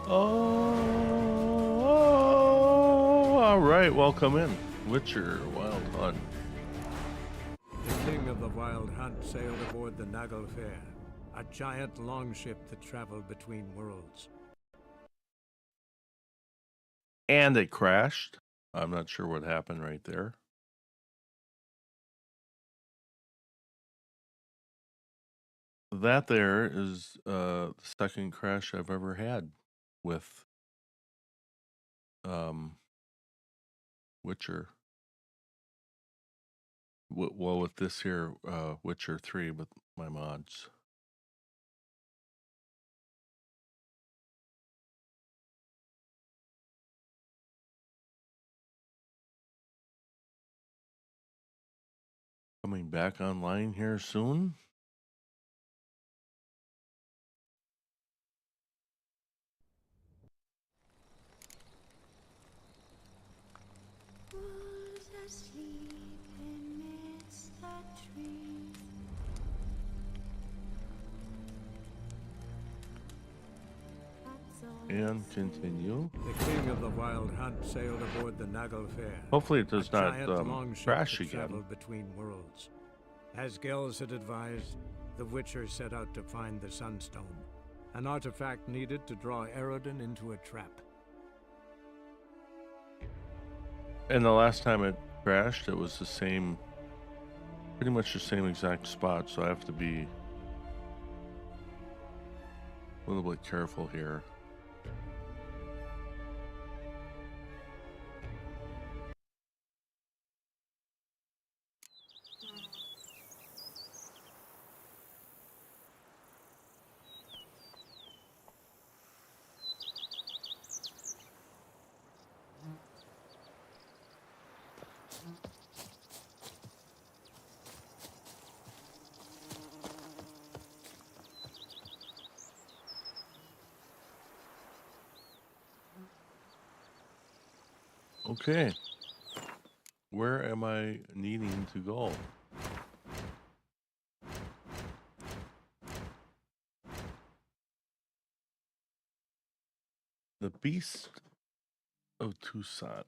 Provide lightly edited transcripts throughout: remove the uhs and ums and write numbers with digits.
Oh, all right. Welcome in, Witcher Wild Hunt. The king of the Wild Hunt sailed aboard the Naglfar, a giant longship that traveled between worlds. And it crashed. I'm not sure what happened right there. That there is the second crash I've ever had with Witcher. Well, with this here Witcher 3 with my mods. Coming back online here soon. And continue. The king of the Wild Hunt sailed aboard the Naglfar. Hopefully it does not longship crash that again. traveled between worlds. As Gels had advised, the Witcher set out to find the Sunstone, an artifact needed to draw Eredin into a trap. And the last time it crashed, it was the same, pretty much the same exact spot, so I have to be a little bit careful here. Okay, where am I needing to go? The Beast of Toussaint.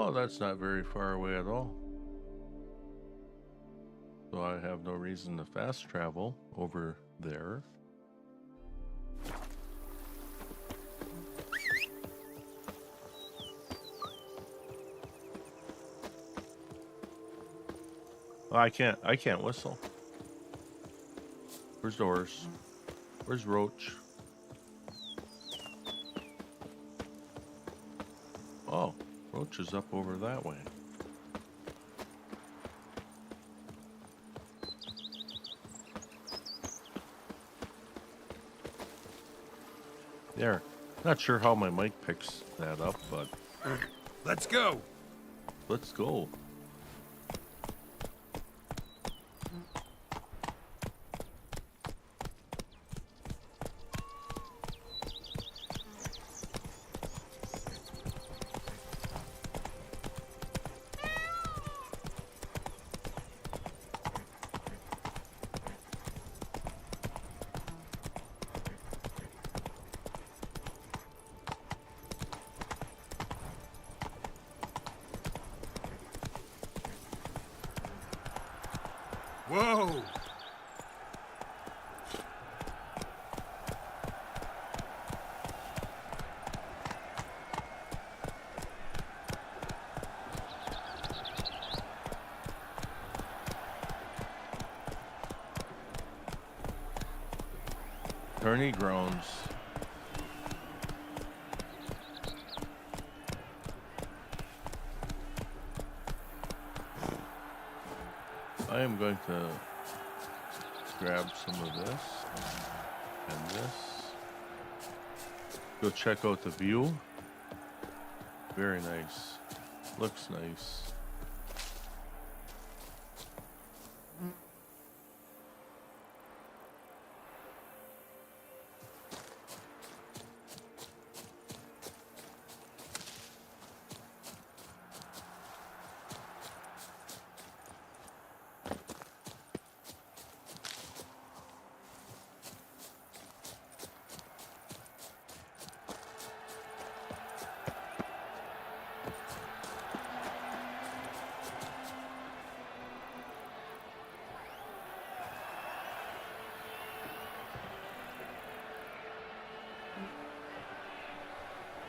Oh, that's not very far away at all. So I have no reason to fast travel over there. Oh, I can't whistle. Where's Doors? Where's Roach? Oh, Roach is up over that way. There. Not sure how my mic picks that up, but Let's go. let's go. Whoa! Tourney grounds. I am going to grab some of this and this. Go check out the view. Very nice. Looks nice.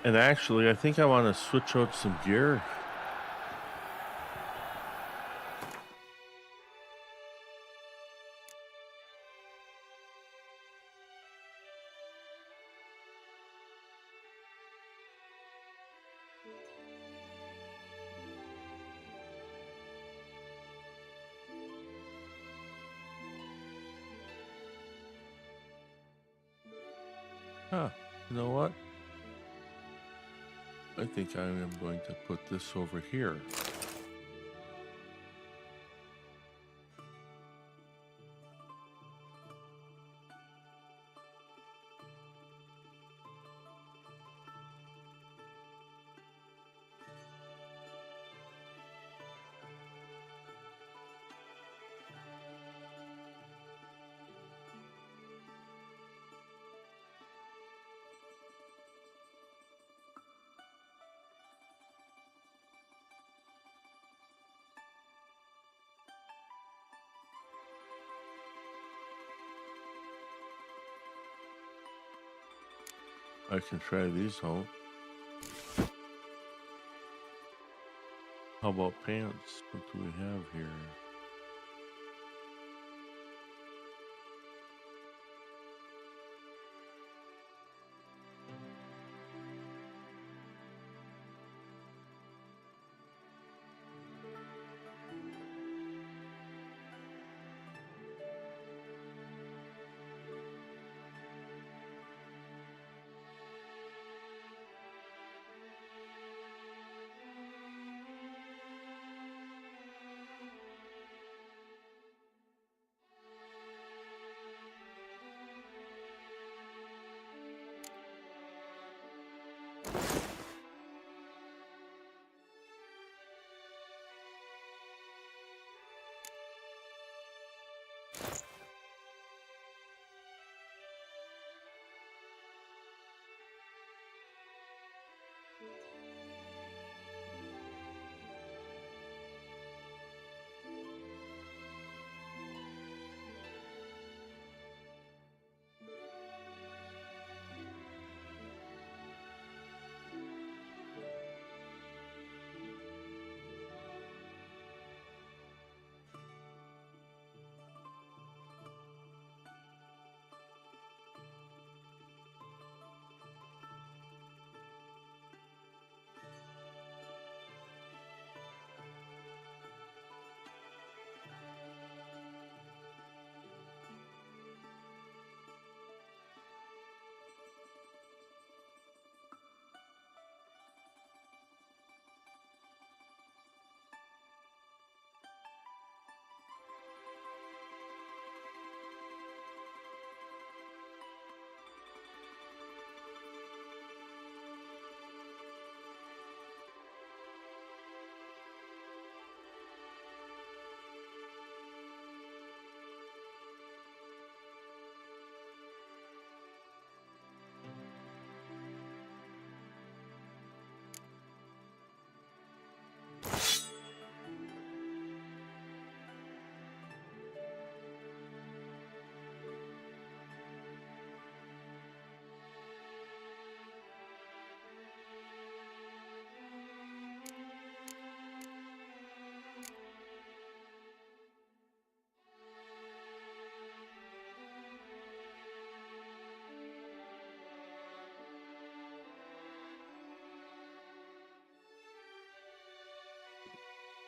And actually, I think I want to switch out some gear. Huh, you know what? I think I am going to put this over here. I can try these out. How about pants? What do we have here?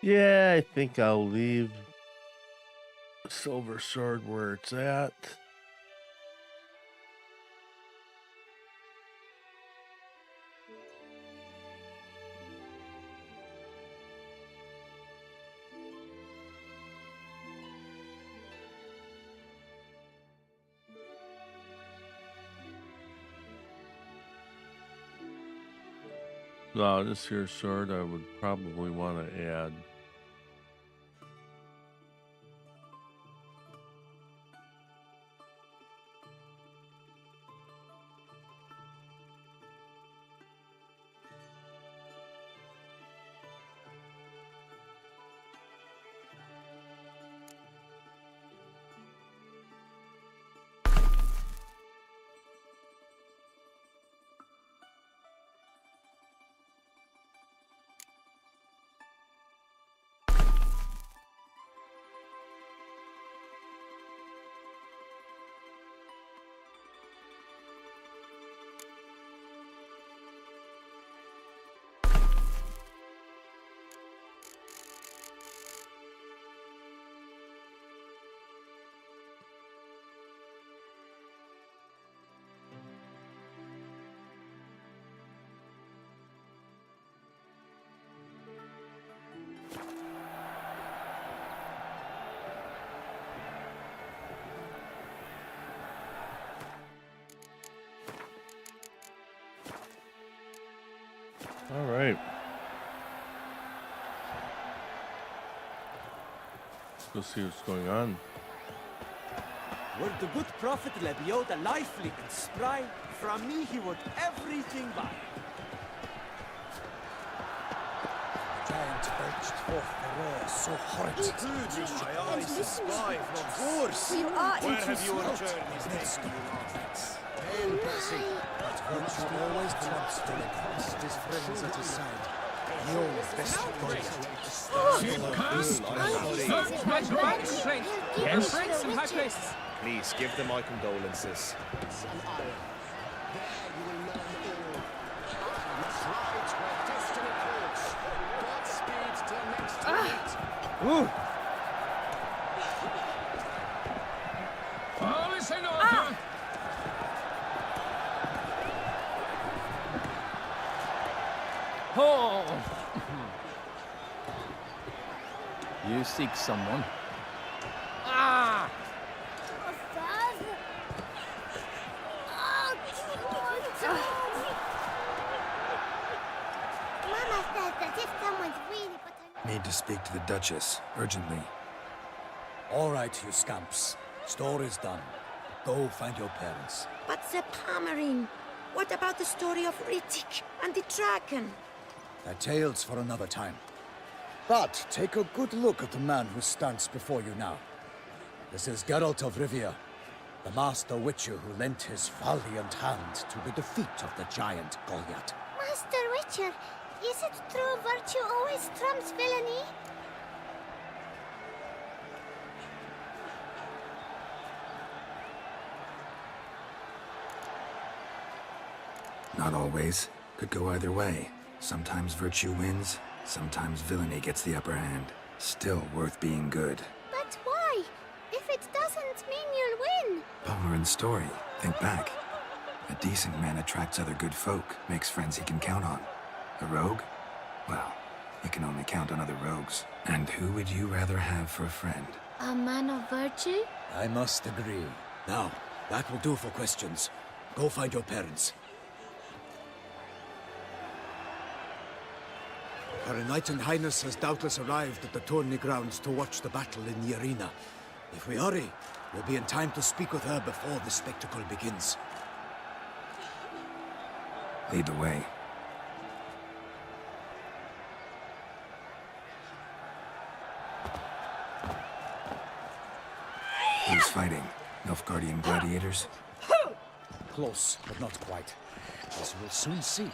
Yeah, I think I'll leave the silver sword where it's at. No, this here sword I would probably want to add. All right. Let's see what's going on. Were the good prophet Lebioda lively and spry, from me he would everything buy. The giant belched forth a roar so horrid. Food in my eyes to spy from force. You are Where have interesting. your journeys taken you long? Hail, Percy, but virtue always trumps the past his friends at his side. Your best guide. Please give them my condolences. Oh! You seek someone? Ah! Father. Oh, Mama says that if someone's really Need to speak to the Duchess, urgently. All right, you scamps. Story's done. Go find your parents. But the Pomerine, what about the story of Riddick and the dragon? They're tales for another time. But take a good look at the man who stands before you now. This is Geralt of Rivia, the master witcher who lent his valiant hand to the defeat of the giant Goliath. Master Witcher, is it true virtue always trumps villainy? Not always. Could go either way. Sometimes virtue wins, sometimes villainy gets the upper hand. Still worth being good. But why? If it doesn't mean you'll win. Pomerin's story. Think back. A decent man attracts other good folk, makes friends he can count on. A rogue? Well, you can only count on other rogues. And who would you rather have for a friend? A man of virtue? I must agree. Now, that will do for questions. Go find your parents. Her Enlightened Highness has doubtless arrived at the tourney grounds to watch the battle in the arena. If we hurry, we'll be in time to speak with her before the spectacle begins. Lead the way. Who's fighting? Nilfgaardian gladiators? Close, but not quite. As we'll soon see.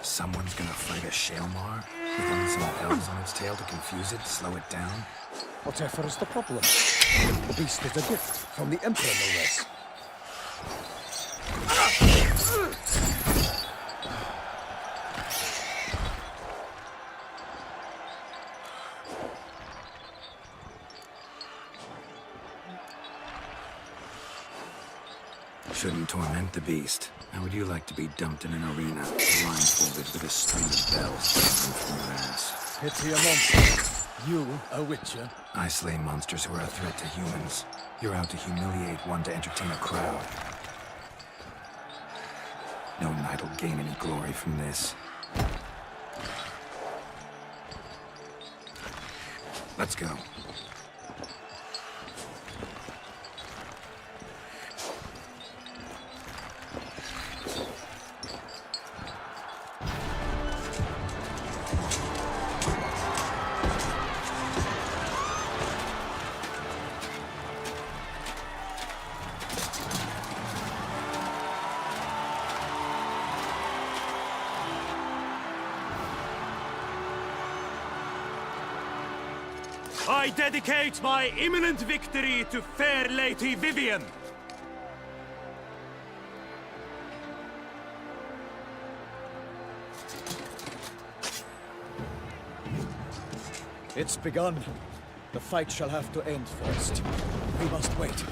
Someone's gonna fight a Shaelmar? With only some elves on its tail to confuse it, slow it down? Whatever is the problem? The beast is a gift from the Emperor, no less. Shouldn't torment the beast. How would you like to be dumped in an arena, blindfolded with a string of bells dangling from your ass? Pity a monster. You, a witcher? I slay monsters who are a threat to humans. You're out to humiliate one to entertain a crowd. No knight will gain any glory from this. Let's go. I dedicate my imminent victory to fair Lady Vivian. It's begun. The fight shall have to end first. We must wait.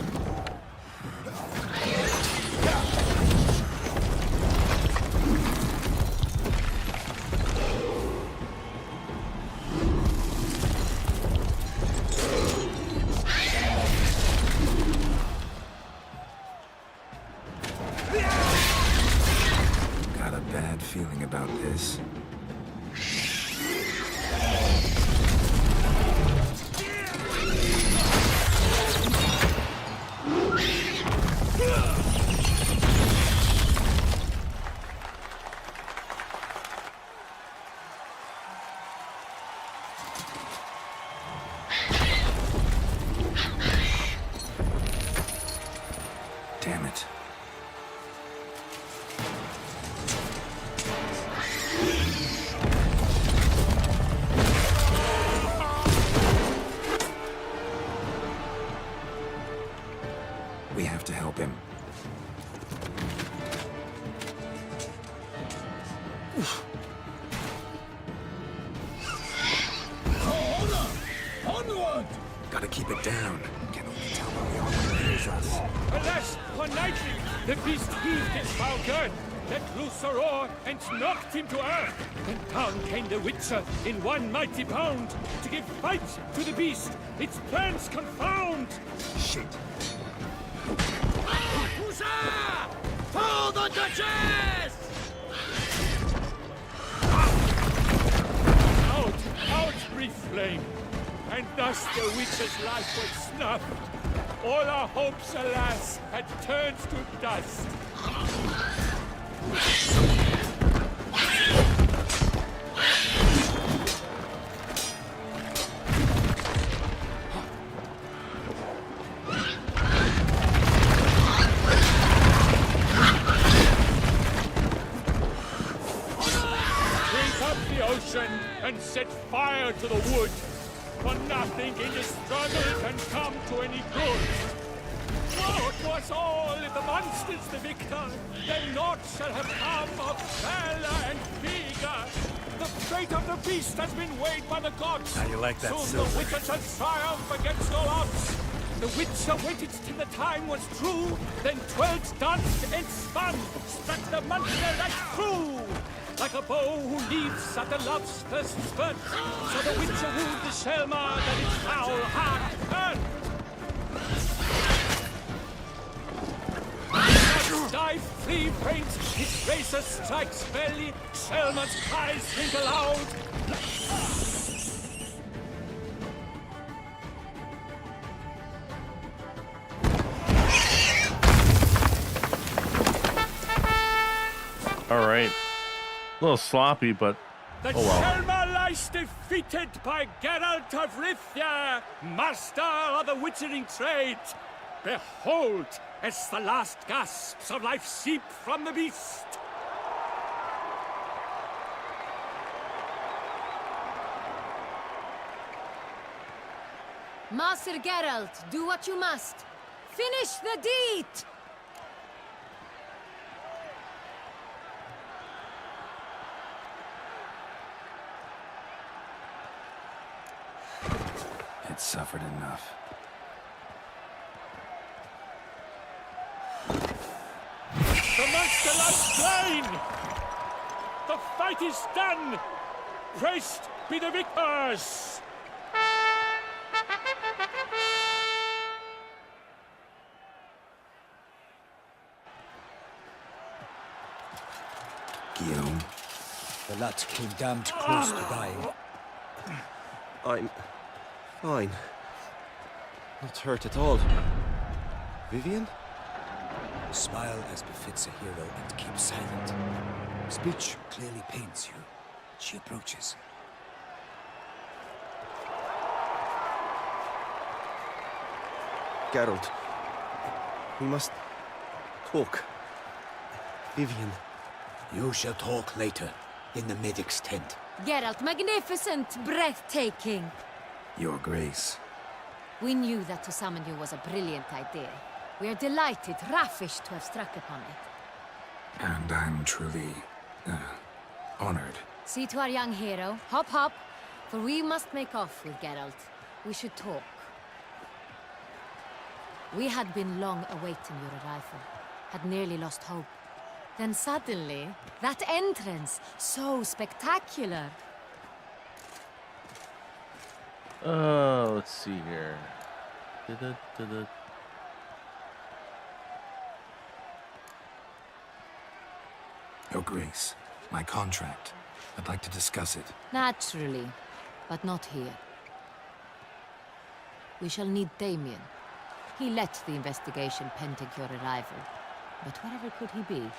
Got a bad feeling about this. Damn it. We have to help him. Onward! Gotta keep it down. Can only tell when the armor hears us. Alas, one nightly, the beast heaved its foul girth, let loose a roar, and knocked him to earth. Then down came the Witcher in one mighty bound, to give fight to the beast, its plans confound. Shit. Huzzah! For the Duchess! Out, brief flame, and thus the Witcher's life was snuffed. All our hopes, alas, had turned to dust. Drink up the ocean and set fire to the wood. For nothing in this struggle can come to any good. Woe to us all if the monster's the victor, then naught shall have come of valor and vigor. The fate of the beast has been weighed by the gods. How you like that Soon silver? the Witcher shall triumph against all odds. The Witcher waited till the time was true, then twirled, danced, and spun, struck the monster right through. Like a bow who leaps at the love's first spurt, so the Witcher wooed the Shelma that its foul heart hurt. Dive, flee, faint, his razor strikes belly, Shelma's cries ring aloud. All right. A little sloppy, but The oh well. Shelma lies defeated by Geralt of Rivia, master of the witchering trade. Behold, as the last gasps of life seep from the beast. Master Geralt, do what you must. Finish the deed! It suffered enough. The monster lies slain! The fight is done! Praised be the victors! Guillaume, The lad came damned close to dying. I'm fine. Not hurt at all. Vivian? Smile as befits a hero and keep silent. Speech clearly pains you. She approaches. Geralt. We must talk. Vivian. You shall talk later, in the medic's tent. Geralt, magnificent, breathtaking. Your Grace. We knew that to summon you was a brilliant idea. We are delighted, ravished to have struck upon it. And I'm truly, honored. See to our young hero. Hop, hop. For we must make off with Geralt. We should talk. We had been long awaiting your arrival. Had nearly lost hope. Then suddenly, that entrance, so spectacular. Let's see here. Your Grace, my contract. I'd like to discuss it. Naturally, but not here. We shall need Damien. He let the investigation pending your arrival. But wherever could he be?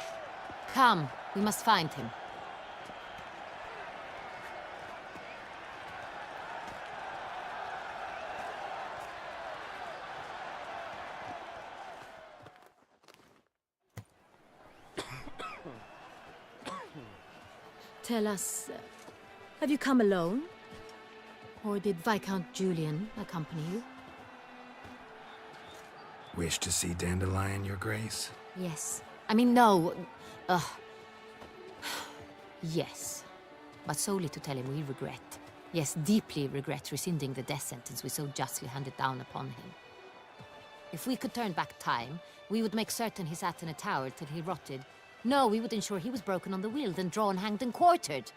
Come, we must find him. Tell us, have you come alone? Or did Viscount Julian accompany you? Wish to see Dandelion, Your Grace? Yes. I mean, no. Yes. But solely to tell him we regret. Yes, deeply regret rescinding the death sentence we so justly handed down upon him. If we could turn back time, we would make certain he sat in a tower till he rotted. No, we would ensure he was broken on the wheel, then drawn, hanged, and quartered.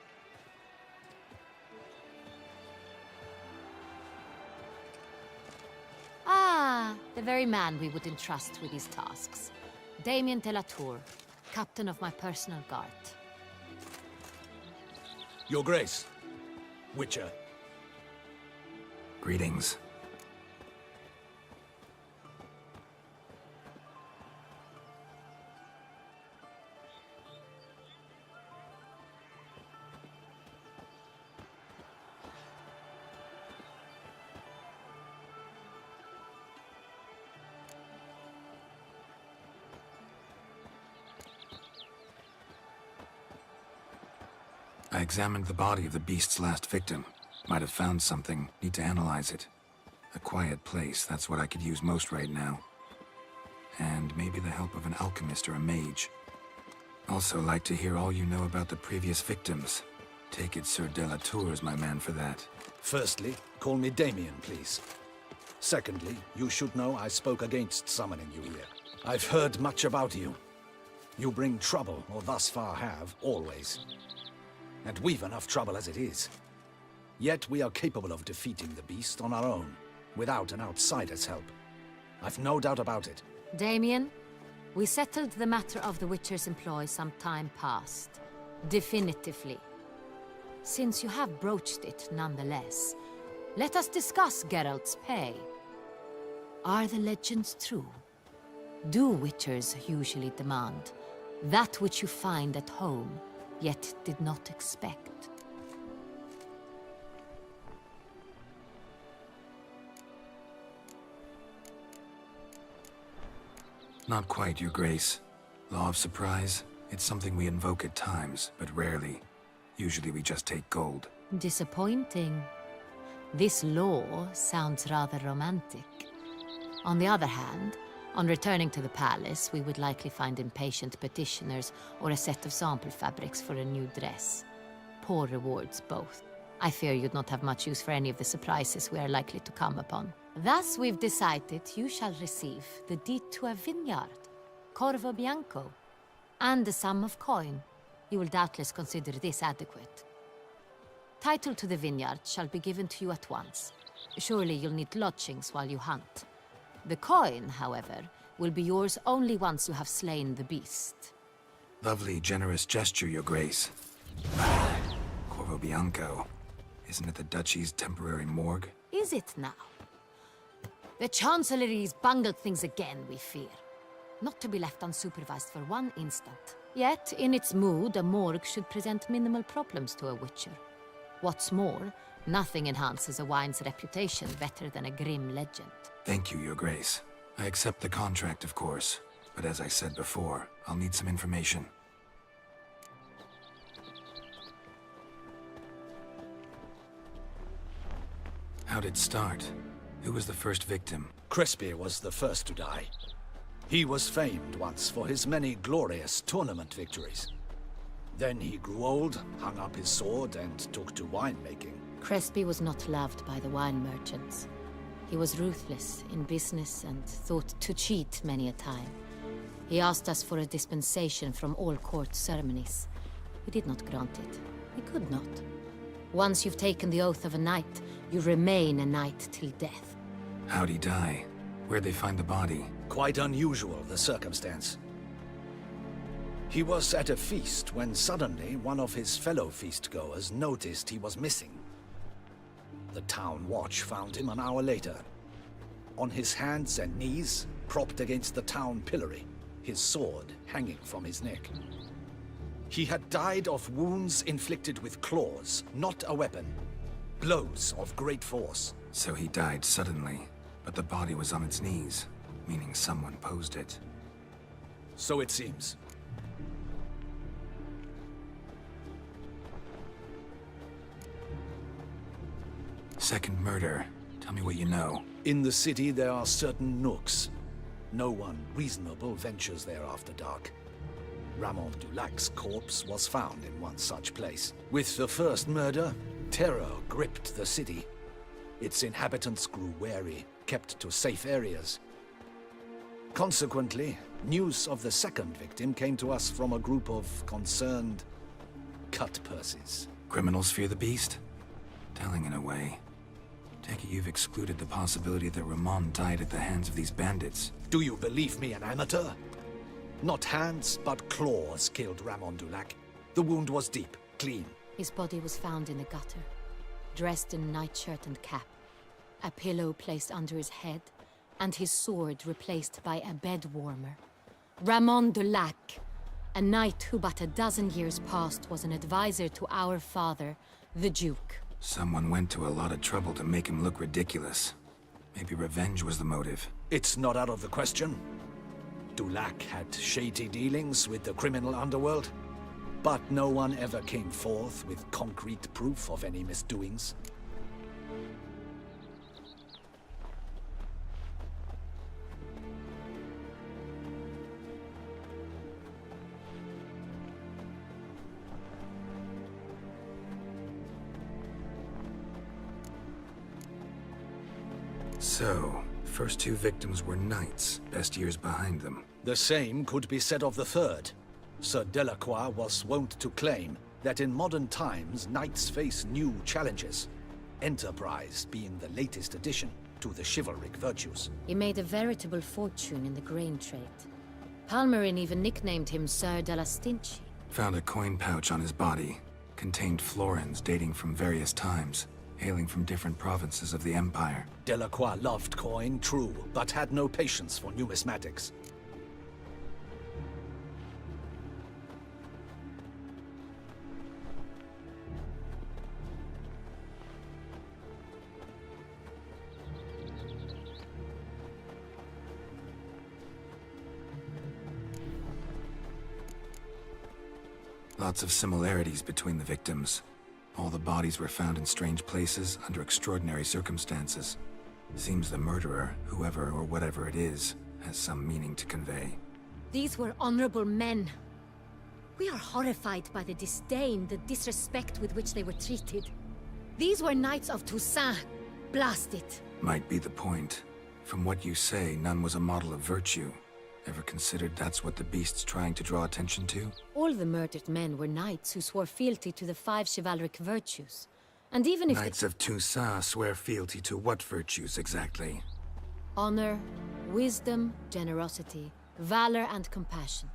Ah, the very man we would entrust with these tasks. Damien de la Tour, captain of my personal guard. Your Grace. Witcher. Greetings. I examined the body of the beast's last victim. Might have found something. Need to analyze it. A quiet place, that's what I could use most right now. And maybe the help of an alchemist or a mage. Also like to hear all you know about the previous victims. Take it Sir de la Tour is my man for that. Firstly, call me Damien, please. Secondly, you should know I spoke against summoning you here. I've heard much about you. You bring trouble, or thus far have, always. And we've enough trouble as it is. Yet we are capable of defeating the beast on our own, without an outsider's help. I've no doubt about it. Damien, we settled the matter of the Witcher's employ some time past. Definitively. Since you have broached it nonetheless, let us discuss Geralt's pay. Are the legends true? Do Witchers usually demand that which you find at home, yet did not expect? Not quite, Your Grace. Law of surprise, it's something we invoke at times, but rarely. Usually we just take gold. Disappointing. This law sounds rather romantic. On the other hand, on returning to the palace, we would likely find impatient petitioners or a set of sample fabrics for a new dress. Poor rewards, both. I fear you'd not have much use for any of the surprises we are likely to come upon. Thus, we've decided you shall receive the deed to a vineyard, Corvo Bianco. and a sum of coin. You will doubtless consider this adequate. Title to the vineyard shall be given to you at once. Surely you'll need lodgings while you hunt. The coin, however, will be yours only once you have slain the beast. Lovely, generous gesture, Your Grace. Corvo Bianco. Isn't it the Duchy's temporary morgue? Is it now? The Chancellery's bungled things again, we fear. Not to be left unsupervised for one instant. Yet, in its mood, a morgue should present minimal problems to a witcher. What's more, nothing enhances a wine's reputation better than a grim legend. Thank you, Your Grace. I accept the contract, of course. But as I said before, I'll need some information. How'd it start? Who was the first victim? Crespi was the first to die. He was famed once for his many glorious tournament victories. Then he grew old, hung up his sword, and took to winemaking. Crespi was not loved by the wine merchants. He was ruthless in business and thought to cheat many a time. He asked us for a dispensation from all court ceremonies. We did not grant it. We could not. Once you've taken the oath of a knight, you remain a knight till death. How'd he die? Where'd they find the body? Quite unusual, the circumstance. He was at a feast when suddenly one of his fellow feastgoers noticed he was missing. The town watch found him an hour later. On his hands and knees, propped against the town pillory, his sword hanging from his neck. He had died of wounds inflicted with claws, not a weapon. Blows of great force. So he died suddenly, but the body was on its knees, meaning someone posed it. So it seems. Second murder. Tell me what you know. In the city there are certain nooks. No one reasonable ventures there after dark. Ramon Dulac's corpse was found in one such place. With the first murder, terror gripped the city. Its inhabitants grew wary, kept to safe areas. Consequently, news of the second victim came to us from a group of concerned cut-purses. Criminals fear the beast? Telling in a way. Take it you've excluded the possibility that Ramon died at the hands of these bandits. Do you believe me an amateur? Not hands, but claws killed Ramon Dulac. The wound was deep, clean. His body was found in the gutter, dressed in nightshirt and cap, a pillow placed under his head, and his sword replaced by a bed warmer. Ramon Dulac, a knight who but a dozen years past was an advisor to our father, the Duke. Someone went to a lot of trouble to make him look ridiculous. Maybe revenge was the motive. It's not out of the question. Dulac had shady dealings with the criminal underworld, but no one ever came forth with concrete proof of any misdoings. So, first two victims were knights, best years behind them. The same could be said of the third. Sir Delacroix was wont to claim that in modern times knights face new challenges, enterprise being the latest addition to the chivalric virtues. He made a veritable fortune in the grain trade. Palmerin even nicknamed him Sir de la Stinchi. Found a coin pouch on his body. Contained florins dating from various times, hailing from different provinces of the Empire. Delacroix loved coin, true, but had no patience for numismatics. Lots of similarities between the victims. All the bodies were found in strange places under extraordinary circumstances. Seems the murderer, whoever or whatever it is, has some meaning to convey. These were honorable men. We are horrified by the disdain, the disrespect with which they were treated. These were knights of Toussaint. Blast it. Might be the point. From what you say, none was a model of virtue. Ever considered that's what the beast's trying to draw attention to? All the murdered men were knights who swore fealty to the 5 chivalric virtues. And even if Knights of Toussaint swear fealty to what virtues exactly? honor, wisdom, generosity, valor, and compassion.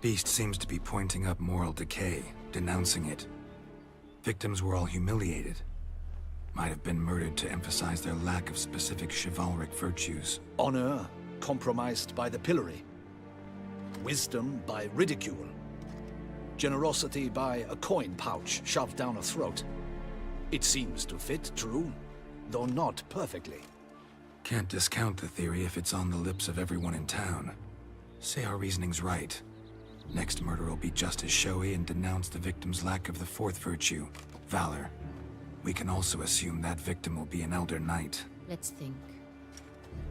Beast seems to be pointing up moral decay, denouncing it. Victims were all humiliated. Might have been murdered to emphasize their lack of specific chivalric virtues. Honor compromised by the pillory. Wisdom by ridicule. Generosity by a coin pouch shoved down a throat. It seems to fit, true, though not perfectly. Can't discount the theory if it's on the lips of everyone in town. Say our reasoning's right. Next murder will be just as showy and denounce the victim's lack of the 4th virtue, valor. We can also assume that victim will be an elder knight. Let's think.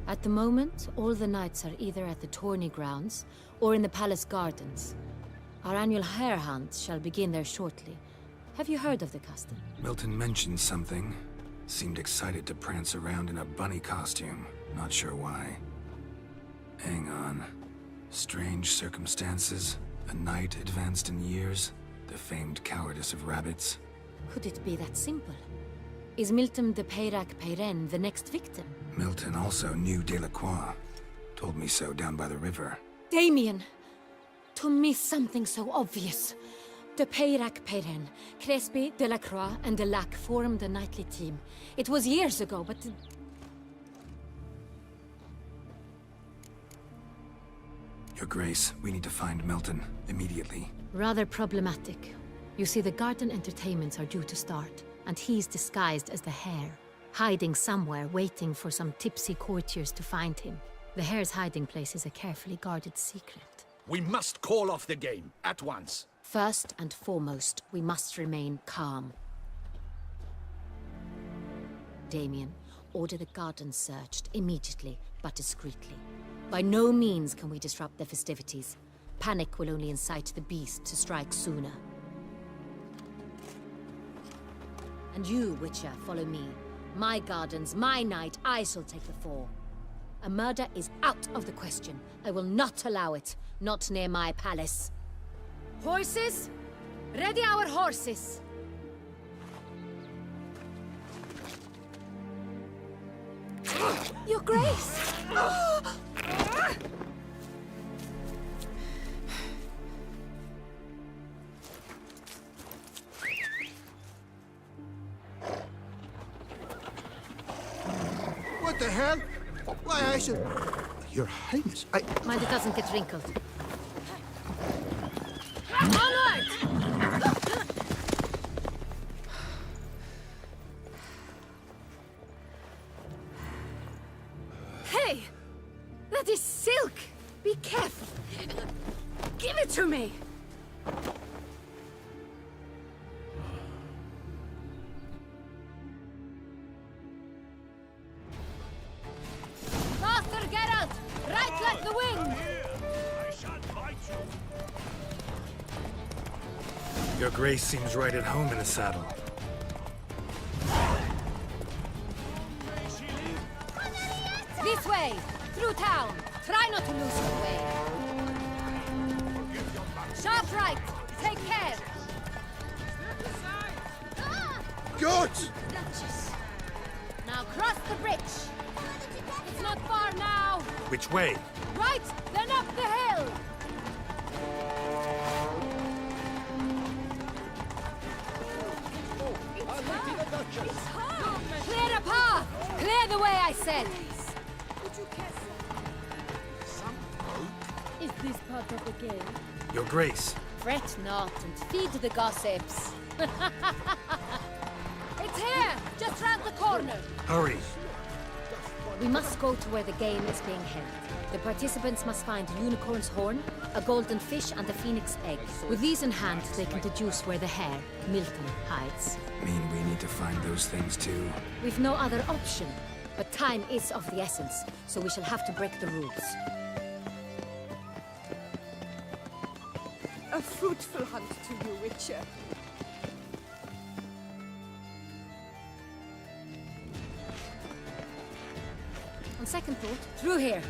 At the moment, all the knights are either at the tourney grounds or in the palace gardens. Our annual hare hunt shall begin there shortly. Have you heard of the custom? Milton mentioned something. Seemed excited to prance around in a bunny costume. Not sure why. Hang on. Strange circumstances. A knight advanced in years. The famed cowardice of rabbits. Could it be that simple? Is Milton de Peyrac-Peyren the next victim? Milton also knew Delacroix. Told me so down by the river. Damien! To miss something so obvious. De Peyrac-Peyren, Crespi, Delacroix, and Delac formed a knightly team. It was years ago, but... Your Grace, we need to find Milton, immediately. Rather problematic. You see, the garden entertainments are due to start, and he's disguised as the hare, hiding somewhere, waiting for some tipsy courtiers to find him. The hare's hiding place is a carefully guarded secret. We must call off the game, at once. First and foremost, we must remain calm. Damien, order the garden searched immediately, but discreetly. By no means can we disrupt the festivities. Panic will only incite the beast to strike sooner. And you, Witcher, follow me. My gardens, my night, I shall take the fall. A murder is out of the question. I will not allow it. Not near my palace. Horses? Ready our horses! Your Grace! What the hell? Why, I should... Your Highness, Mind it doesn't get wrinkled. Onward! Hey! That is silk! Be careful! Give it to me! Faster, Geralt! Right like the wind! I shan't fight you. Your Grace seems right at home in the saddle. This way! Through town! Try not to lose your way! Sharp right! Take care! Good! Now cross the bridge! It's not far now! Which way? Right! Then up the hill! Clear a path! Clear the way, I said! Is this part of the game? Your Grace. Fret not and feed the gossips. It's here! Just round the corner! Hurry. We must go to where the game is being held. The participants must find a unicorn's horn, a golden fish, and a phoenix egg. With these in hand, they can deduce where the hare, Milton, hides. Mean we need to find those things too? We've no other option. But time is of the essence, so we shall have to break the rules. A fruitful hunt to you, Witcher. On second thought, through here.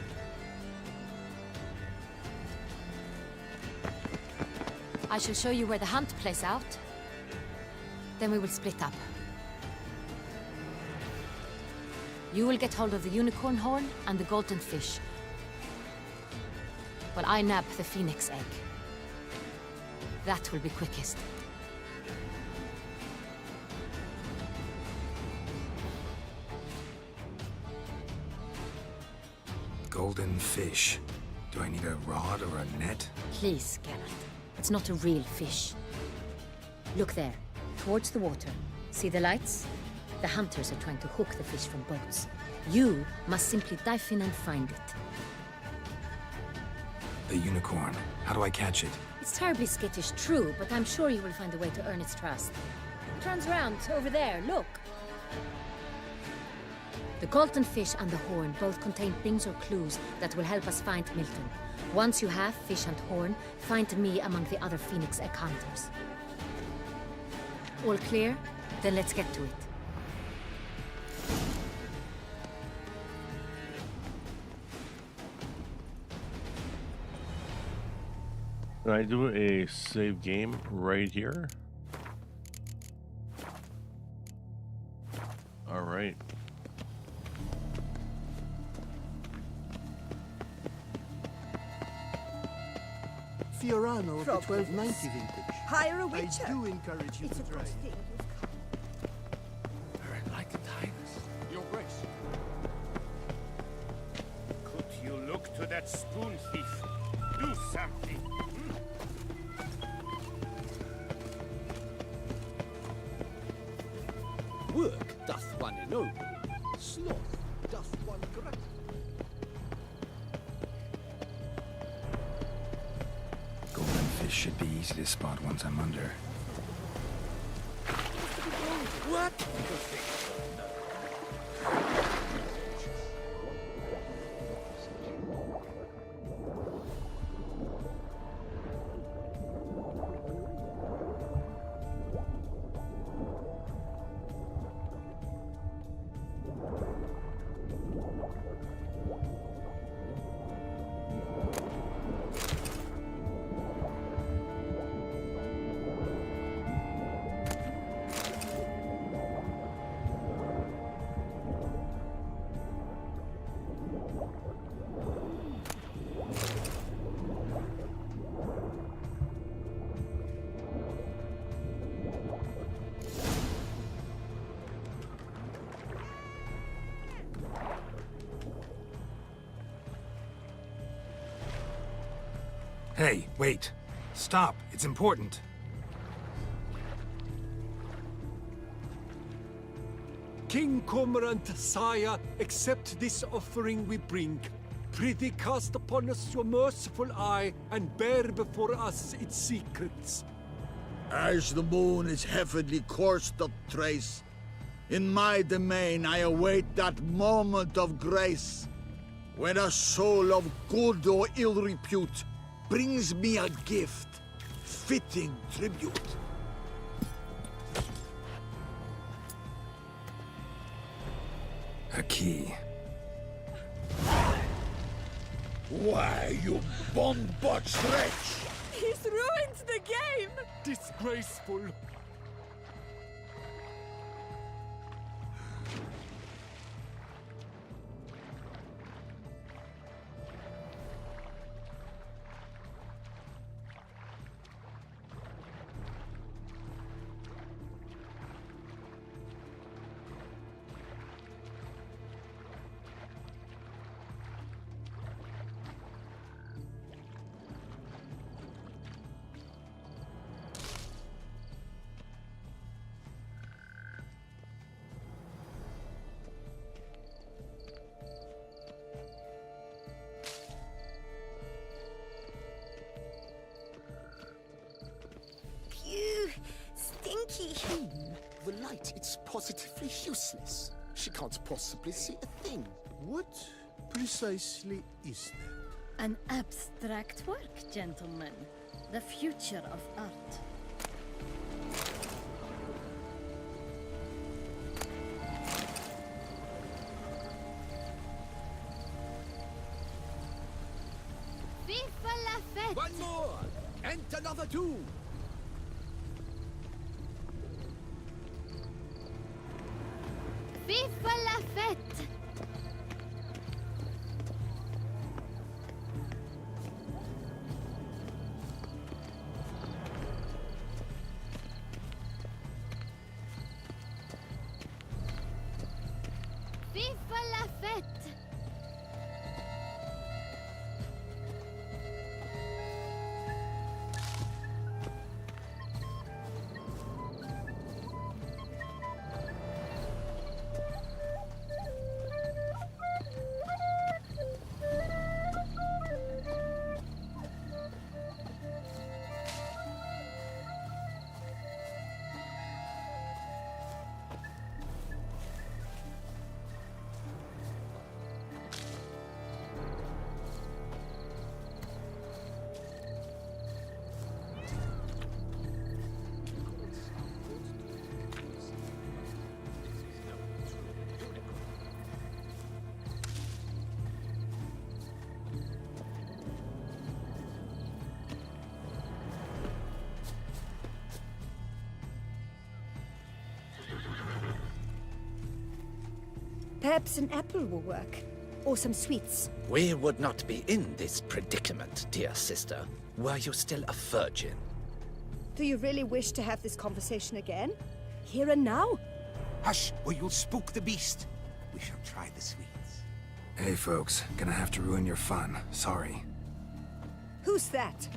I shall show you where the hunt plays out. Then we will split up. You will get hold of the unicorn horn and the golden fish, while I nab the phoenix egg. That will be quickest. Golden fish. Do I need a rod or a net? Please, Geralt. It's not a real fish. Look there, towards the water. See the lights? The hunters are trying to hook the fish from boats. You must simply dive in and find it. The unicorn. How do I catch it? It's terribly skittish, true, but I'm sure you will find a way to earn its trust. It turns around, over there, look. The golden fish and the horn both contain things or clues that will help us find Milton. Once you have fish and horn, find me among the other phoenix egg hunters. All clear? Then let's get to it. Can I do a save game right here? All right. Fiorano of the 1290 vintage. Hire a Witcher. I do encourage you It's to a try. good thing you've come. Her Enlightened Highness, Your Grace. Could you look to that spoon thief? Do something. Work doth one ennoble, sloth doth one gratify. Golden fish should be easy to spot once I'm under. What? Hey, wait. Stop. It's important. King Cormorant, sire, accept this offering we bring. Prithee cast upon us your merciful eye, and bear before us its secrets. As the moon is heavily coursed of trace, in my domain I await that moment of grace, when a soul of good or ill repute brings me a gift, fitting tribute. A key. Why, you bon-botched wretch! He's ruined the game! Disgraceful. Phew, stinky. The light, it's positively useless. She can't possibly see a thing. What precisely is that? An abstract work, gentlemen. The future of art. Viva la fête! One more! And another two! Viva la fête! Viva la fête! Perhaps an apple will work. Or some sweets. We would not be in this predicament, dear sister, were you still a virgin. Do you really wish to have this conversation again? Here and now? Hush, or you'll spook the beast. We shall try the sweets. Hey folks, gonna have to ruin your fun. Sorry. Who's that?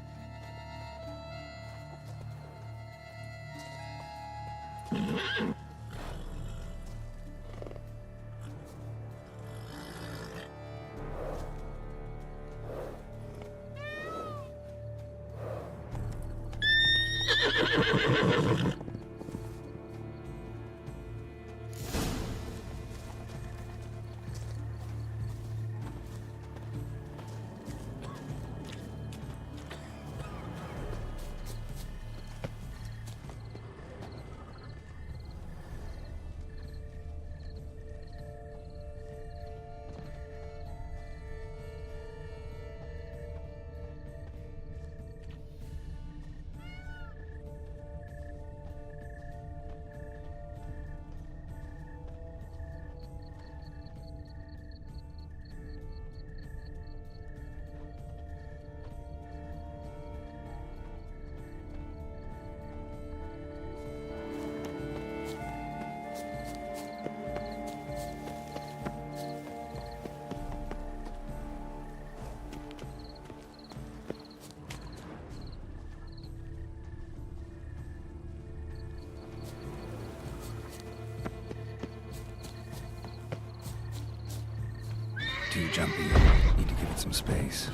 Too jumpy. Need to give it some space.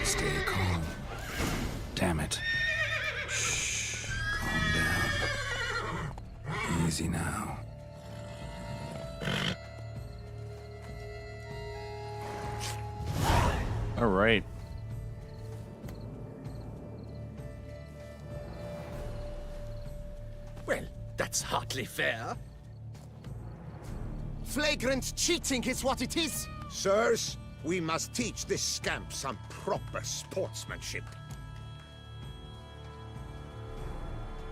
Stay calm. Damn it. Easy now. All right. Well, that's hardly fair. Flagrant cheating is what it is! Sirs, we must teach this scamp some proper sportsmanship.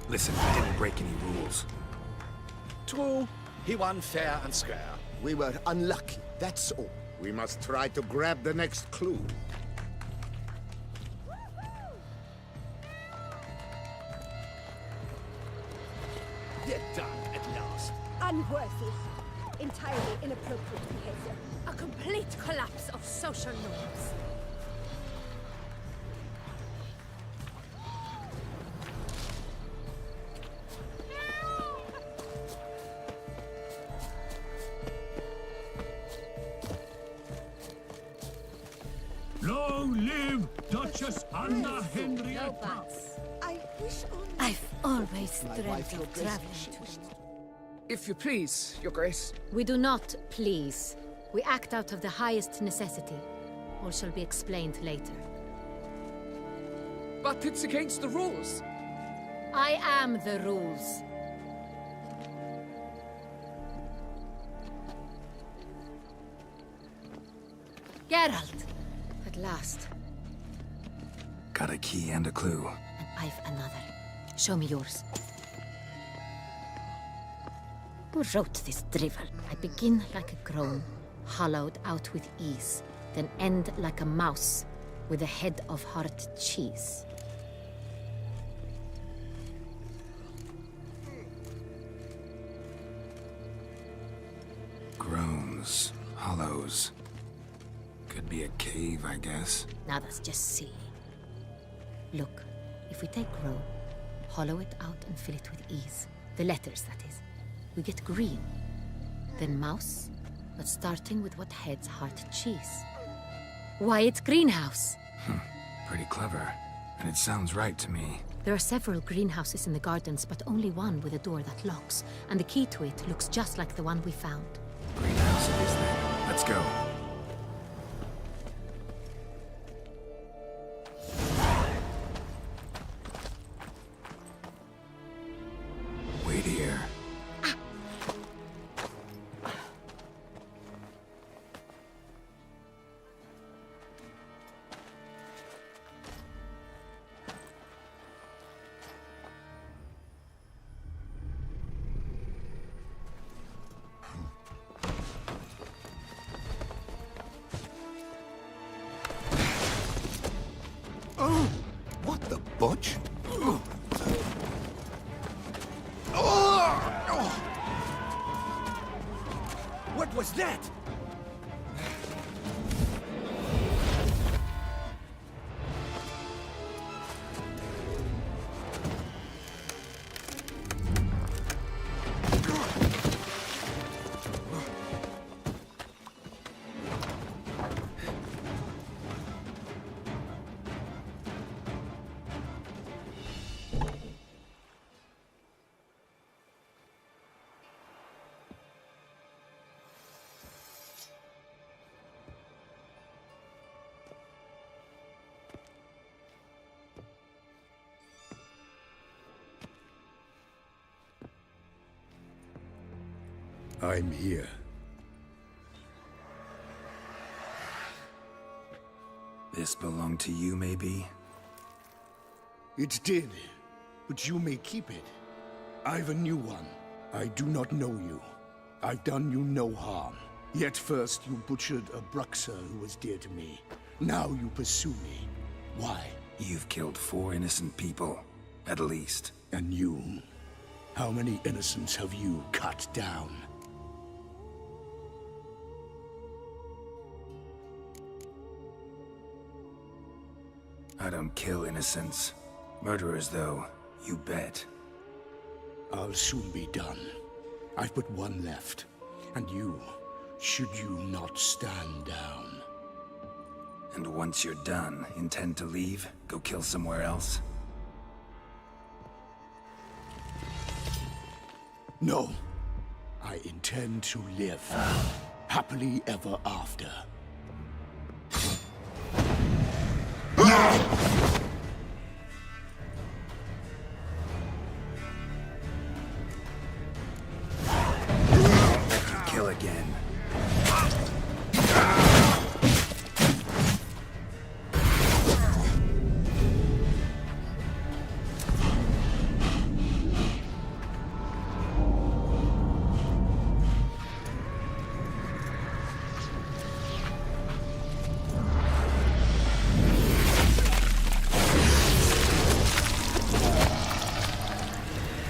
Listen, I didn't break any rules. True, he won fair and square. We were unlucky, that's all. We must try to grab the next clue. They're done at last. Unworthy. Entirely inappropriate behavior. A complete collapse of social norms. Duchess Anna Henrietta. I wish only... I've always dreamt of traveling. If you please, Your Grace. We do not please. We act out of the highest necessity. All shall be explained later. But it's against the rules. I am the rules. Geralt! At last. Got a key and a clue. And I've another. Show me yours. Who wrote this drivel? I begin like a groan, hollowed out with ease, then end like a mouse, with a head of hard cheese. Groans, hollows. Could be a cave, I guess. Now that's just silly. Look, if we take groan, hollow it out and fill it with ease, the letters, that is, we get green. Then mouse, but starting with what heads heart cheese. Why, it's greenhouse. Pretty clever. And it sounds right to me. There are several greenhouses in the gardens, but only one with a door that locks, and the key to it looks just like the one we found. Greenhouse it is then. Let's go. Wait here. Oh, what the butch? What was that? I'm here. This belonged to you, maybe? It did, but you may keep it. I've a new one. I do not know you. I've done you no harm. Yet first you butchered a Bruxer who was dear to me. Now you pursue me. Why? You've killed 4 innocent people, at least. And you? How many innocents have you cut down? I don't kill innocents. Murderers, though, you bet. I'll soon be done. I've but one left. And you, should you not stand down. And once you're done, intend to leave? Go kill somewhere else? No. I intend to live. Happily ever after. Kill again.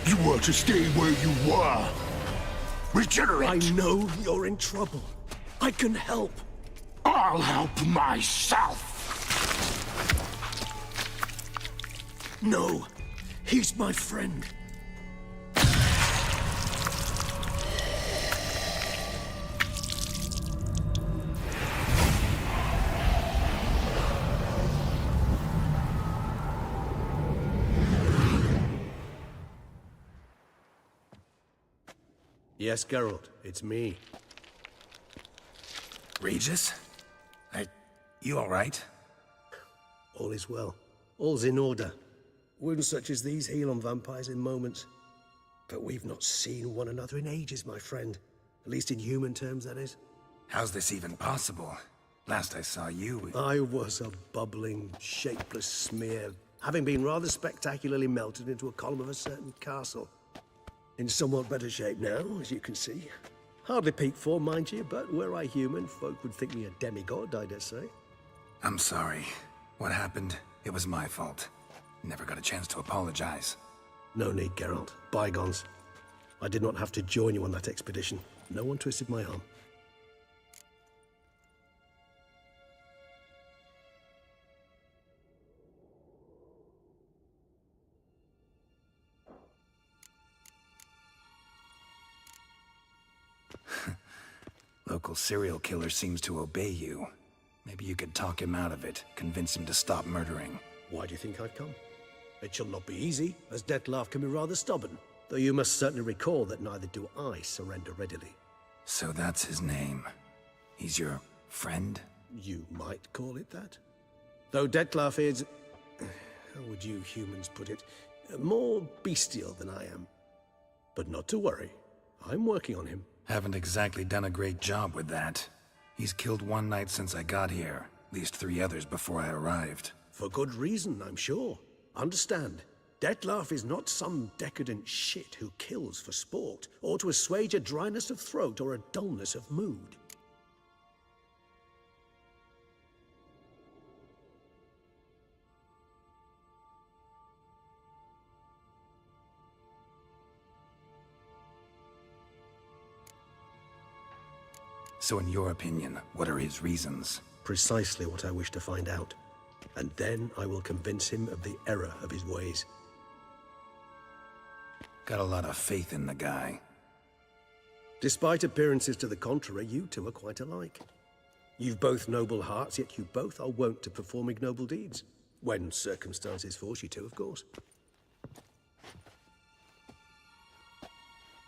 You were to stay where you were. Regenerate! I know you're in trouble. I can help. I'll help myself! No, he's my friend. Yes, Geralt, it's me. Regis? You all right? All is well. All's in order. Wounds such as these heal on vampires in moments. But we've not seen one another in ages, my friend. At least in human terms, that is. How's this even possible? Last I saw you... I was a bubbling, shapeless smear, having been rather spectacularly melted into a column of a certain castle. In somewhat better shape now, as you can see. Hardly peak form, mind you, but were I human, folk would think me a demigod, I dare say. I'm sorry. What happened, it was my fault. Never got a chance to apologize. No need, Geralt. Bygones. I did not have to join you on that expedition. No one twisted my arm. Local serial killer seems to obey you. Maybe you could talk him out of it, convince him to stop murdering. Why do you think I've come? It shall not be easy, as Dettlaff can be rather stubborn. Though you must certainly recall that neither do I surrender readily. So that's his name. He's your friend? You might call it that. Though Dettlaff is... how would you humans put it? More bestial than I am. But not to worry. I'm working on him. Haven't exactly done a great job with that. He's killed one knight since I got here. At least 3 others before I arrived. For good reason, I'm sure. Understand, Dettlaff is not some decadent shit who kills for sport, or to assuage a dryness of throat or a dullness of mood. So in your opinion, what are his reasons? Precisely what I wish to find out. And then I will convince him of the error of his ways. Got a lot of faith in the guy. Despite appearances to the contrary, you two are quite alike. You've both noble hearts, yet you both are wont to perform ignoble deeds. When circumstances force you to, of course.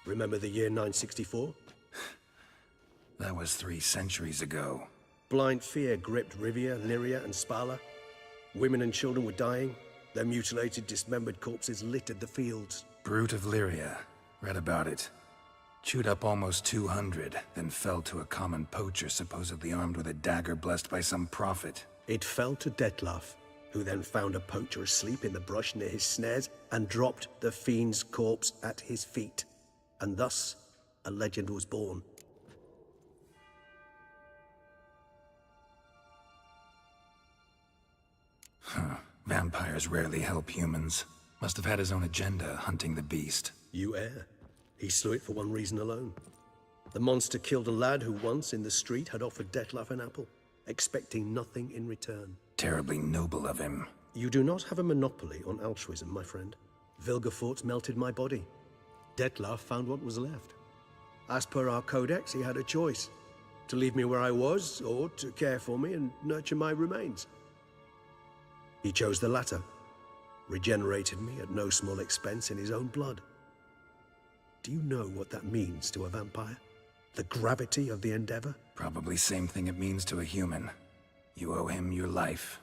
Remember the year 964? That was 3 centuries ago. Blind fear gripped Rivia, Lyria, and Spala. Women and children were dying. Their mutilated, dismembered corpses littered the fields. Brute of Lyria. Read about it. Chewed up almost 200, then fell to a common poacher supposedly armed with a dagger blessed by some prophet. It fell to Dettlaff, who then found a poacher asleep in the brush near his snares and dropped the fiend's corpse at his feet. And thus, a legend was born. Vampires rarely help humans. Must have had his own agenda, hunting the beast. You err. He slew it for one reason alone. The monster killed a lad who once, in the street, had offered Dettlaff an apple, expecting nothing in return. Terribly noble of him. You do not have a monopoly on altruism, my friend. Vilgefortz melted my body. Dettlaff found what was left. As per our codex, he had a choice. To leave me where I was, or to care for me and nurture my remains. He chose the latter, regenerated me at no small expense in his own blood. Do you know what that means to a vampire? The gravity of the endeavor? Probably same thing it means to a human. You owe him your life.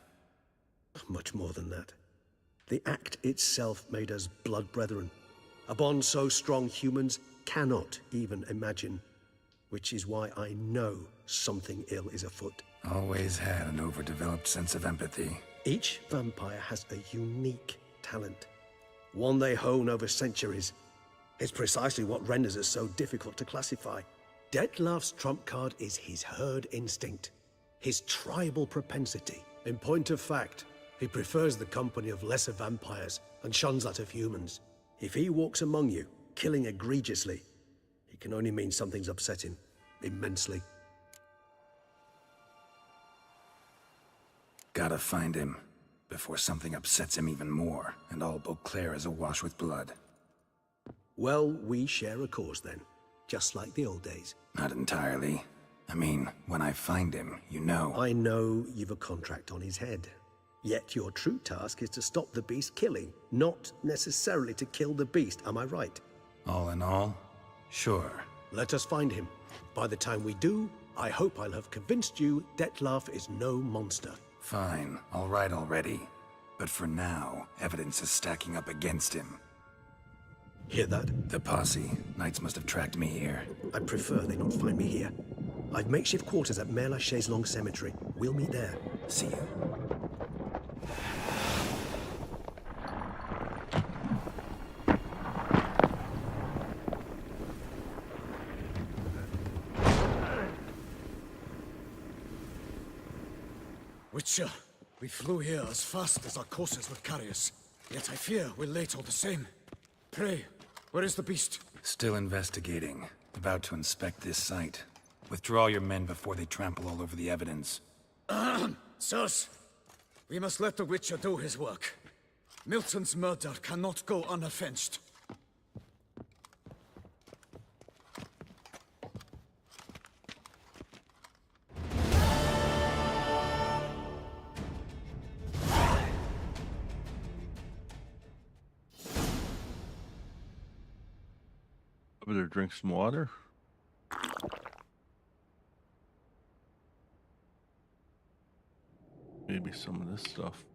Much more than that. The act itself made us blood brethren. A bond so strong humans cannot even imagine. Which is why I know something ill is afoot. Always had an overdeveloped sense of empathy. Each vampire has a unique talent, one they hone over centuries. It's precisely what renders us so difficult to classify. Dettlaff's trump card is his herd instinct, his tribal propensity. In point of fact, he prefers the company of lesser vampires and shuns that of humans. If he walks among you, killing egregiously, it can only mean something's upset him, immensely. Gotta find him, before something upsets him even more, and all Beauclair is awash with blood. Well, we share a cause then, just like the old days. Not entirely. I mean, when I find him, you know... I know you've a contract on his head. Yet your true task is to stop the beast killing, not necessarily to kill the beast, am I right? All in all, sure. Let us find him. By the time we do, I hope I'll have convinced you Dettlaff is no monster. Fine, all right already. But for now, evidence is stacking up against him. Hear that? The posse. Knights must have tracked me here. I'd prefer they not find me here. I've makeshift quarters at Mère Lachaise Long Cemetery. We'll meet there. See you. Witcher, we flew here as fast as our courses would carry us. Yet I fear we're late all the same. Pray, where is the beast? Still investigating. About to inspect this site. Withdraw your men before they trample all over the evidence. Sirs, we must let the Witcher do his work. Milton's murder cannot go unavenged. I better drink some water. Maybe some of this stuff.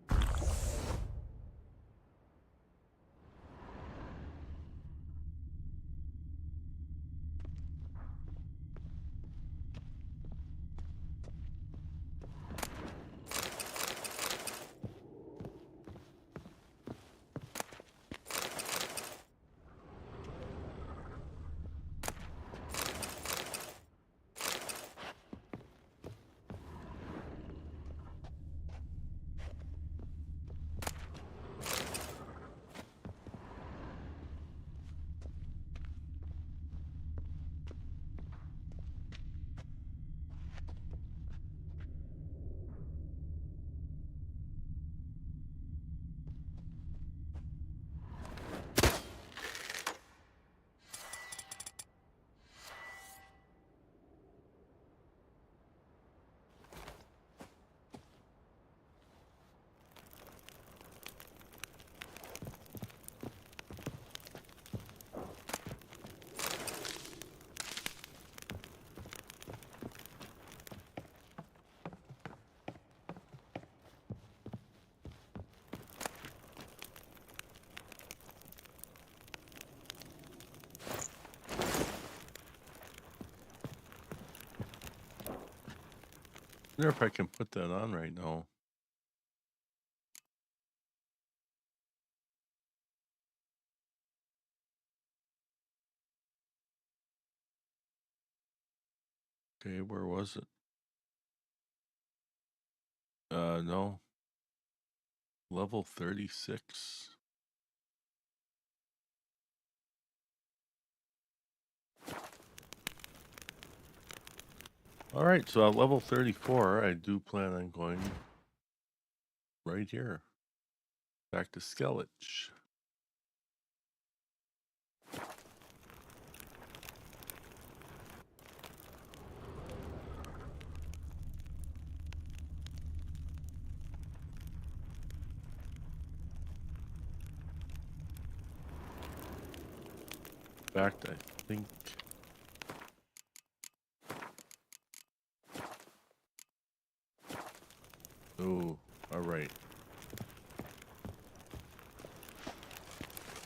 I wonder if I can put that on right now. Okay, where was it? No. Level 36. All right, so at level 34, I do plan on going right here. Back to Skellige. In fact, I think... Oh, all right.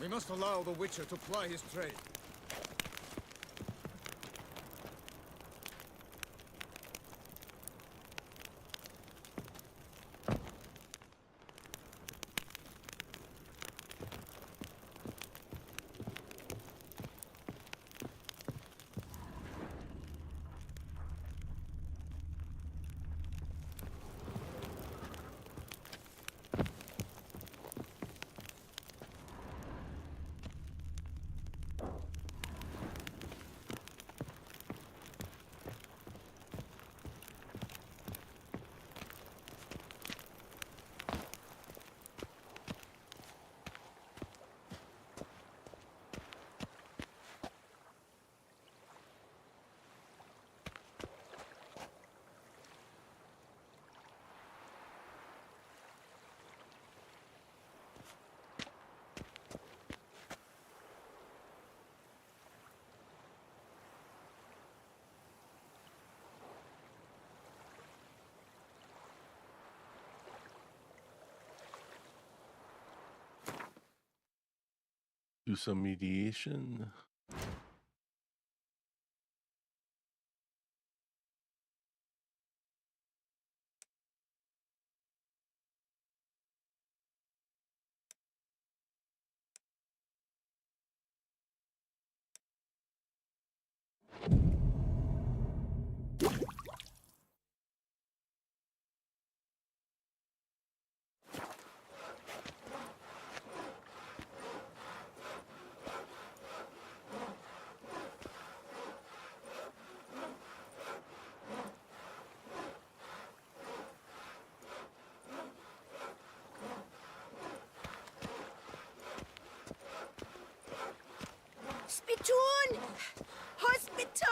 We must allow the Witcher to ply his trade. Do some mediation. Spittoon! Hospital!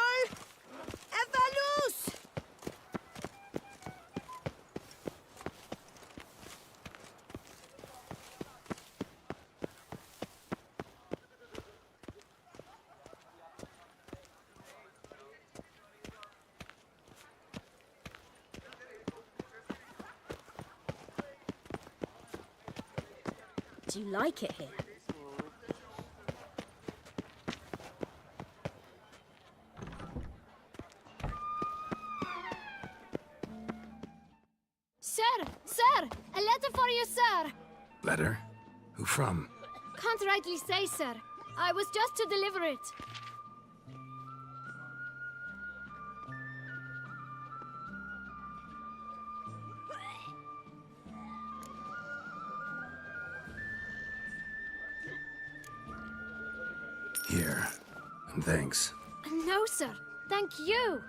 Evalus! Do you like it here? Sir! Sir! A letter for you, sir! Letter? Who from? Can't rightly say, sir. I was just to deliver it. Here. And thanks. No, sir. Thank you.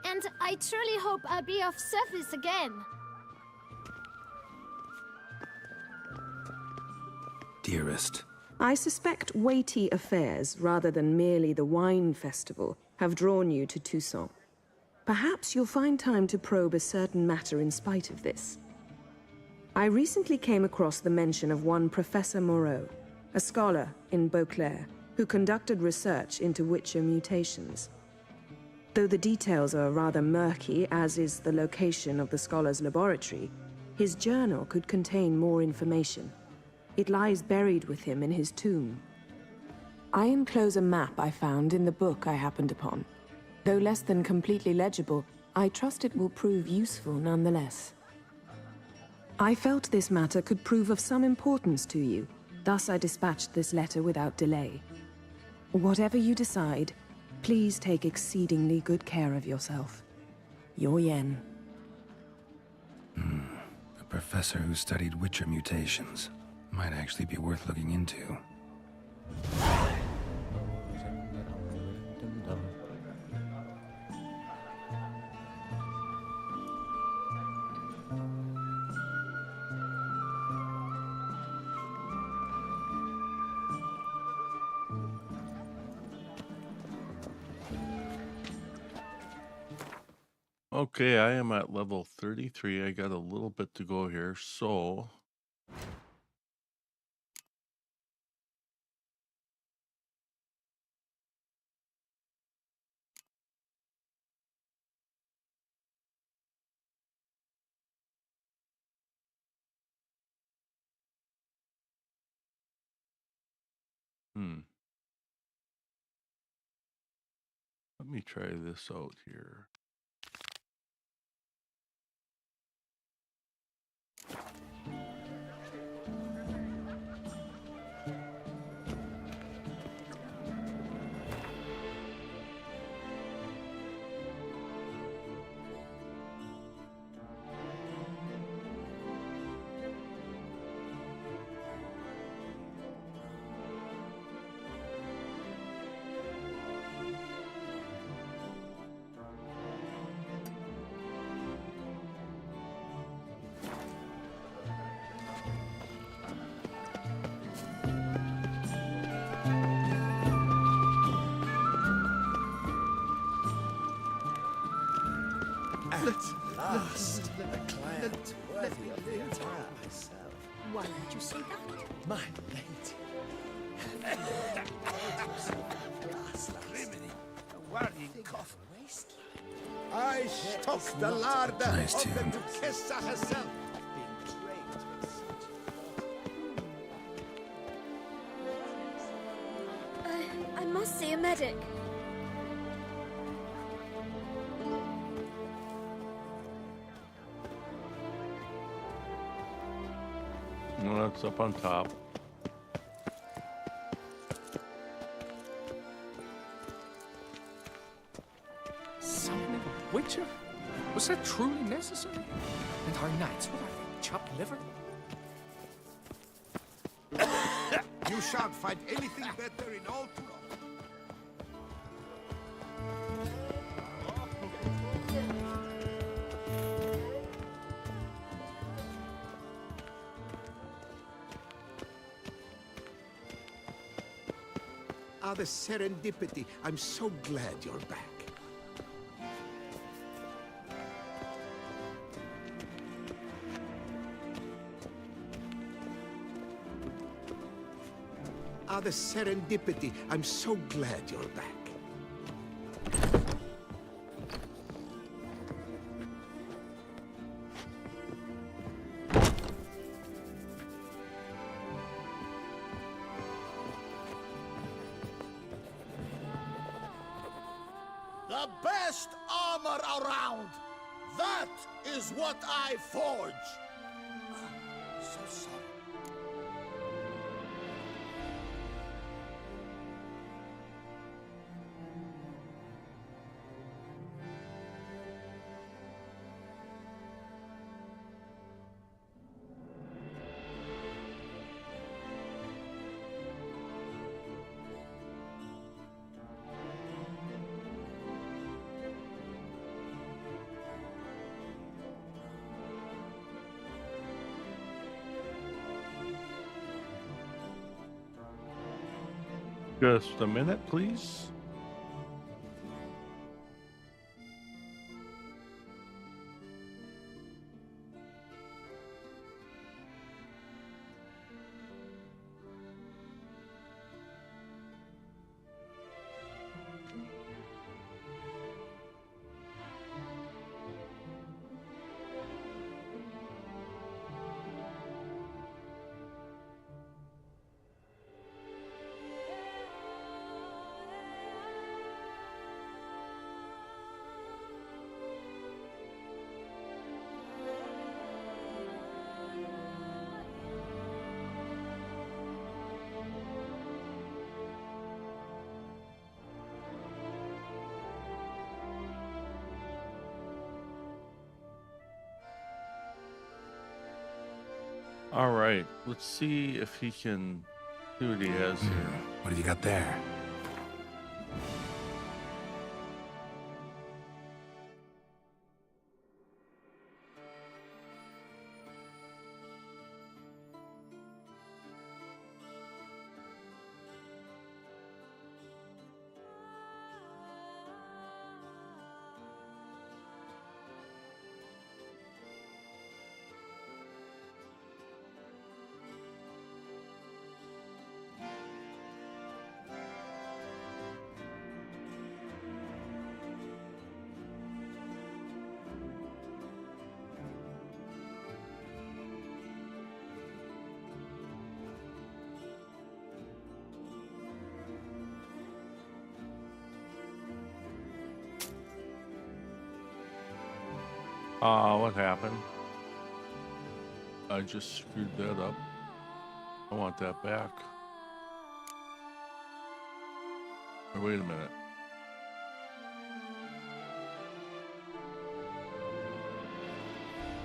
And I truly hope I'll be of service again. Dearest. I suspect weighty affairs, rather than merely the wine festival, have drawn you to Toussaint. Perhaps you'll find time to probe a certain matter in spite of this. I recently came across the mention of one Professor Moreau, a scholar in Beauclair, who conducted research into Witcher mutations. Though the details are rather murky, as is the location of the scholar's laboratory, his journal could contain more information. It lies buried with him in his tomb. I enclose a map I found in the book I happened upon. Though less than completely legible, I trust it will prove useful nonetheless. I felt this matter could prove of some importance to you, thus I dispatched this letter without delay. Whatever you decide, please take exceedingly good care of yourself. Your Yen. A professor who studied Witcher mutations. Might actually be worth looking into. Okay, I am at level 33. I got a little bit to go here, so let me try this out here. At last, a client worthy of the entire myself. Why would you say that? My lady. Worrying cough. I stock the lard Nice of the tune. Duchessa herself. I must see a medic. No, that's up on top. Summoning a witcher? Was that truly necessary? And our knights, what are they, chopped liver? You shan't find anything better in all Toulon. Ah, the serendipity. I'm so glad you're back. Ah, the serendipity. I'm so glad you're back. The best armor around! That is what I forge! So sorry. Just a minute, please. All right, let's see if he can see what he has here. What have you got there? What happened? I just screwed that up. I want that back. Or wait a minute.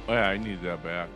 Oh yeah, I need that back.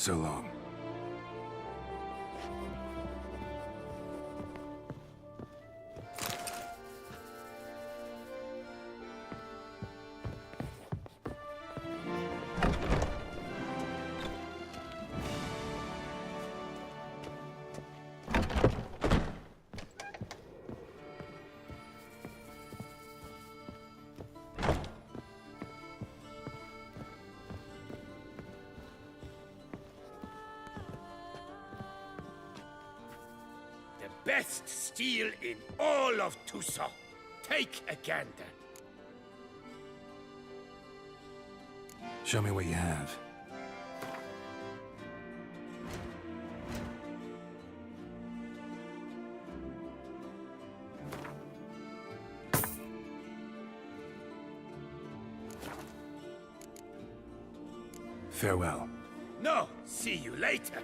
So long. Best steel in all of Tucson. Take a gander. Show me what you have. Farewell. No, see you later.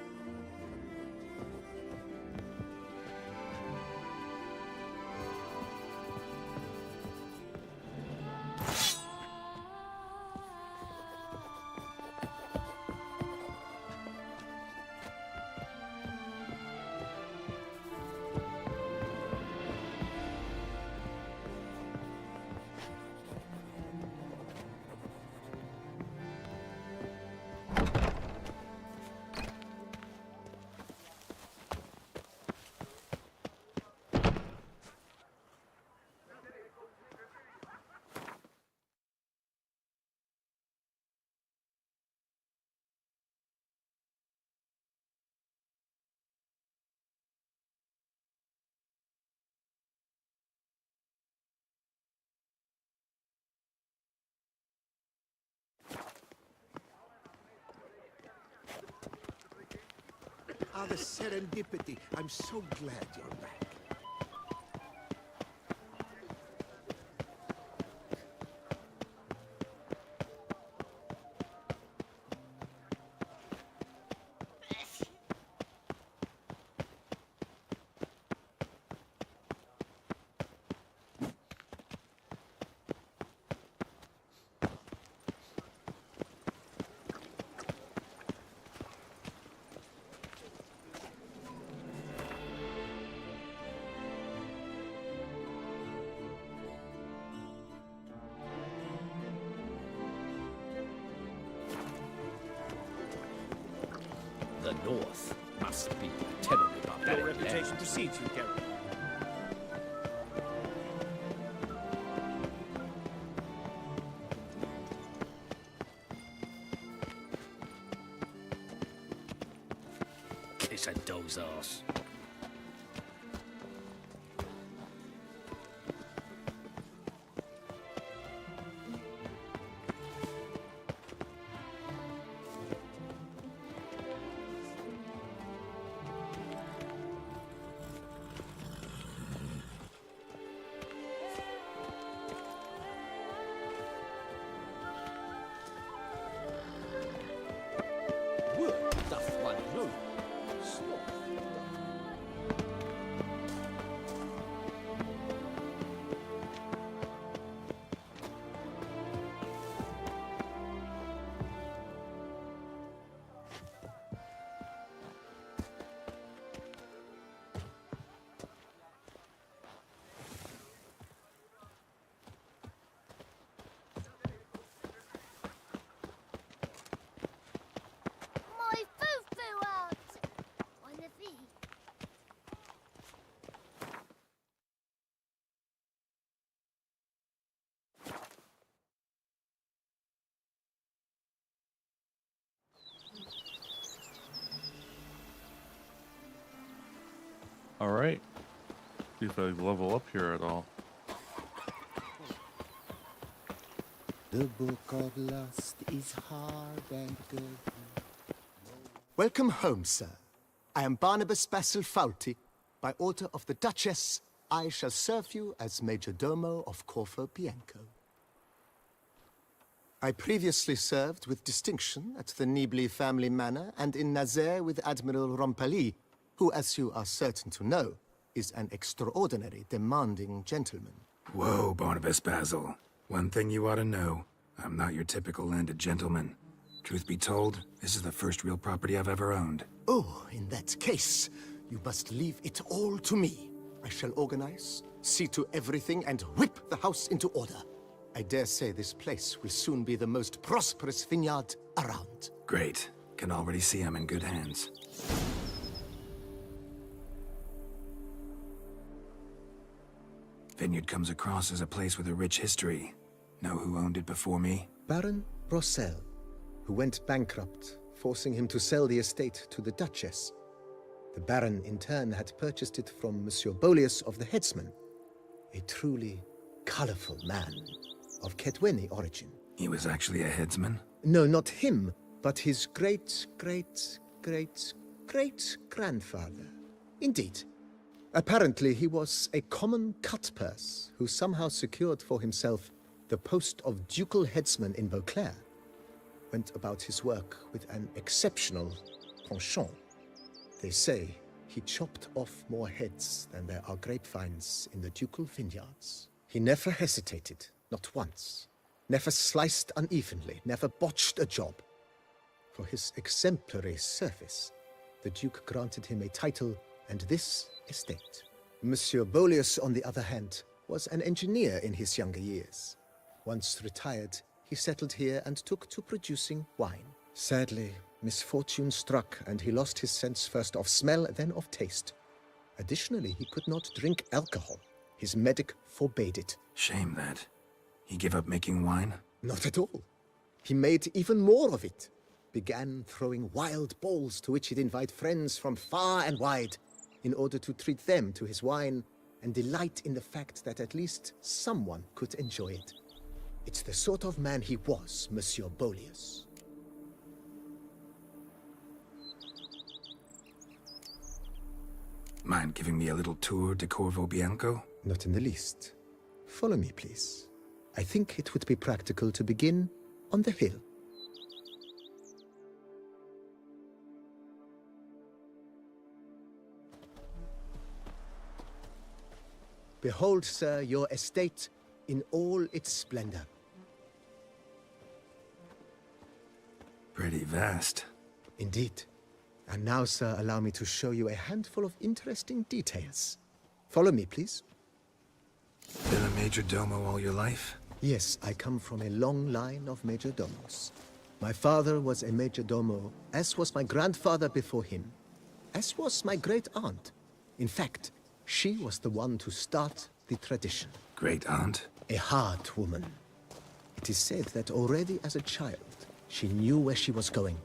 Ah, the serendipity. I'm so glad you're back. The North must be terribly barbaric. Your reputation precedes you, Geralt. Kiss a doze arse. All right. See if I level up here at all. The book of lust is hard and good. Welcome home, sir. I am Barnabas Basil-Fawlty. By order of the Duchess, I shall serve you as Major Domo of Corfu Bianco. I previously served with distinction at the Nibli family manor and in Nazaire with Admiral Rompali, who, as you are certain to know, is an extraordinary, demanding gentleman. Whoa, Barnabas Basil. One thing you ought to know. I'm not your typical landed gentleman. Truth be told, this is the first real property I've ever owned. Oh, in that case, you must leave it all to me. I shall organize, see to everything, and whip the house into order. I dare say this place will soon be the most prosperous vineyard around. Great. Can already see I'm in good hands. Vineyard comes across as a place with a rich history. Know who owned it before me? Baron Rossel, who went bankrupt, forcing him to sell the estate to the Duchess. The Baron, in turn, had purchased it from Monsieur Borealis of the Headsman, a truly colorful man of Ketweni origin. He was actually a headsman? No, not him, but his great-great-great-great-grandfather. Indeed. Apparently, he was a common cutpurse who somehow secured for himself the post of ducal headsman in Beauclair. Went about his work with an exceptional penchant. They say he chopped off more heads than there are grapevines in the ducal vineyards. He never hesitated, not once. Never sliced unevenly, never botched a job. For his exemplary service, the Duke granted him a title and this estate. Monsieur Borealis, on the other hand, was an engineer in his younger years. Once retired, he settled here and took to producing wine. Sadly, misfortune struck and he lost his sense first of smell, then of taste. Additionally, he could not drink alcohol. His medic forbade it. Shame that. He gave up making wine? Not at all. He made even more of it. Began throwing wild balls to which he'd invite friends from far and wide in order to treat them to his wine and delight in the fact that at least someone could enjoy it. It's the sort of man he was, Monsieur Borealis. Mind giving me a little tour de Corvo Bianco? Not in the least. Follow me, please. I think it would be practical to begin on the hill. Behold, sir, your estate in all its splendor. Pretty vast. Indeed. And now, sir, allow me to show you a handful of interesting details. Follow me, please. Been a major domo all your life? Yes, I come from a long line of major domos. My father was a major domo, as was my grandfather before him, as was my great-aunt. In fact, she was the one to start the tradition. Great-aunt? A hard woman. It is said that already as a child, she knew where she was going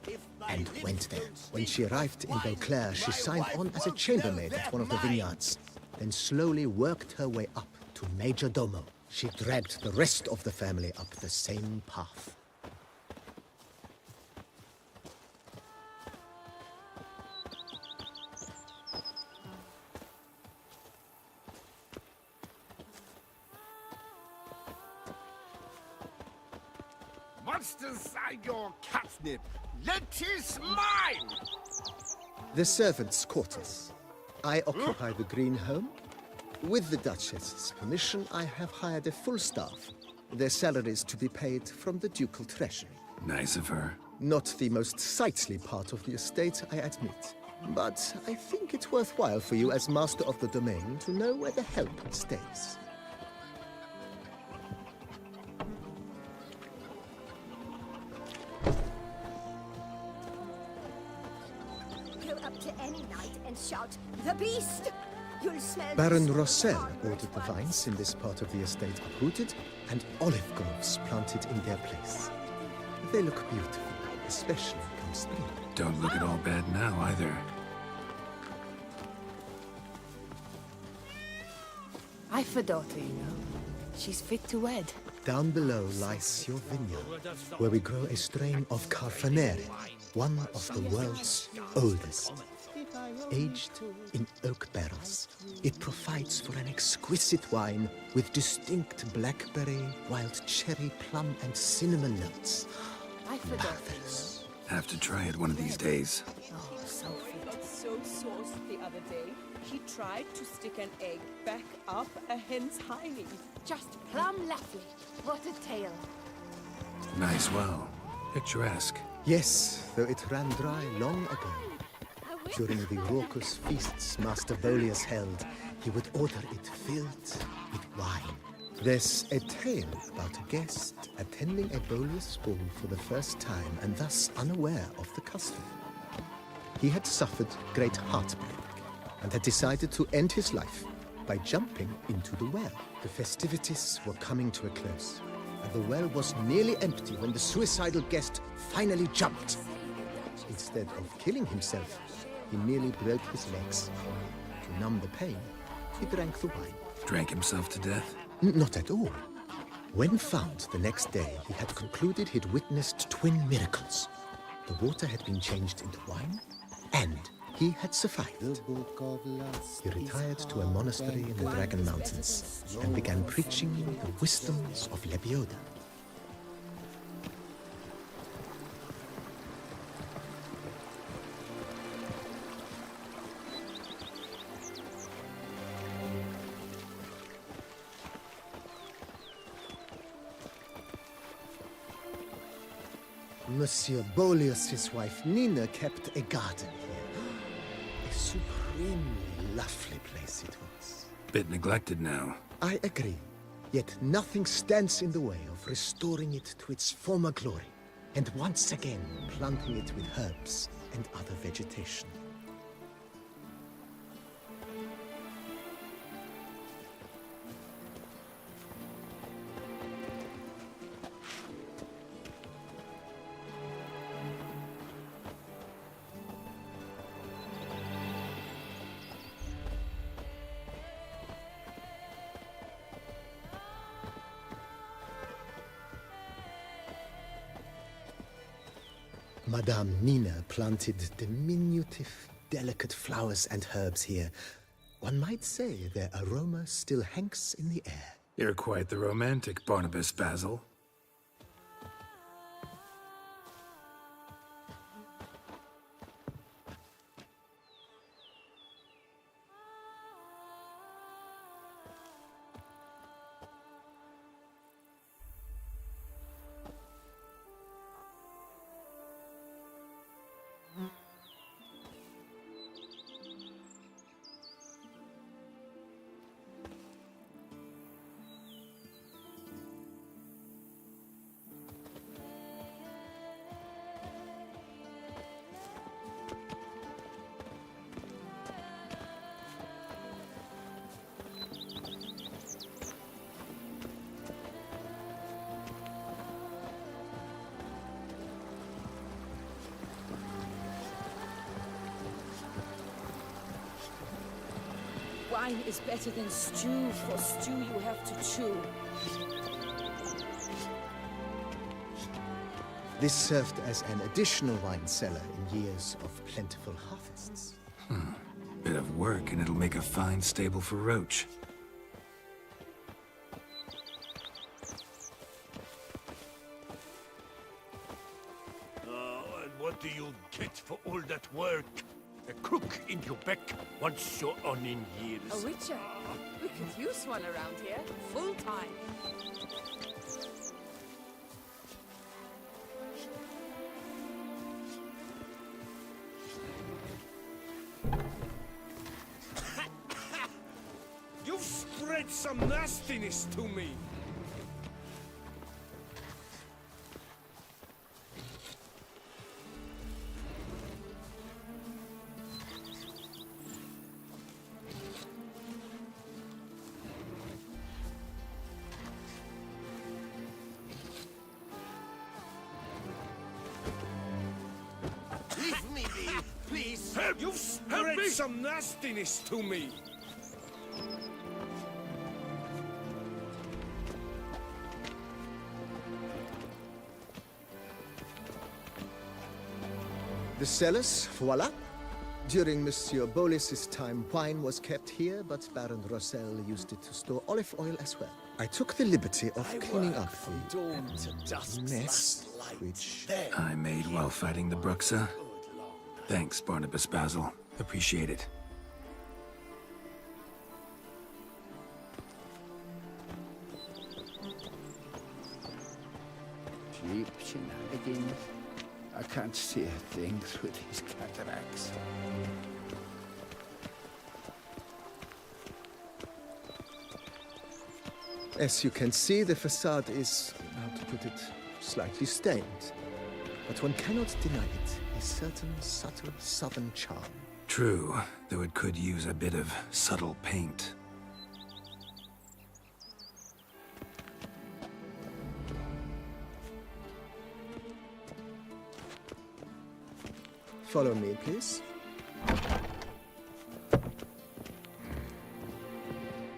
and went there. When she arrived in Beauclair, she signed on as a chambermaid at one of the vineyards, then slowly worked her way up to major domo. She dragged the rest of the family up the same path. Monsters are your catnip. Let is mine! The servants' quarters. I occupy the green home. With the Duchess's permission, I have hired a full staff. Their salaries to be paid from the ducal treasury. Nice of her. Not the most sightly part of the estate, I admit. But I think it's worthwhile for you as master of the domain to know where the help stays. Go up to any knight and shout, "The beast!" You'll smell Baron Rossel ordered the vines in this part of the estate uprooted and olive groves planted in their place. They look beautiful, especially come spring. Don't look at all bad now, either. I've a daughter, you know. She's fit to wed. Down below lies your vineyard, where we grow a strain of Carfanere, one of the world's oldest. Aged in oak barrels, it provides for an exquisite wine with distinct blackberry, wild cherry, plum, and cinnamon notes. Marvelous. Have to try it one of these days. Oh, so fit. So sauce the other day, he tried to stick an egg back up a hen's hiney. Just plumb lovely. What a tale. Nice well. Picturesque. Yes, though it ran dry long ago. During the raucous feasts Master Bolius held, he would order it filled with wine. There's a tale about a guest attending a Bolius ball for the first time and thus unaware of the custom. He had suffered great heartbreak and had decided to end his life by jumping into the well. The festivities were coming to a close, and the well was nearly empty when the suicidal guest finally jumped. Instead of killing himself, he merely broke his legs. To numb the pain, he drank the wine. Drank himself to death? Not at all. When found the next day, he had concluded he'd witnessed twin miracles. The water had been changed into wine, and he had survived. He retired to a monastery in the Dragon Mountains and began preaching the wisdoms of Lebioda. Monsieur Bolius' wife Nina kept a garden here. A supremely lovely place it was. Bit neglected now. I agree. Yet nothing stands in the way of restoring it to its former glory, and once again planting it with herbs and other vegetation. Madame Nina planted diminutive, delicate flowers and herbs here. One might say their aroma still hangs in the air. You're quite the romantic, Barnabas Basil. Wine is better than stew. For stew you have to chew. This served as an additional wine cellar in years of plentiful harvests. Bit of work and it'll make a fine stable for Roach. And what do you get for all that work? A crook in your back once you're on in years. A witcher. We could use one around here, full time. You've spread some nastiness to me. Leave me be, please. Help! You've spread some nastiness to me. The cellars, voila. During Monsieur Bolis's time, wine was kept here, but Baron Rossel used it to store olive oil as well. I took the liberty of cleaning up the mess, which I made while fighting the Bruxa. Thanks, Barnabas Basil. Appreciate it. Cheap shenanigans. I can't see a thing through these cataracts. As you can see, the facade is, how to put it, slightly stained. But one cannot deny it, a certain subtle southern charm. True, though it could use a bit of subtle paint. Follow me, please.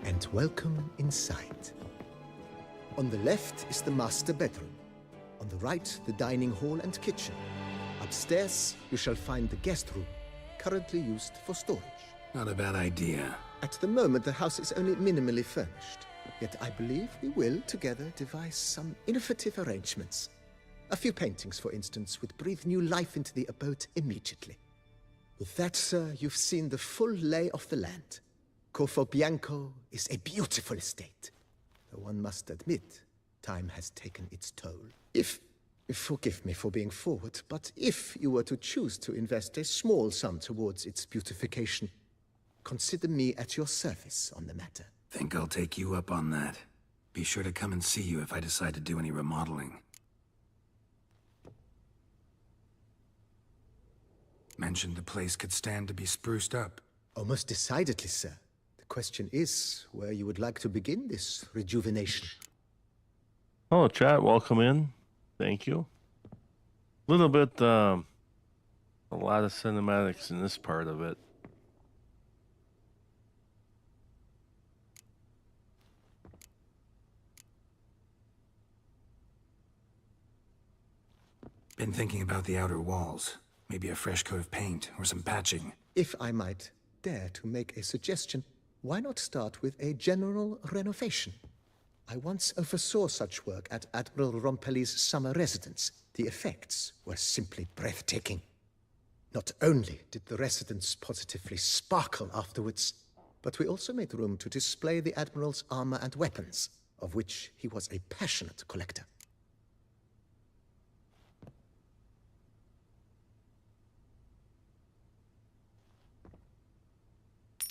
And welcome inside. On the left is the master bedroom. On the right, the dining hall and kitchen. Upstairs, you shall find the guest room, currently used for storage. Not a bad idea. At the moment, the house is only minimally furnished. Yet I believe we will, together, devise some innovative arrangements. A few paintings, for instance, would breathe new life into the abode immediately. With that, sir, you've seen the full lay of the land. Corfo Bianco is a beautiful estate. Though one must admit, time has taken its toll. Forgive me for being forward, but if you were to choose to invest a small sum towards its beautification, consider me at your service on the matter. Think I'll take you up on that. Be sure to come and see you if I decide to do any remodeling. Mentioned the place could stand to be spruced up. Oh, most decidedly, sir. The question is where you would like to begin this rejuvenation. Hello, chat. Welcome in. Thank you. A little bit, a lot of cinematics in this part of it. Been thinking about the outer walls. Maybe a fresh coat of paint or some patching. If I might dare to make a suggestion, why not start with a general renovation? I once oversaw such work at Admiral Rompelli's summer residence. The effects were simply breathtaking. Not only did the residence positively sparkle afterwards, but we also made room to display the Admiral's armor and weapons, of which he was a passionate collector.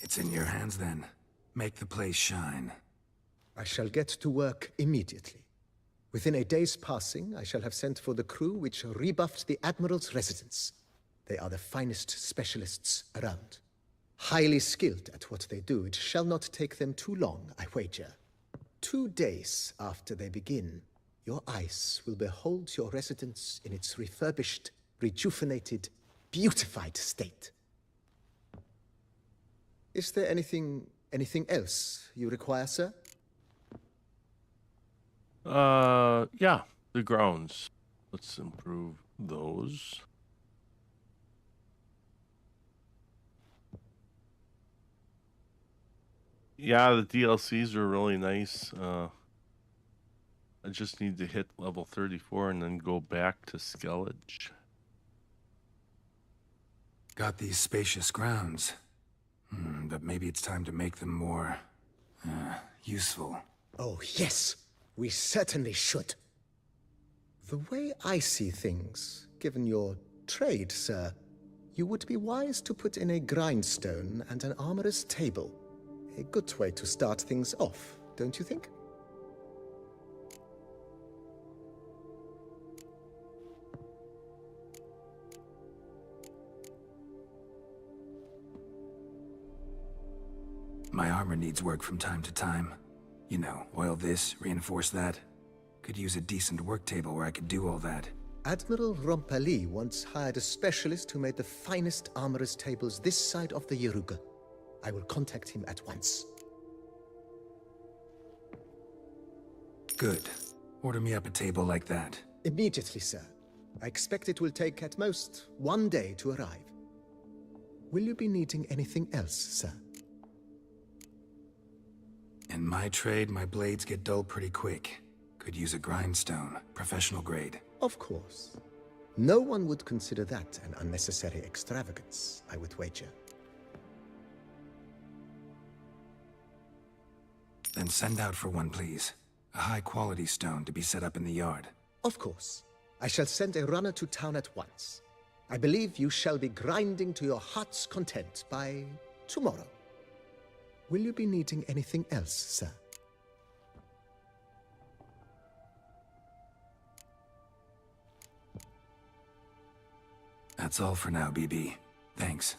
It's in your hands then. Make the place shine. I shall get to work immediately. Within a day's passing, I shall have sent for the crew which rebuffed the Admiral's residence. They are the finest specialists around. Highly skilled at what they do, it shall not take them too long, I wager. 2 days after they begin, your eyes will behold your residence in its refurbished, rejuvenated, beautified state. Is there anything else you require, sir? Yeah, the grounds. Let's improve those. Yeah, the DLCs are really nice. I just need to hit level 34 and then go back to Skellige. Got these spacious grounds. But maybe it's time to make them more useful. Oh, yes. We certainly should. The way I see things, given your trade, sir, you would be wise to put in a grindstone and an armorer's table. A good way to start things off, don't you think? My armor needs work from time to time. You know, oil this, reinforce that. Could use a decent work table where I could do all that. Admiral Rompelli once hired a specialist who made the finest armorer's tables this side of the Yaruga. I will contact him at once. Good. Order me up a table like that. Immediately, sir. I expect it will take at most 1 day to arrive. Will you be needing anything else, sir? In my trade, my blades get dull pretty quick. Could use a grindstone, professional grade. Of course. No one would consider that an unnecessary extravagance, I would wager. Then send out for one, please. A high-quality stone to be set up in the yard. Of course. I shall send a runner to town at once. I believe you shall be grinding to your heart's content by tomorrow. Will you be needing anything else, sir? That's all for now, BB. Thanks.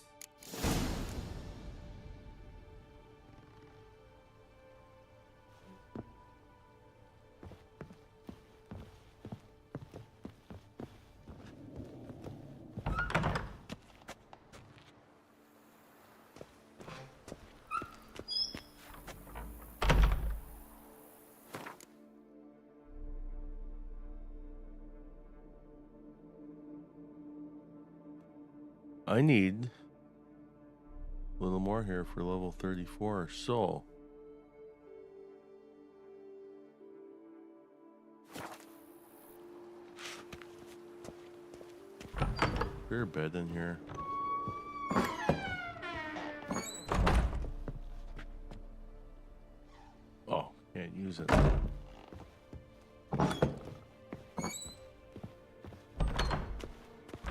I need a little more here for level 34, so spare bed in here. Oh, can't use it.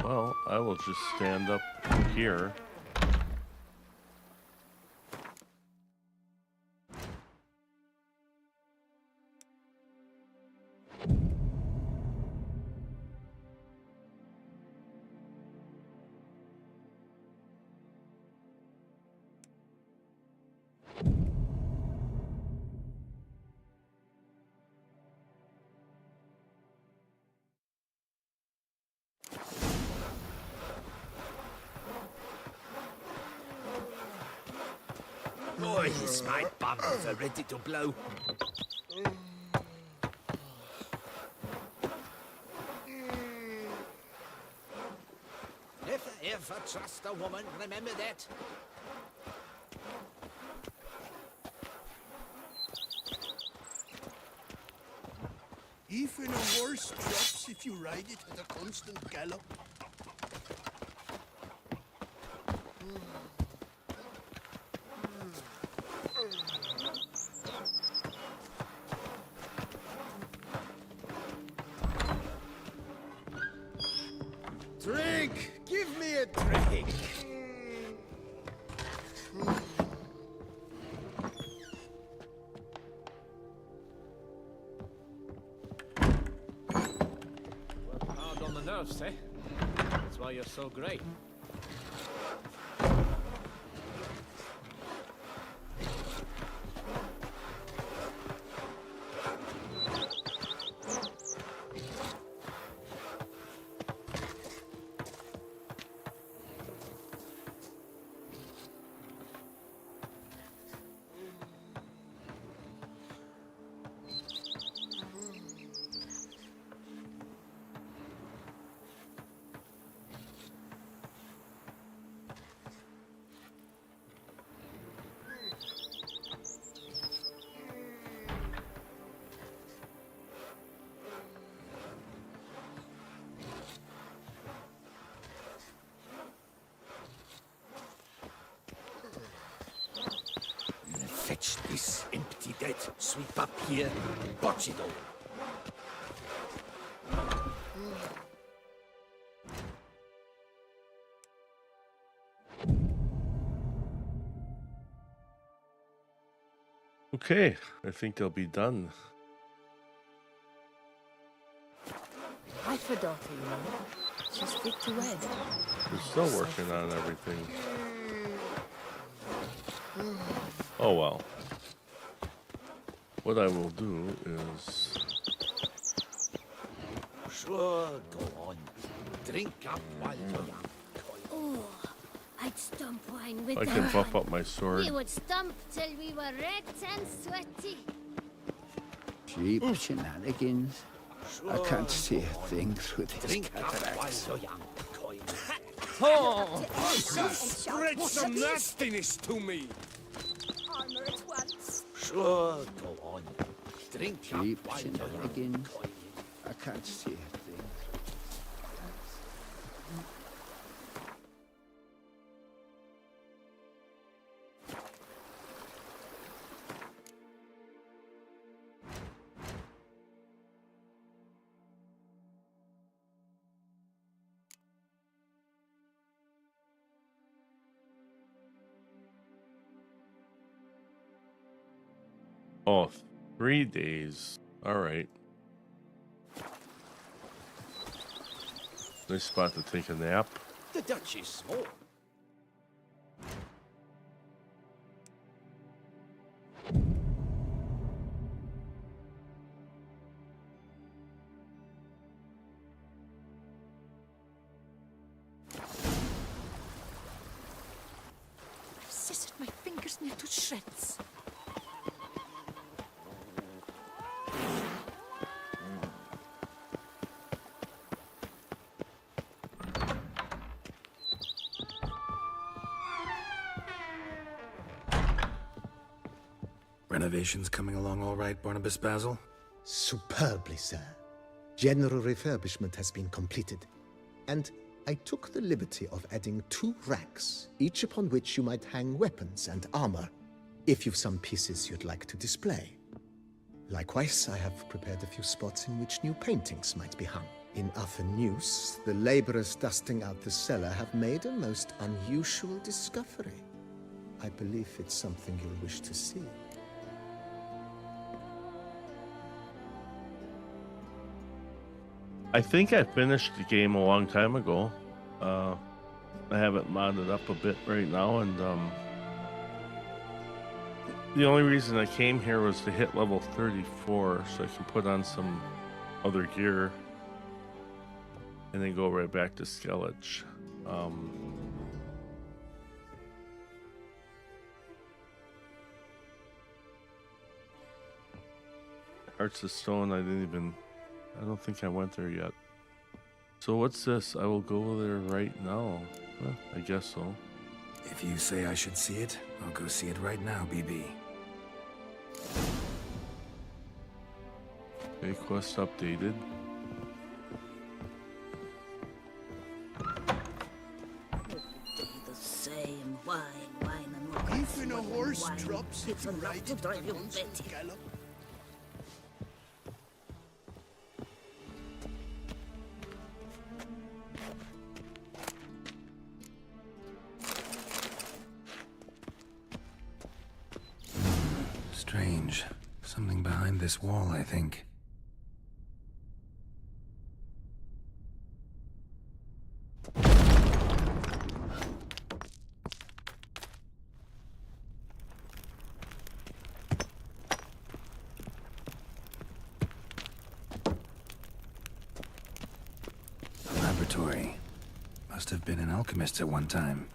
Well, I will just stand up here. Oh, yes, my bums are ready to blow. If I ever trust a woman, remember that. Even a horse drops if you ride it at a constant gallop. Drink! Give me a drink! Work hard on the nerves, eh? That's why you're so great. Fetch this empty dead, sweep up here, botch it all. Okay, I think I'll be done. Wife a daughter, you know. She's fit to wed. We're still working on everything. Oh well. What I will do is... Sure, go on. Drink up while you're young. Oh, I'd stomp wine with I the can buff hand. up my sword. We would stomp till we were red and sweaty. Cheap shenanigans. I can't see a thing through these Drink up while cataracts. you're young. Coin. Oh, Jesus, spread some nastiness to me. Armor at once. Sure, go on. Drink up Cheap while you're young. shenanigans. I can't see a thing. Oh, 3 days. All right. Nice spot to take a nap. The Dutch is small. I've scissored my fingers near to shreds. Renovations coming along all right, Barnabas Basil? Superbly, sir. General refurbishment has been completed, and I took the liberty of adding 2 racks, each upon which you might hang weapons and armor, if you've some pieces you'd like to display. Likewise, I have prepared a few spots in which new paintings might be hung. In other news, the laborers dusting out the cellar have made a most unusual discovery. I believe it's something you'll wish to see. I think I finished the game a long time ago. I have it modded up a bit right now, and the only reason I came here was to hit level 34 so I can put on some other gear and then go right back to Skellige. Hearts of Stone, I don't think I went there yet. So what's this? I will go there right now. Well, I guess so. If you say I should see it, I'll go see it right now, BB. Okay, quest updated. The same wine and wine. Even a horse drops if It's you enough ride to it drive at you constant batty. gallop. Strange. Something behind this wall, I think. A laboratory. Must have been an alchemist at one time.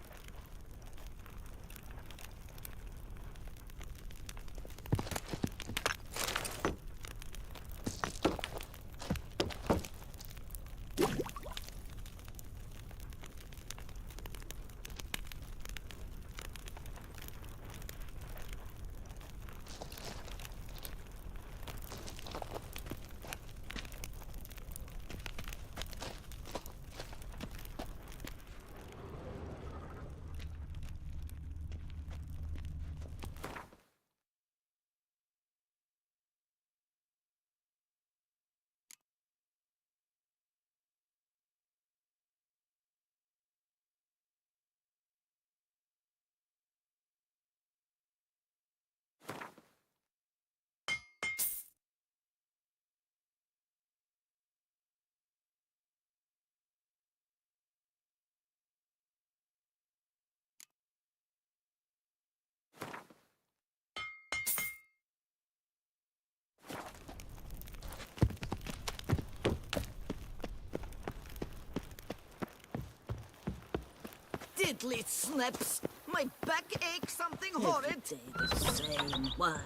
Diddly snaps! My back aches something horrid! The same wine.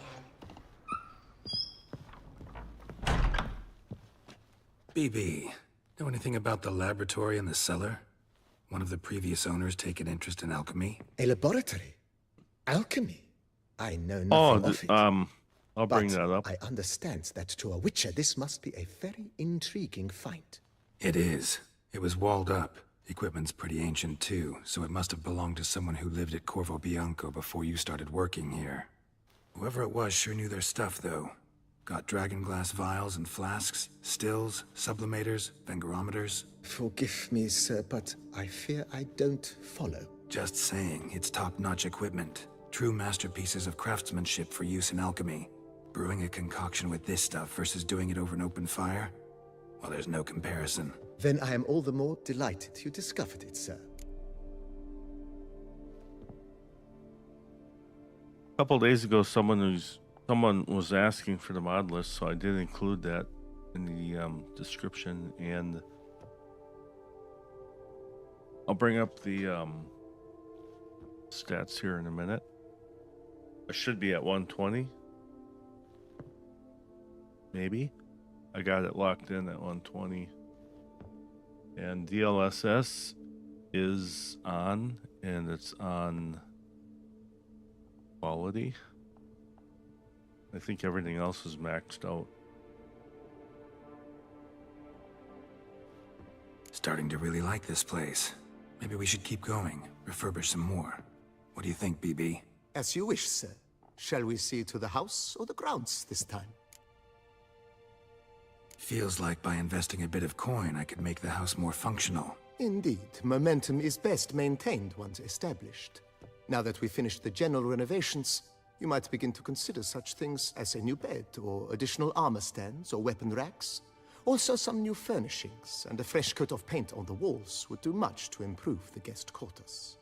BB, know anything about the laboratory in the cellar? One of the previous owners take an interest in alchemy? A laboratory? Alchemy? I know nothing of it. I'll bring that up. I understand that to a witcher this must be a very intriguing find. It is. It was walled up. Equipment's pretty ancient too, so it must have belonged to someone who lived at Corvo Bianco before you started working here. Whoever it was sure knew their stuff, though. Got dragonglass vials and flasks, stills, sublimators, vengerometers. Forgive me, sir, but I fear I don't follow. Just saying, it's top-notch equipment. True masterpieces of craftsmanship for use in alchemy. Brewing a concoction with this stuff versus doing it over an open fire? Well, there's no comparison. Then I am all the more delighted you discovered it, sir. A couple days ago, someone was asking for the mod list, so I did include that in the description, and I'll bring up the stats here in a minute. I should be at 120. Maybe. I got it locked in at 120. And DLSS is on, and it's on quality. I think everything else is maxed out. Starting to really like this place. Maybe we should keep going, refurbish some more. What do you think, BB? As you wish, sir. Shall we see to the house or the grounds this time? Feels like by investing a bit of coin, I could make the house more functional. Indeed, momentum is best maintained once established. Now that we've finished the general renovations, you might begin to consider such things as a new bed, or additional armor stands, or weapon racks. Also, some new furnishings and a fresh coat of paint on the walls would do much to improve the guest quarters.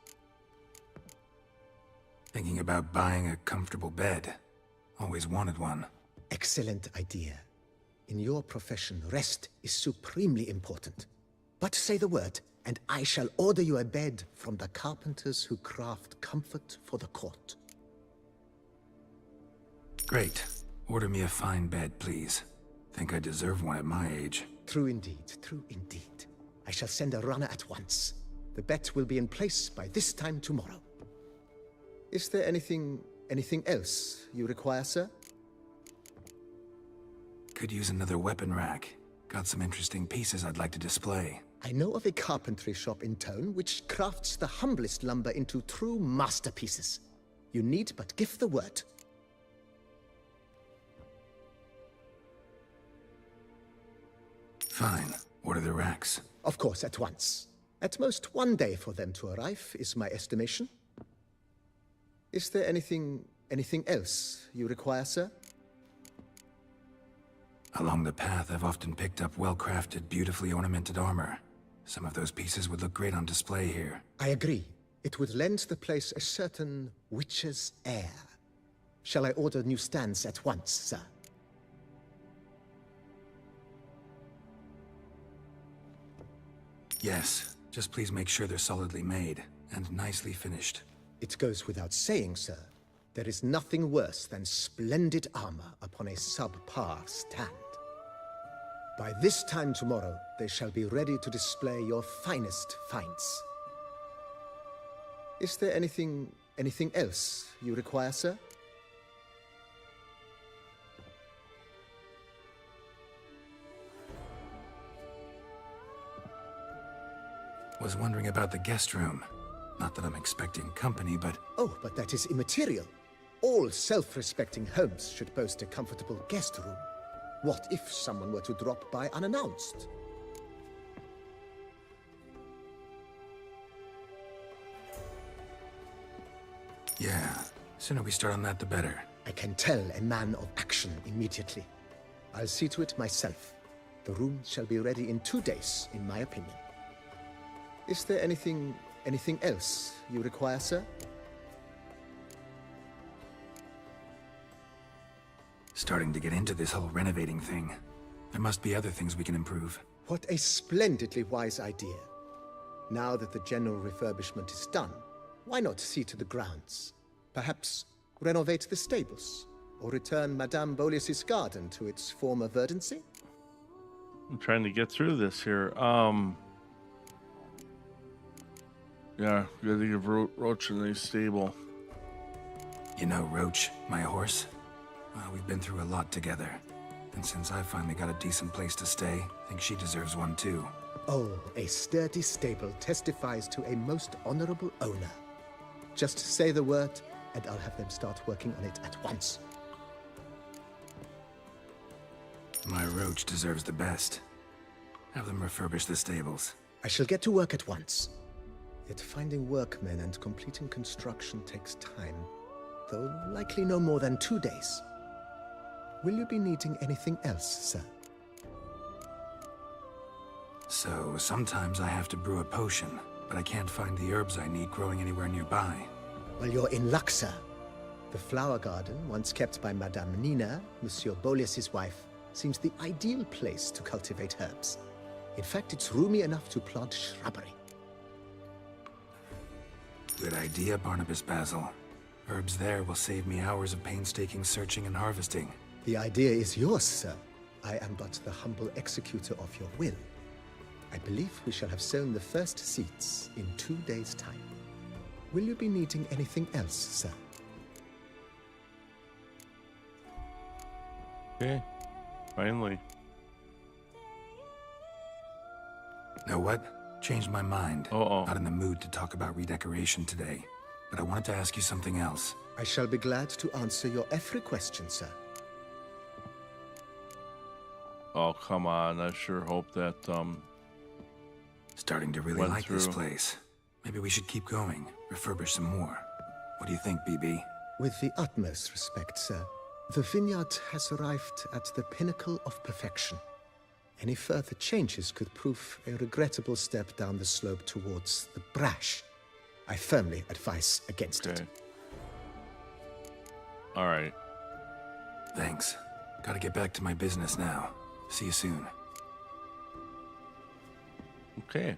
Thinking about buying a comfortable bed. Always wanted one. Excellent idea. In your profession, rest is supremely important. But say the word, and I shall order you a bed from the carpenters who craft comfort for the court. Great. Order me a fine bed, please. Think I deserve one at my age. True indeed, true indeed. I shall send a runner at once. The bet will be in place by this time tomorrow. Is there anything else you require, sir? Could use another weapon rack. Got some interesting pieces I'd like to display. I know of a carpentry shop in town which crafts the humblest lumber into true masterpieces. You need but give the word. Fine. Order the racks. Of course, at once. At most 1 day for them to arrive, is my estimation. Is there anything else you require, sir? Along the path, I've often picked up well-crafted, beautifully ornamented armor. Some of those pieces would look great on display here. I agree. It would lend the place a certain witch's air. Shall I order new stands at once, sir? Yes. Just please make sure they're solidly made and nicely finished. It goes without saying, sir. There is nothing worse than splendid armor upon a subpar stand. By this time tomorrow, they shall be ready to display your finest finds. Is there anything else you require, sir? Was wondering about the guest room. Not that I'm expecting company, but... Oh, but that is immaterial. All self-respecting homes should boast a comfortable guest room. What if someone were to drop by unannounced? Yeah, sooner we start on that, the better. I can tell a man of action immediately. I'll see to it myself. The room shall be ready in 2 days, in my opinion. Is there anything else you require, sir? Starting to get into this whole renovating thing. There must be other things we can improve. What a splendidly wise idea. Now that the general refurbishment is done, why not see to the grounds? Perhaps renovate the stables, or return Madame Boleus's garden to its former verdancy? I'm trying to get through this here. Yeah, we gotta give Roach a nice stable. You know Roach, my horse? Well, we've been through a lot together. And since I finally got a decent place to stay, I think she deserves one too. Oh, a sturdy stable testifies to a most honorable owner. Just say the word, and I'll have them start working on it at once. My Roach deserves the best. Have them refurbish the stables. I shall get to work at once. Yet finding workmen and completing construction takes time, though likely no more than 2 days. Will you be needing anything else, sir? So, sometimes I have to brew a potion, but I can't find the herbs I need growing anywhere nearby. Well, you're in luck, sir. The flower garden, once kept by Madame Nina, Monsieur Boleus's wife, seems the ideal place to cultivate herbs. In fact, it's roomy enough to plant shrubbery. Good idea, Barnabas Basil. Herbs there will save me hours of painstaking searching and harvesting. The idea is yours, sir. I am but the humble executor of your will. I believe we shall have sown the first seeds in 2 days' time. Will you be needing anything else, sir? Okay, finally. Know what? Changed my mind. Not in the mood to talk about redecoration today. But I wanted to ask you something else. I shall be glad to answer your every question, sir. Oh, come on. I sure hope that, Starting to really like this place. Maybe we should keep going, refurbish some more. What do you think, BB? With the utmost respect, sir. The vineyard has arrived at the pinnacle of perfection. Any further changes could prove a regrettable step down the slope towards the brash. I firmly advise against it. All right. Thanks. Gotta get back to my business now. See you soon. Okay.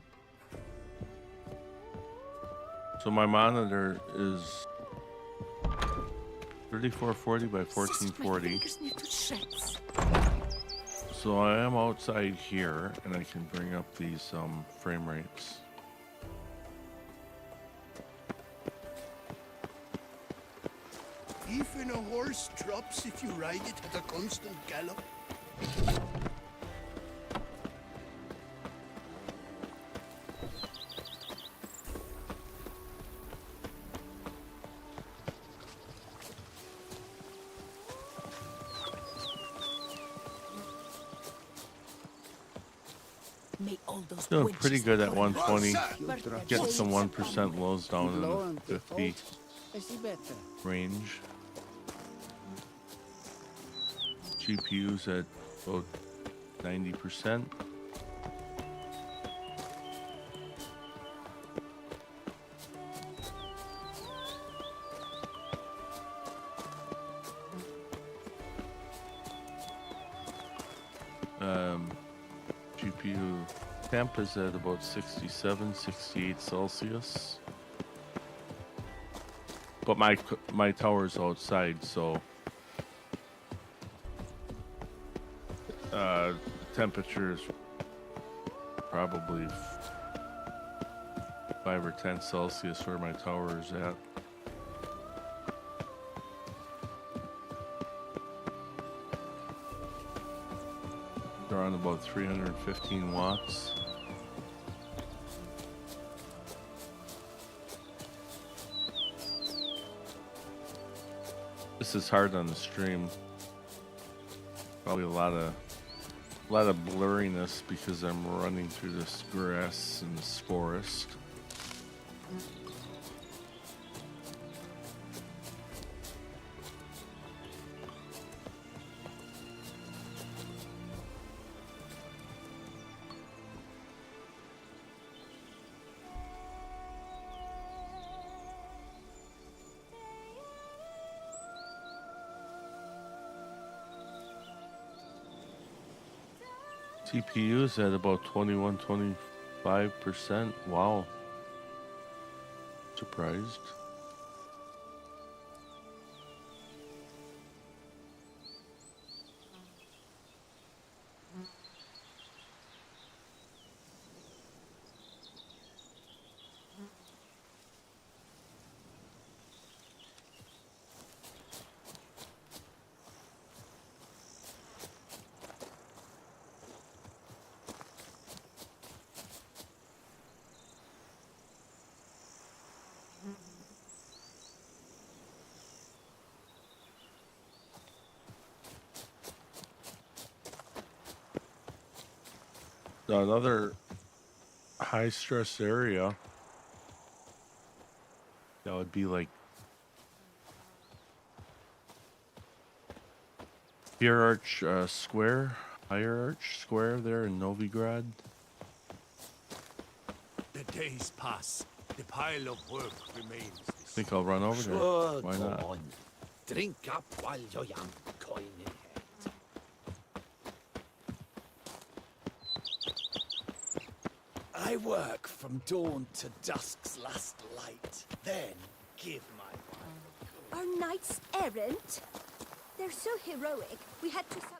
So my monitor is 3440 by 1440. So I am outside here, and I can bring up these frame rates. Even a horse drops if you ride it at a constant gallop. Doing pretty good at 120. Getting some 1% lows down in the 50 range. GPU's at about 90%. GPU temp is at about 67, 68 Celsius. But my tower's outside, so the temperature is probably 5 or 10 Celsius where my tower is at. They're on about 315 watts. This is hard on the stream. Probably a lot of blurriness because I'm running through this grass and this forest. TPU's at about 25%. Wow. Surprised. Another high stress area that would be like Hierarch Square, Hierarch Square there in Novigrad. The days pass. The pile of work remains. I think I'll run over there. Sure, Why go not? on. Drink up while you're young, coin in hand. I work from dawn to dusk's last light, then give my Our knights errant? They're so heroic, we had to summon...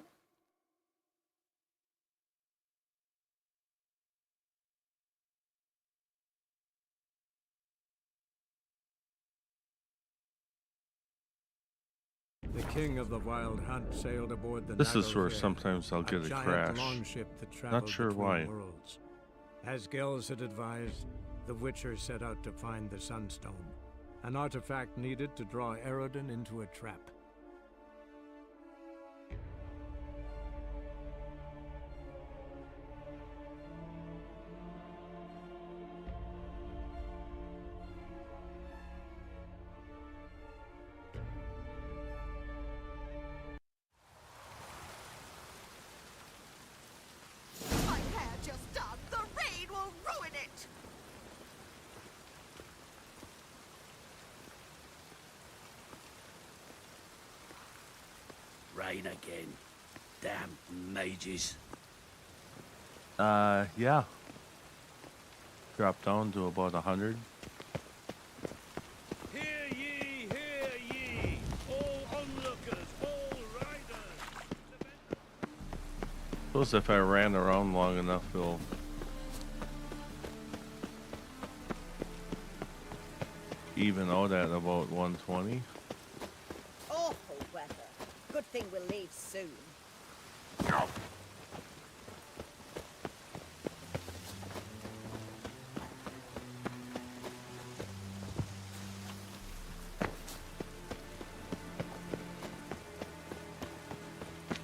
The king of the Wild Hunt sailed aboard the This is where Nago sometimes I'll get a giant crash. longship that traveled Not sure between why. worlds. As Gels had advised, the Witcher set out to find the Sunstone, an artifact needed to draw Eredin into a trap. My hair just done. The rain will ruin it. rain again. Damn mages. Yeah. Drop down to about 100. Hear ye, all onlookers, all riders. Suppose if I ran around long enough, it'll even out at about 120. Awful weather. Good thing we'll leave soon.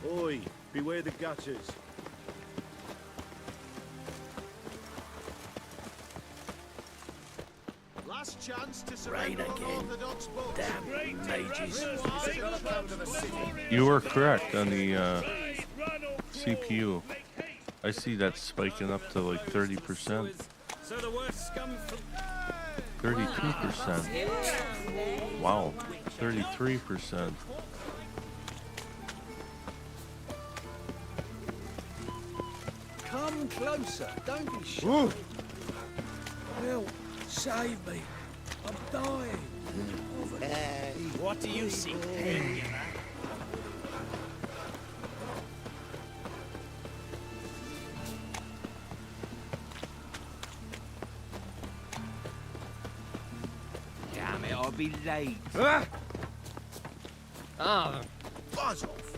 Oi, beware the gutters. Last chance to Rain surrender again. unorthodox boats. Damn mages. You were correct on the CPU. I see that spiking up to like 30%. So the worst scum from 32%. Wow. 33%. Come closer, don't be shy. Help, save me. I'm dying. what do you see? Pen, Damn it, I'll be late. Ah! Buzz off.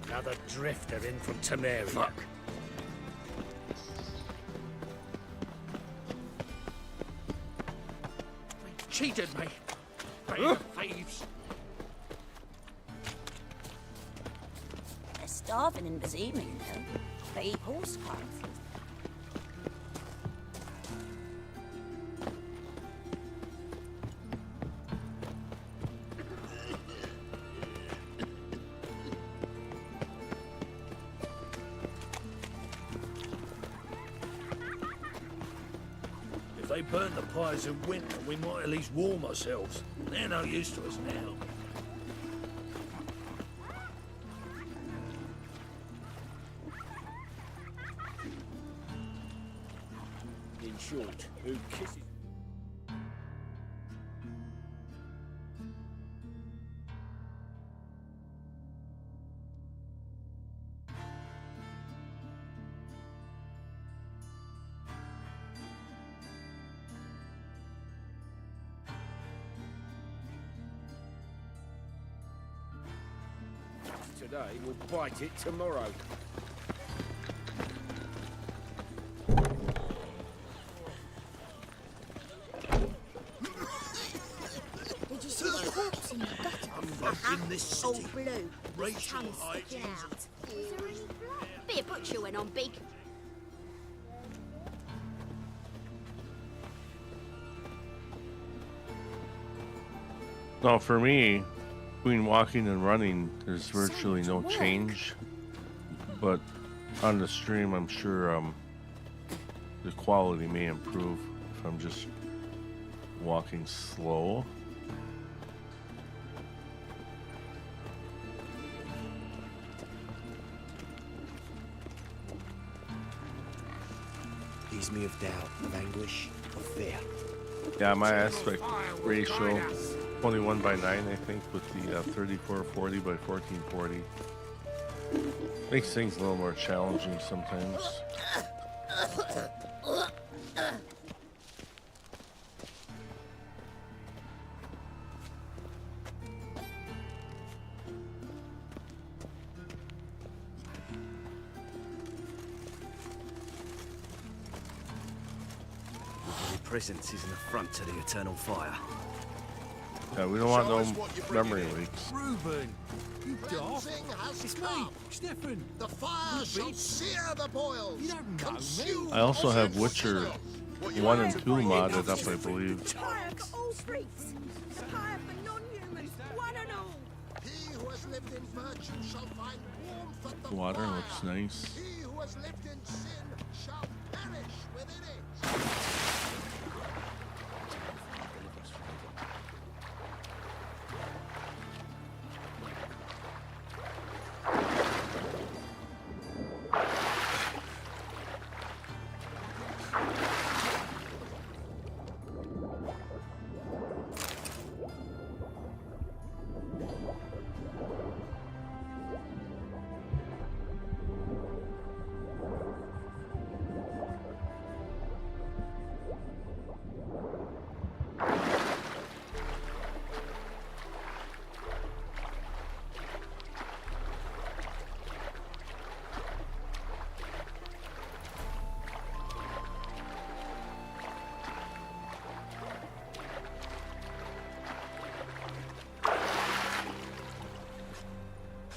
Another drifter in from Temeria. Fuck. Cheated me. They're thieves. They're starving in Elysium, you know. They eat horse carts. If they burn the pyres in winter, we might at least warm ourselves. They're no use to us now. In short, who kisses... today will bite it tomorrow. Did you see the corpse in the gutter? In this All city, blue. racial Tongue sticking hygiene. out. Is there any blood? Be a butcher went on big. Now, for me, between walking and running, there's virtually no change. But on the stream, I'm sure the quality may improve if I'm just walking slow. Ease me of doubt, of anguish, of fear. Yeah, my aspect ratio 21:9, I think, with the 3440 by 1440. Makes things a little more challenging sometimes. Presence is an affront to the eternal fire. Yeah, we don't want no memory leaks. Reuben, you daft. It's me, Stefan. The fire shall sear the boils. You don't know Consume I also have the Witcher smell. 1 and 2 modded up, I believe. Fire for all freaks. Fire for non-humans, one and all. He who has lived in virtue shall find warmth at the Water fire. looks nice. He who has lived in sin shall perish within it.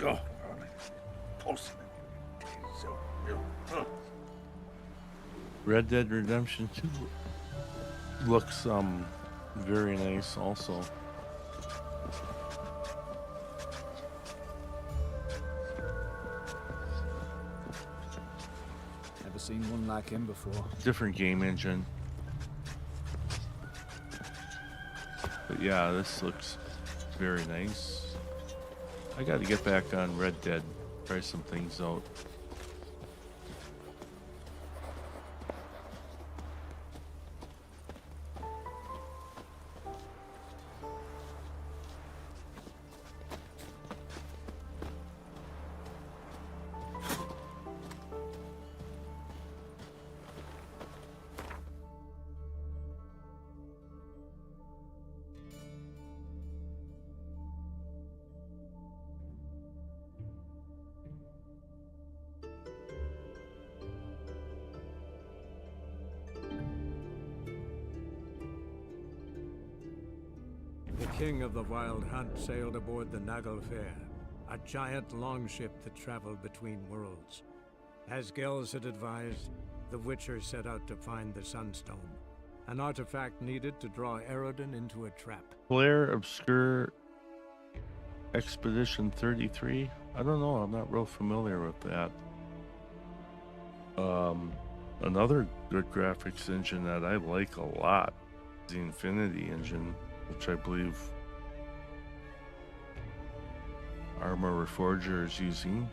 Oh, close. Red Dead Redemption 2 looks very nice also. Never seen one like him before. Different game engine. But yeah, this looks very nice. I gotta get back on Red Dead, try some things out. The king of the Wild Hunt sailed aboard the Naglfar, a giant longship that traveled between worlds. As Gels had advised, the Witcher set out to find the Sunstone, an artifact needed to draw Eredin into a trap. Claire Obscure Expedition 33? I don't know, I'm not real familiar with that. Another good graphics engine that I like a lot is the Infinity engine, which I believe Armor Reforger is using.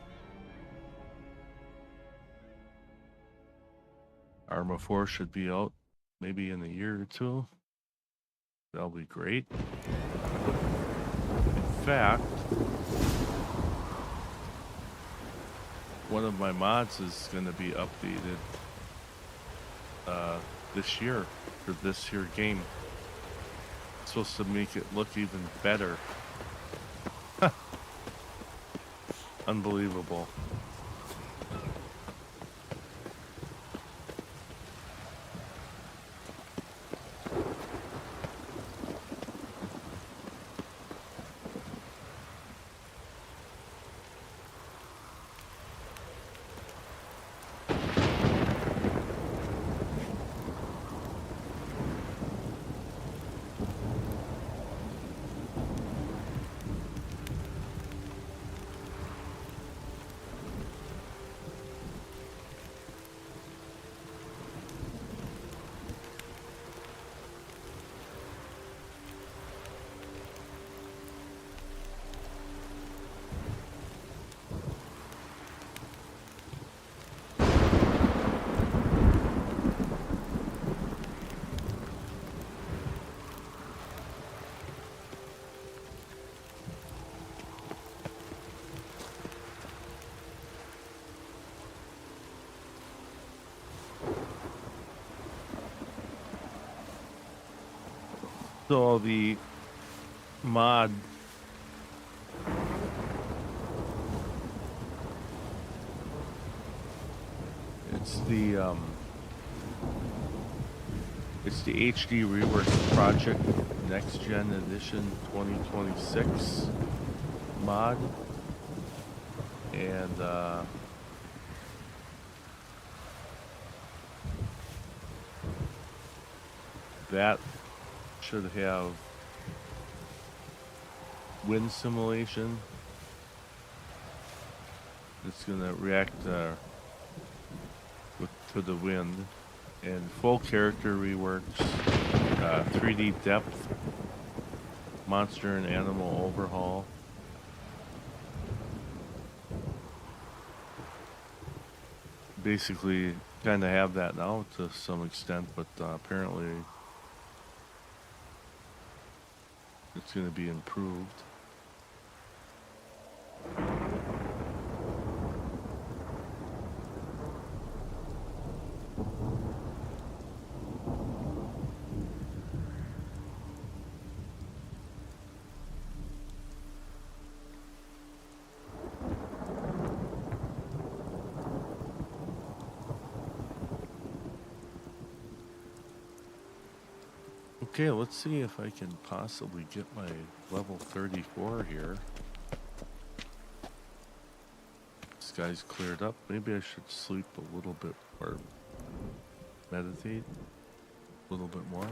Arma 4 should be out maybe in a year or two. That'll be great. In fact, one of my mods is going to be updated this year for this here game. It's supposed to make it look even better. Unbelievable. So the mod it's the HD Reworked Project Next Gen Edition 2026 mod, and that should have wind simulation. It's gonna react to the wind, and full character reworks, 3D depth, monster and animal overhaul. Basically, kind of have that now to some extent, but apparently it's going to be improved. Okay, let's see if I can possibly get my level 34 here. Sky's cleared up. Maybe I should sleep a little bit or meditate a little bit more.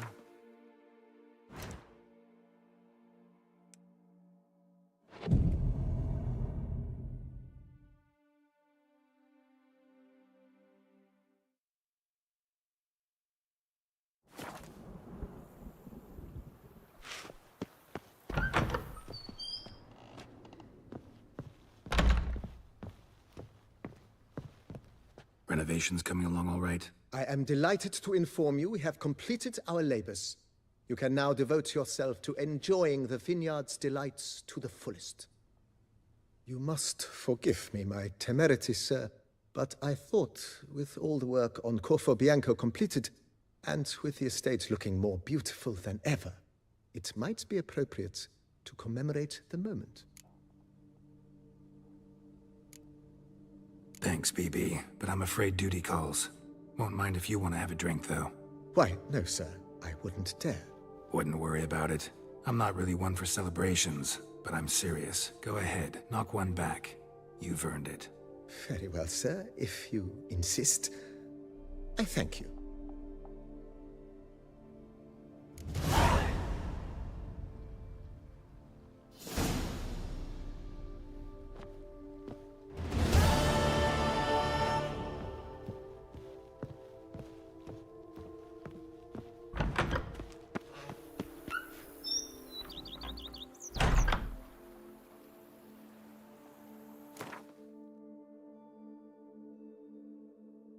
Renovations coming along all right? I am delighted to inform you we have completed our labors. You can now devote yourself to enjoying the vineyard's delights to the fullest. You must forgive me my temerity, sir, but I thought with all the work on Corfo Bianco completed, and with the estate looking more beautiful than ever, it might be appropriate to commemorate the moment. Thanks, BB, but I'm afraid duty calls. Won't mind if you want to have a drink, though. Why, no, sir. I wouldn't dare. Wouldn't worry about it. I'm not really one for celebrations, but I'm serious. Go ahead, knock one back. You've earned it. Very well, sir, if you insist. I thank you.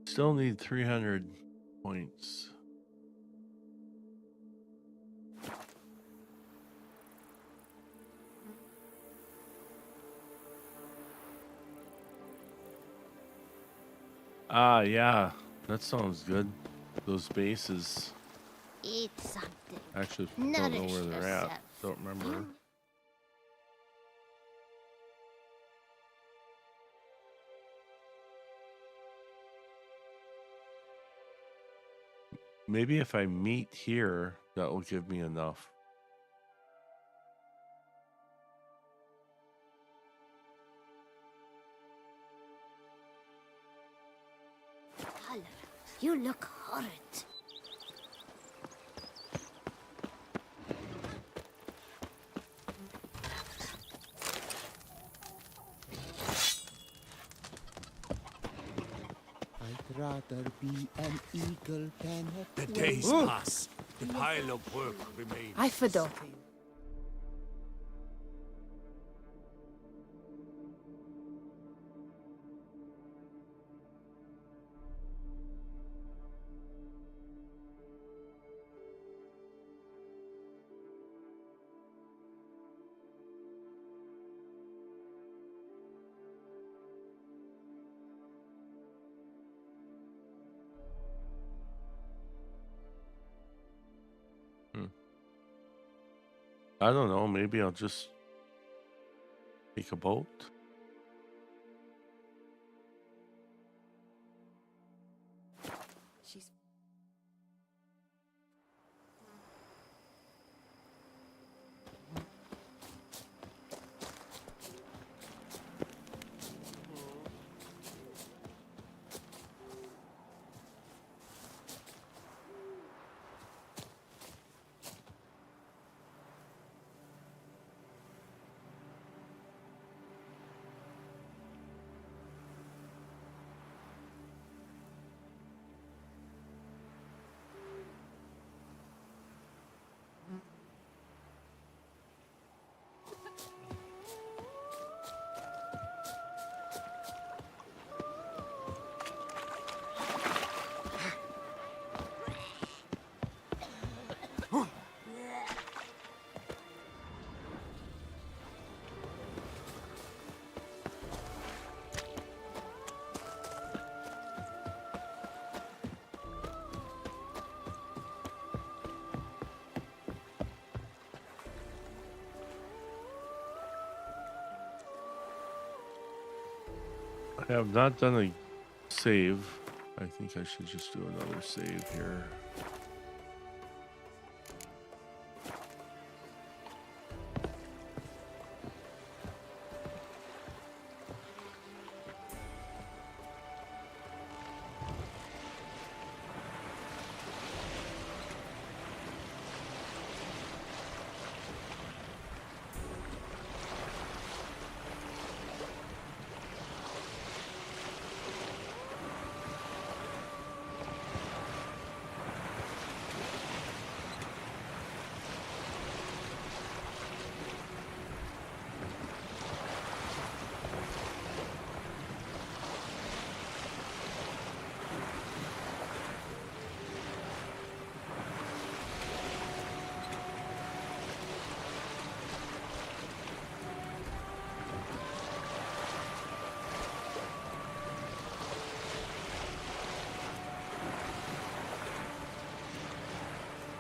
Still need 300 points. Ah, yeah, that sounds good. Those bases. Eat something. Actually, don't know Nourish where they're yourself. at. Don't remember. Maybe if I meet here, that will give me enough. Color, you look horrid. I'd rather be an eagle than a The days pass. The pile of work remains. I forgot. I don't know. Maybe I'll just take a boat. She's I have not done a save. I think I should just do another save here.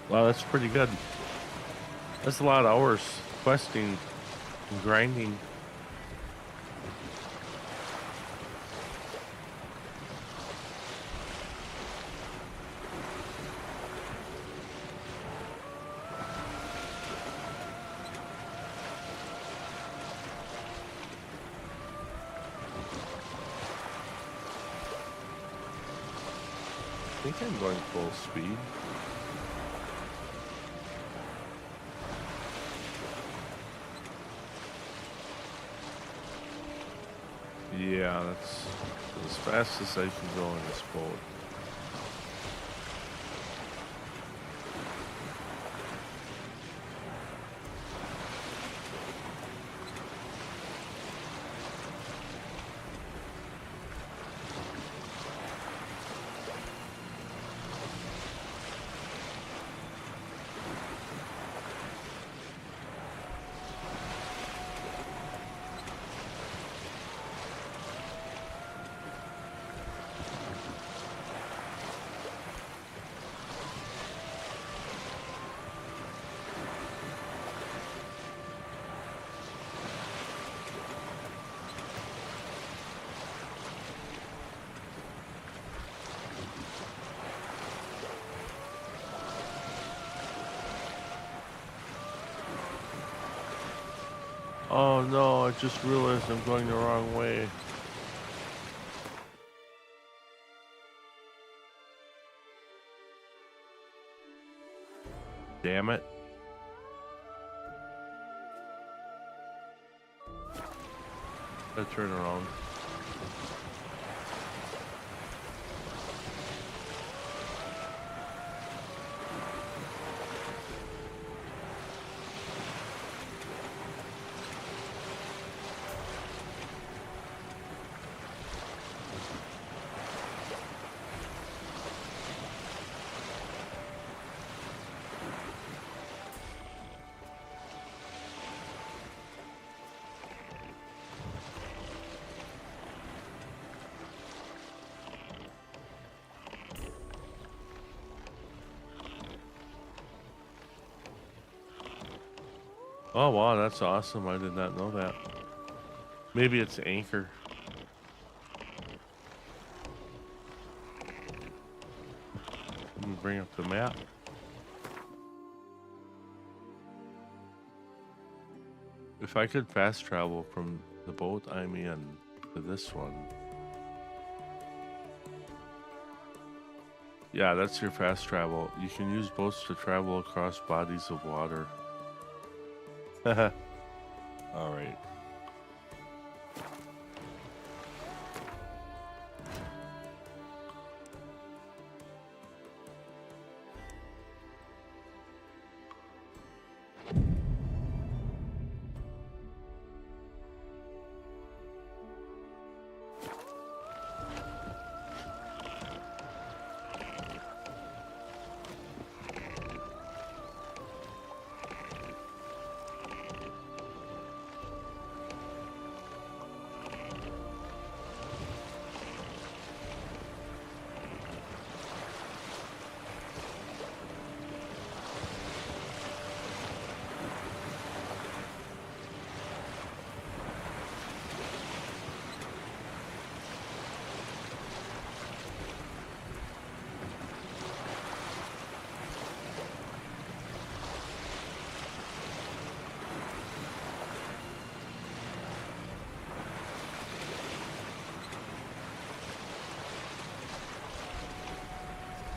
Wow, that's pretty good. That's a lot of hours questing and grinding. I think I'm going full speed. Yeah, that's as fast as I can go in this boat. Oh no, I just realized I'm going the wrong way. Damn it. Let's turn around. Oh wow, that's awesome. I did not know that. Maybe it's anchor. Let me bring up the map. If I could fast travel from the boat I'm in to this one. Yeah, that's your fast travel. You can use boats to travel across bodies of water. All right.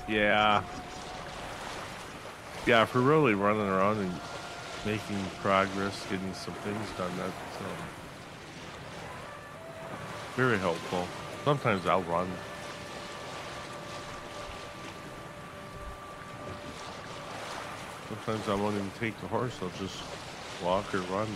Yeah. Yeah, if we're really running around and making progress, getting some things done, that's very helpful. Sometimes I'll run. Sometimes I won't even take the horse, I'll just walk or run.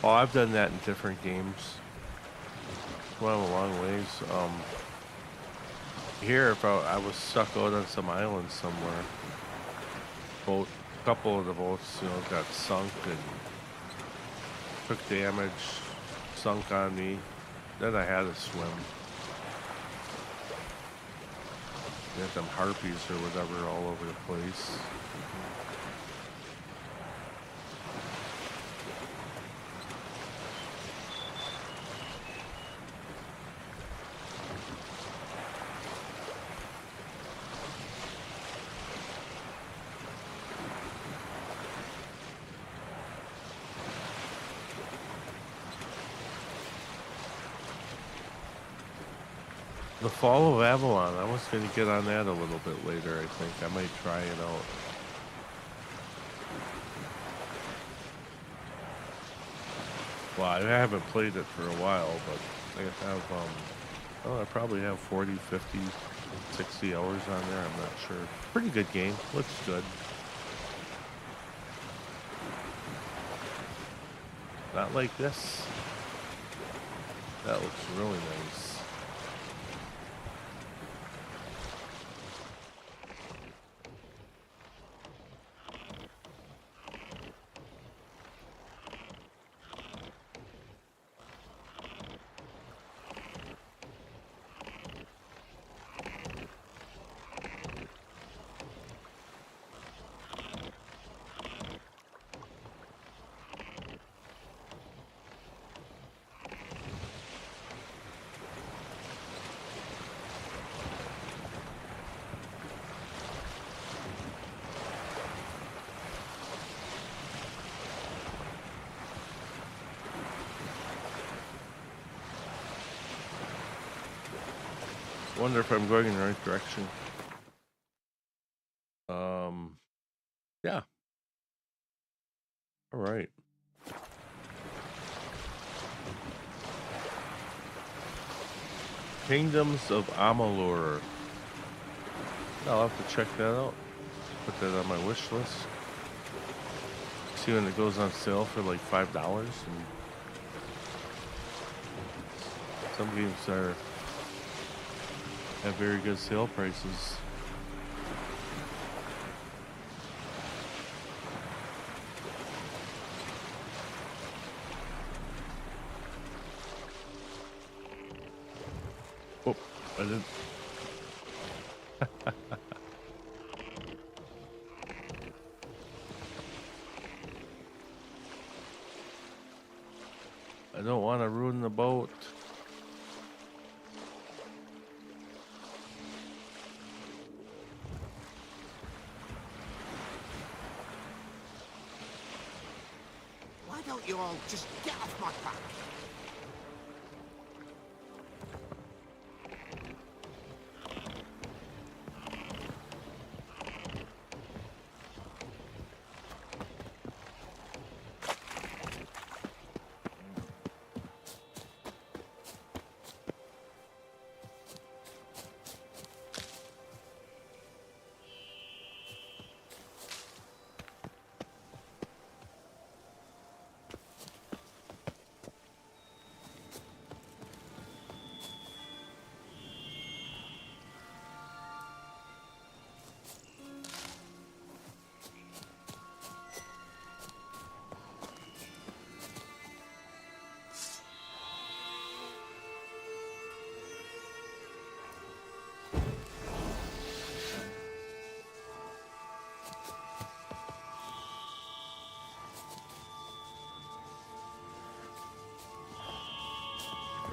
Oh, I've done that in different games. Went a long ways. Here, if I was stuck out on some island somewhere, a couple of the boats, got sunk and took damage, sunk on me. Then I had to swim. You had them harpies or whatever all over the place. The Fall of Avalon, I was going to get on that a little bit later, I think. I might try it out. Well, I haven't played it for a while, but I have, I probably have 40, 50, 60 hours on there, I'm not sure. Pretty good game, looks good. Not like this. That looks really nice. Wonder if I'm going in the right direction. Yeah. All right. Kingdoms of Amalur. I'll have to check that out. Put that on my wish list. See when it goes on sale for like $5. And some games have very good sale prices. Oh, I didn't. I don't want to ruin the boat. Why don't you all just get off my back?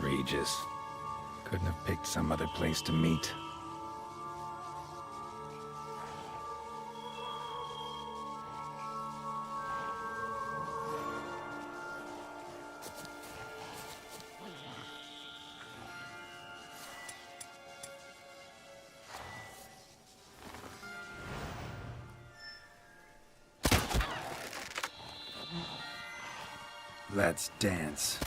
Regis. Couldn't have picked some other place to meet. Let's dance.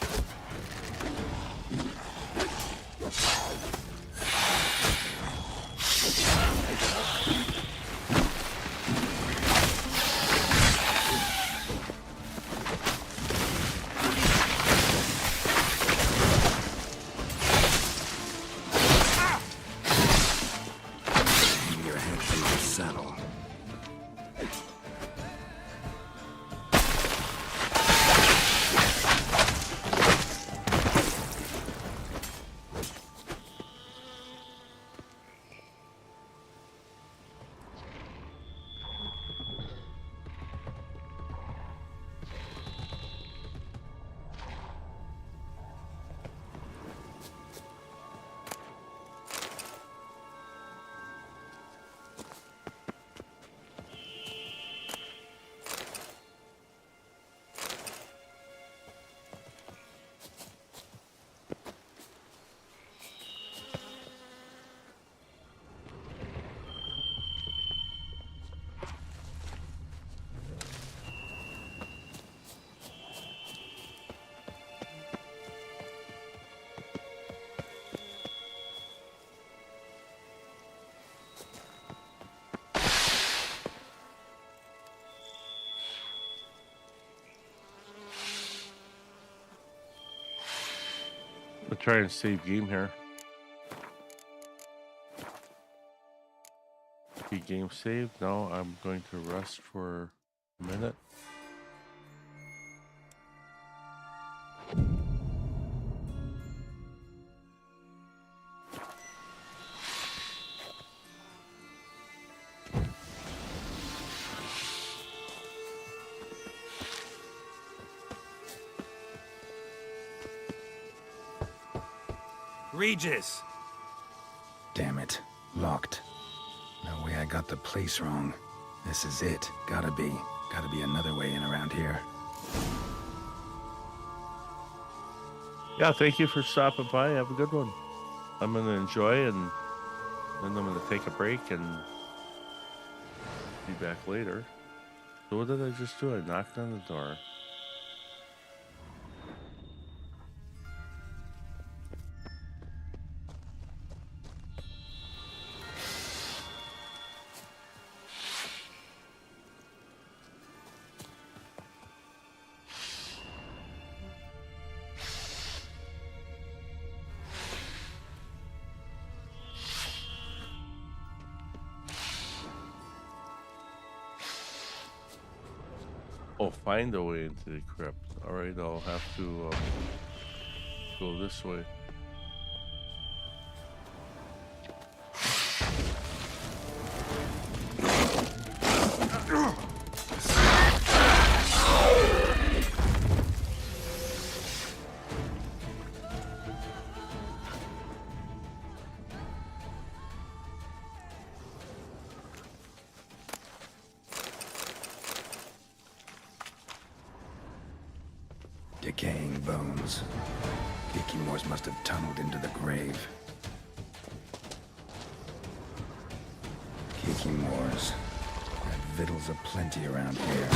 I'll try and save game here. Okay, game saved. Now I'm going to rest for a minute. Regis! Damn it. Locked. No way I got the place wrong. This is it. Gotta be another way in around here. Yeah, thank you for stopping by. Have a good one. I'm going to enjoy and Then I'm gonna take a break and be back later. So what did I just do? I knocked on the door. Oh, find a way into the crypt. Alright, I'll have to go this way. Decaying bones. Kikimors must have tunneled into the grave. Kikimors. Got victuals aplenty around here.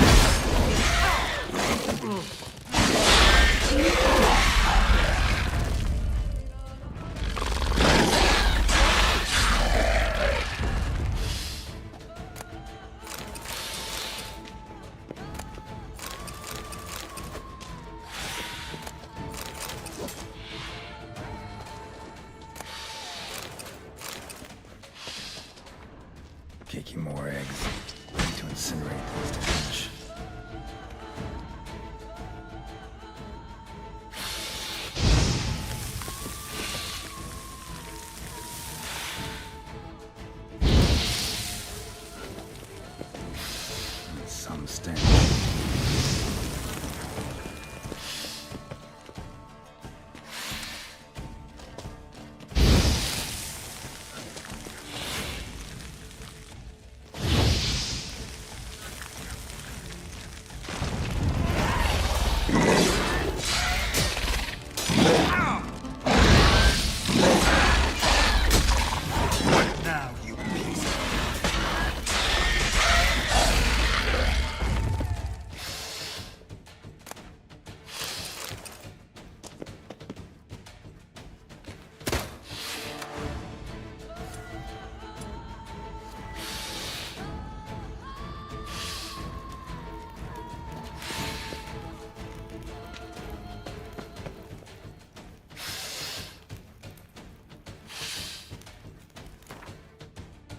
More eggs. Need to incinerate these to finish. Some stench.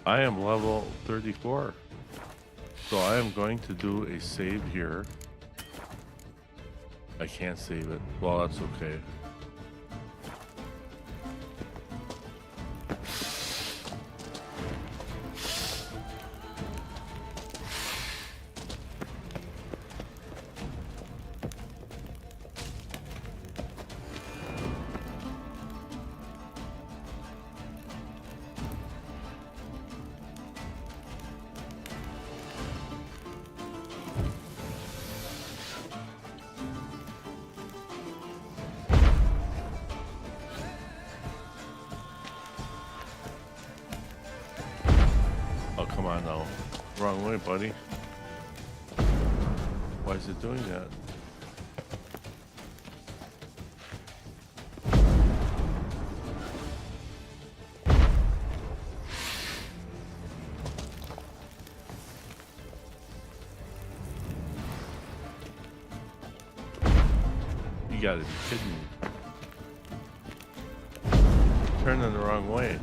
I am level 34. So I am going to do a save here. I can't save it. Well, that's okay. Oh, come on now. Wrong way, buddy. Why is it doing that? You gotta be kidding me. Turning the wrong way.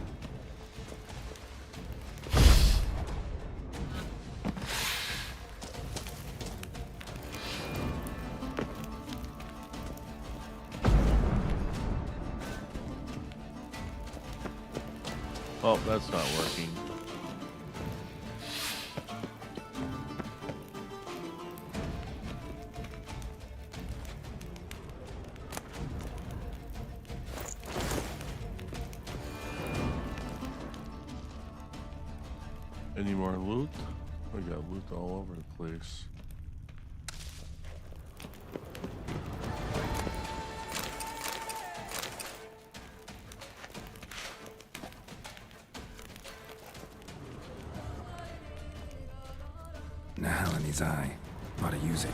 Oh, that's not working. Any more loot? We got loot all over the place. Now in his eye. Ought to use it.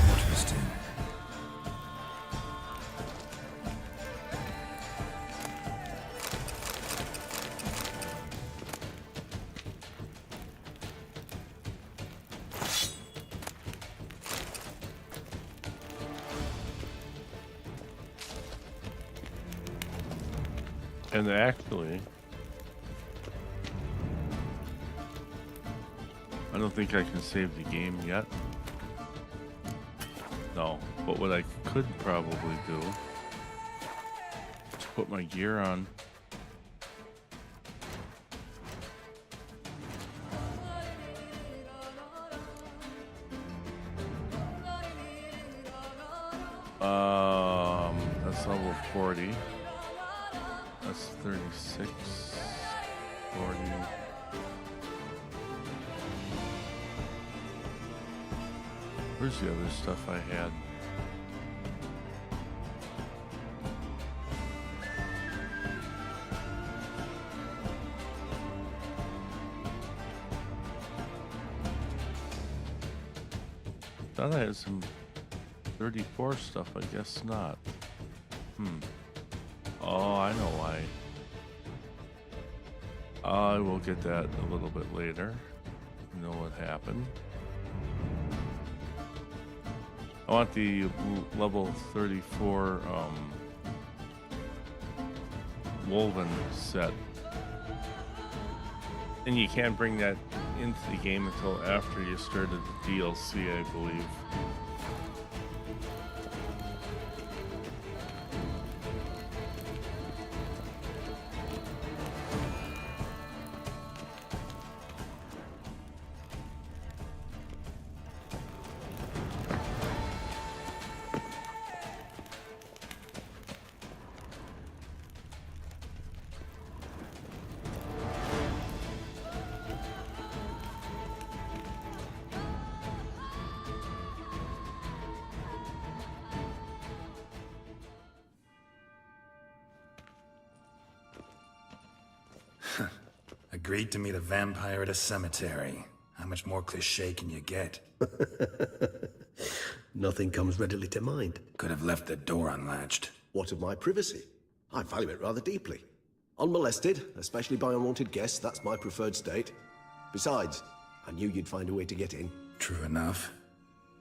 Interesting. And actually, I don't think I can save the game yet. No, but what I could probably do is put my gear on. That's level 40. That's 36, 40. Where's the other stuff I had? Thought I had some 34 stuff, I guess not. Oh, I know why. I will get that a little bit later. You know what happened. I want the level 34 woven set. And you can't bring that into the game until after you started the DLC, I believe. Agreed to meet a vampire at a cemetery. How much more cliché can you get? Nothing comes readily to mind. Could have left the door unlatched. What of my privacy? I value it rather deeply. Unmolested, especially by unwanted guests, that's my preferred state. Besides, I knew you'd find a way to get in. True enough.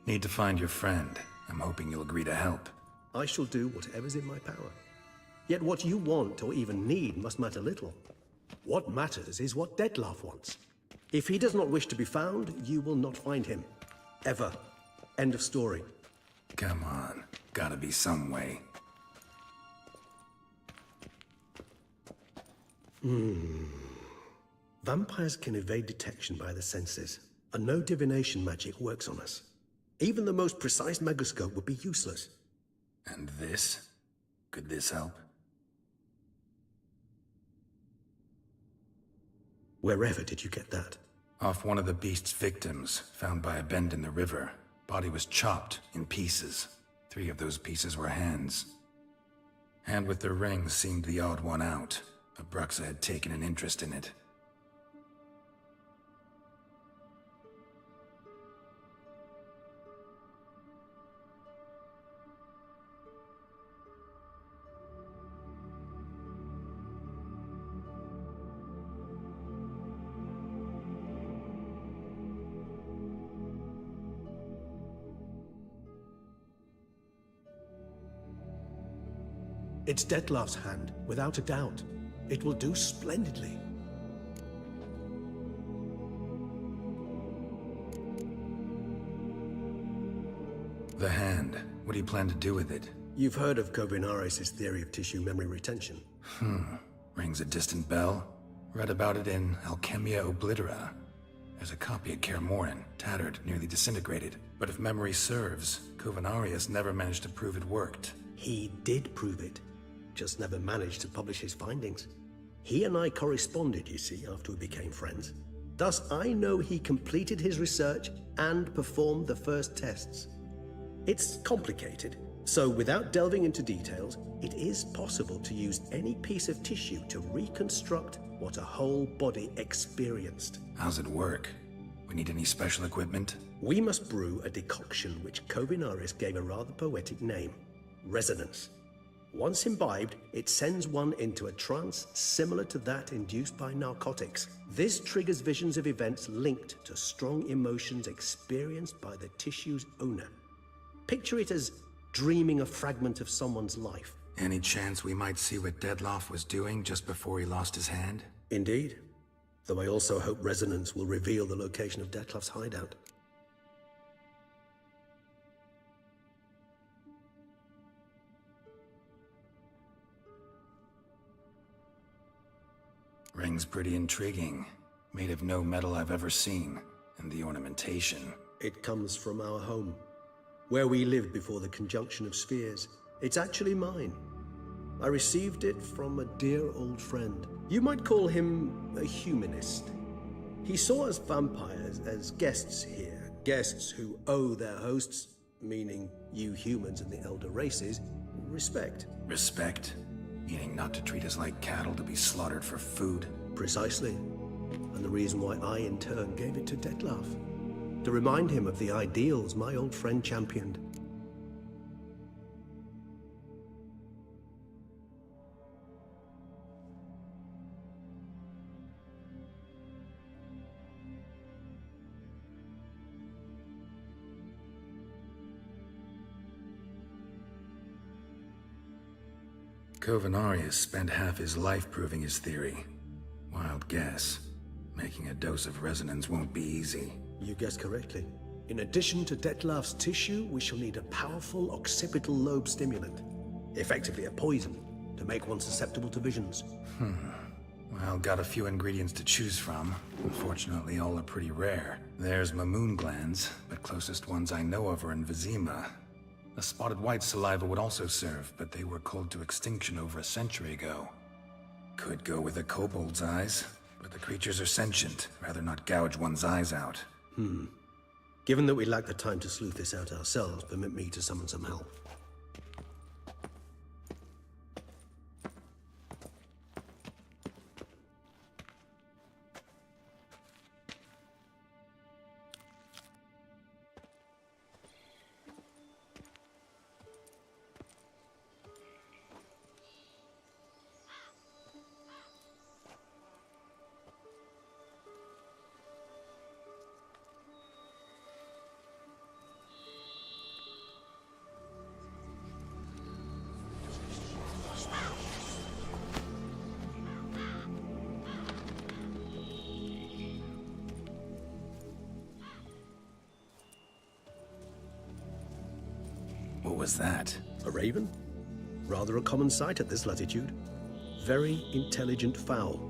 Need to find your friend. I'm hoping you'll agree to help. I shall do whatever's in my power. Yet what you want or even need must matter little. What matters is what Dettlaff wants. If he does not wish to be found, you will not find him. Ever. End of story. Come on. Gotta be some way. Vampires can evade detection by the senses, and no divination magic works on us. Even the most precise megascope would be useless. And this? Could this help? Wherever did you get that? Off one of the beast's victims, found by a bend in the river. Body was chopped in pieces. 3 of those pieces were hands. Hand with the ring seemed the odd one out. Abruxa had taken an interest in it. It's Dettlaff's hand, without a doubt. It will do splendidly. The hand. What do you plan to do with it? You've heard of Kovinaris' theory of tissue memory retention. Rings a distant bell. Read about it in Alchemia Oblitera. There's a copy at Kaer Morhen, tattered, nearly disintegrated. But if memory serves, Kovinaris never managed to prove it worked. He did prove it. Just never managed to publish his findings. He and I corresponded, you see, after we became friends. Thus, I know he completed his research and performed the first tests. It's complicated, So without delving into details, it is possible to use any piece of tissue to reconstruct what a whole body experienced. How's it work? We need any special equipment? We must brew a decoction which Kovinaris gave a rather poetic name, resonance. Once imbibed, it sends one into a trance similar to that induced by narcotics. This triggers visions of events linked to strong emotions experienced by the tissue's owner. Picture it as dreaming a fragment of someone's life. Any chance we might see what Dettlaff was doing just before he lost his hand? Indeed. Though I also hope resonance will reveal the location of Dettlaff's hideout. Ring's pretty intriguing. Made of no metal I've ever seen. And the ornamentation. It comes from our home, where we lived before the conjunction of spheres. It's actually mine. I received it from a dear old friend. You might call him a humanist. He saw us vampires as guests here, guests who owe their hosts, meaning you humans and the elder races, respect. Respect? Meaning not to treat us like cattle to be slaughtered for food? Precisely. And the reason why I, in turn, gave it to Dettlaff. To remind him of the ideals my old friend championed. Kovinaris spent half his life proving his theory. Wild guess. Making a dose of resonance won't be easy. You guessed correctly. In addition to Dettlaff's tissue, we shall need a powerful occipital lobe stimulant. Effectively a poison, to make one susceptible to visions. Well, got a few ingredients to choose from. Unfortunately, all are pretty rare. There's Mamoon glands, but closest ones I know of are in Vizima. The spotted white saliva would also serve, but they were culled to extinction over a century ago. Could go with a kobold's eyes, but the creatures are sentient. Rather not gouge one's eyes out. Given that we lack the time to sleuth this out ourselves, permit me to summon some help. What was that? A raven? Rather a common sight at this latitude. Very intelligent fowl.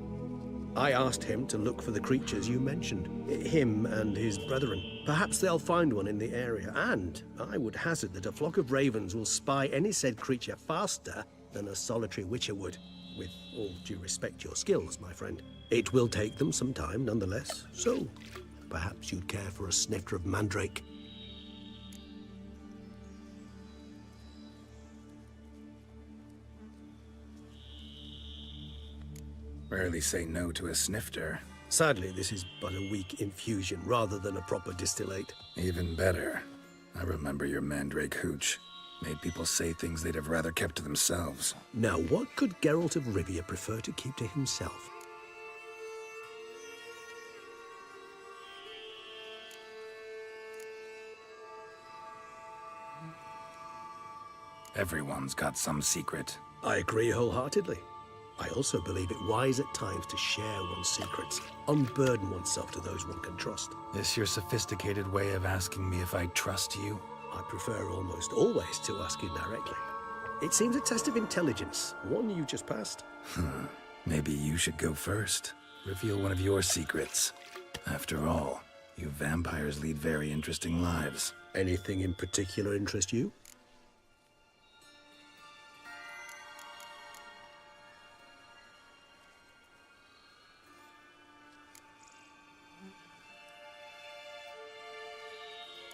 I asked him to look for the creatures you mentioned. Him and his brethren. Perhaps they'll find one in the area, and I would hazard that a flock of ravens will spy any said creature faster than a solitary witcher would. With all due respect to your skills, my friend. It will take them some time, nonetheless. So, perhaps you'd care for a snifter of mandrake. Rarely say no to a snifter. Sadly, this is but a weak infusion rather than a proper distillate. Even better. I remember your mandrake hooch. Made people say things they'd have rather kept to themselves. Now, what could Geralt of Rivia prefer to keep to himself? Everyone's got some secret. I agree wholeheartedly. I also believe it wise at times to share one's secrets, unburden oneself to those one can trust. This your sophisticated way of asking me if I trust you? I prefer almost always to ask you directly. It seems a test of intelligence, one you just passed. Maybe you should go first. Reveal one of your secrets. After all, you vampires lead very interesting lives. Anything in particular interest you?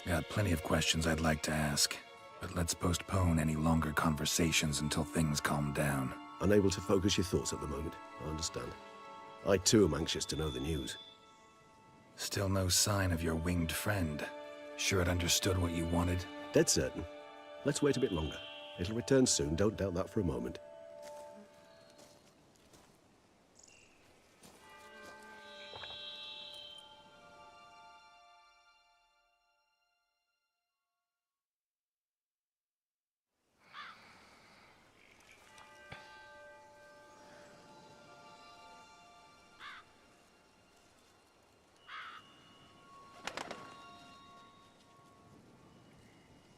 Got plenty of questions I'd like to ask. But let's postpone any longer conversations until things calm down. Unable to focus your thoughts at the moment, I understand. I too am anxious to know the news. Still no sign of your winged friend. Sure it understood what you wanted? Dead certain. Let's wait a bit longer. It'll return soon, don't doubt that for a moment.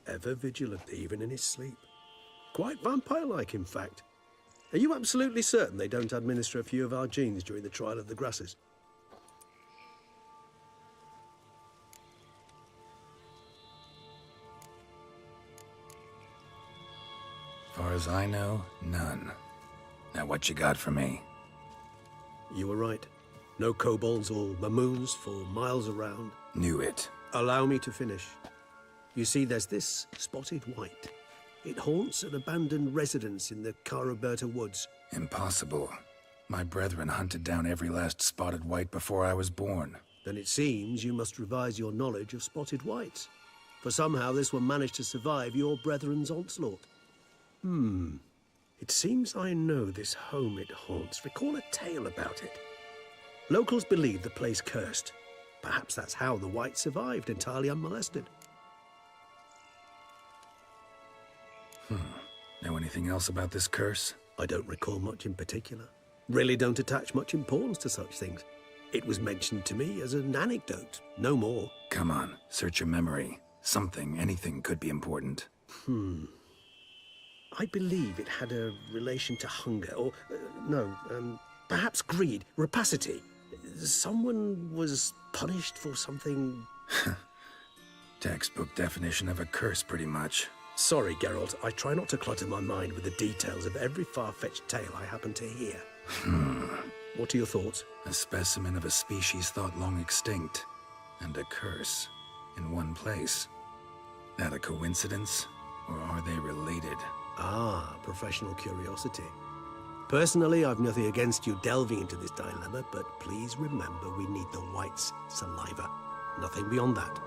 Ever vigilant, even in his sleep. Quite vampire-like, in fact. Are you absolutely certain they don't administer a few of our genes during the trial of the grasses? Far as I know, none. Now what you got for me? You were right. No kobolds or mamoons for miles around. Knew it. Allow me to finish. You see, there's this spotted white. It haunts an abandoned residence in the Caraberta woods. Impossible. My brethren hunted down every last spotted white before I was born. Then it seems you must revise your knowledge of spotted whites. For somehow this one managed to survive your brethren's onslaught. It seems I know this home it haunts. Recall a tale about it. Locals believe the place cursed. Perhaps that's how the white survived entirely unmolested. Know anything else about this curse? I don't recall much in particular. Really don't attach much importance to such things. It was mentioned to me as an anecdote, no more. Come on, search your memory. Something, anything could be important. I believe it had a relation to hunger, or, perhaps greed, rapacity. Someone was punished for something... Textbook definition of a curse, pretty much. Sorry, Geralt. I try not to clutter my mind with the details of every far-fetched tale I happen to hear. What are your thoughts? A specimen of a species thought long extinct, and a curse in one place. That a coincidence, or are they related? Ah, professional curiosity. Personally, I've nothing against you delving into this dilemma, but please remember we need the white's saliva. Nothing beyond that.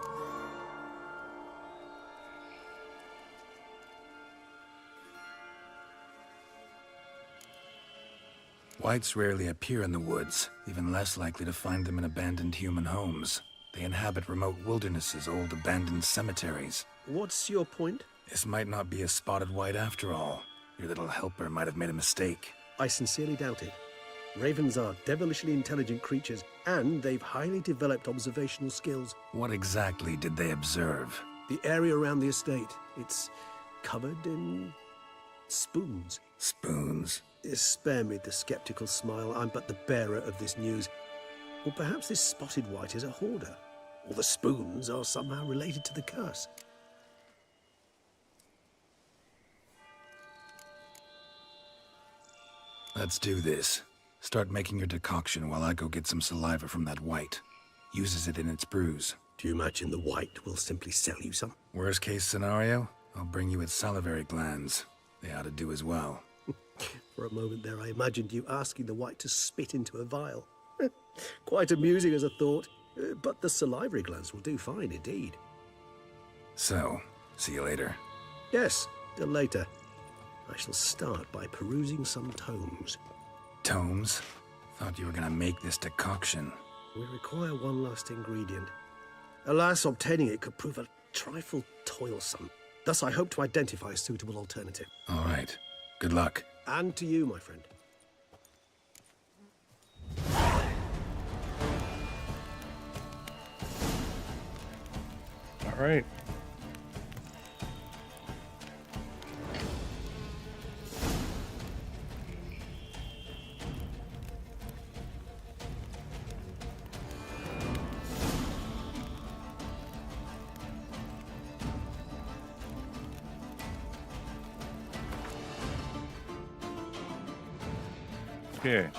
Whites rarely appear in the woods, even less likely to find them in abandoned human homes. They inhabit remote wildernesses, old abandoned cemeteries. What's your point? This might not be a spotted white after all. Your little helper might have made a mistake. I sincerely doubt it. Ravens are devilishly intelligent creatures, and they've highly developed observational skills. What exactly did they observe? The area around the estate. It's covered in... spoons. Spoons? Spare me the skeptical smile. I'm but the bearer of this news. Or perhaps this spotted white is a hoarder. Or the spoons are somehow related to the curse. Let's do this. Start making your decoction while I go get some saliva from that white. Uses it in its brews. Do you imagine the white will simply sell you some? Worst case scenario, I'll bring you its salivary glands. They ought to do as well. For a moment there, I imagined you asking the white to spit into a vial. Quite amusing as a thought, but the salivary glands will do fine indeed. So, see you later. Yes, till later. I shall start by perusing some tomes. Tomes? Thought you were gonna make this decoction. We require one last ingredient. Alas, obtaining it could prove a trifle toilsome. Thus, I hope to identify a suitable alternative. All right. Good luck. And to you, my friend. All right. Okay.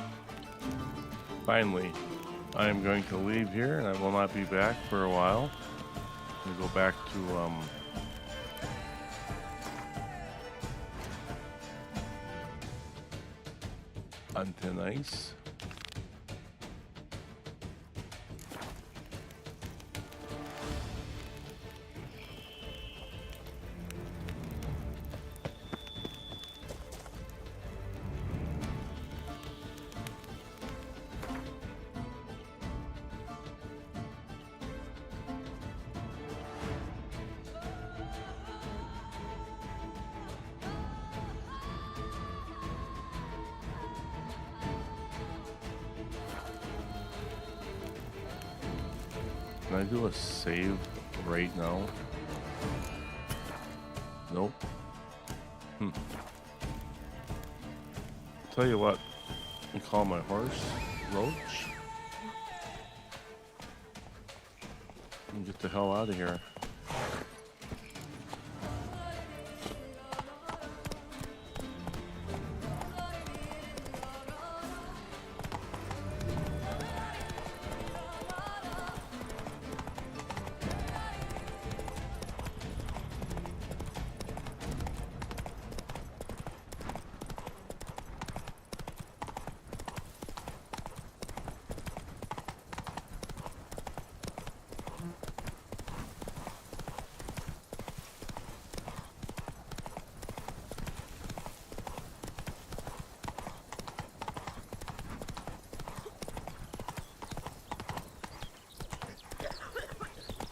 Finally, I am going to leave here, and I will not be back for a while. I'm going to go back to On thin ice. Can I do a save right now? Nope. Tell you what, I call my horse Roach. And get the hell out of here.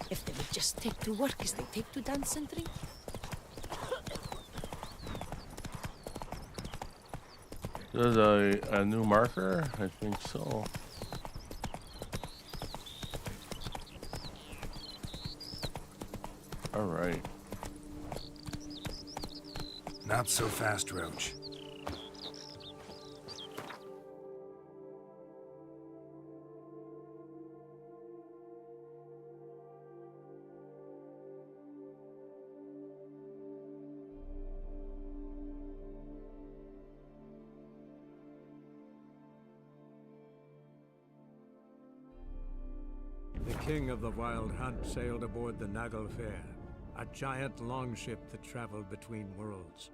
If they would just take to work as they take to dance and drink. There's a new marker? I think so. All right. Not so fast, Roach. The king of the Wild Hunt sailed aboard the Naglfar, a giant longship that traveled between worlds.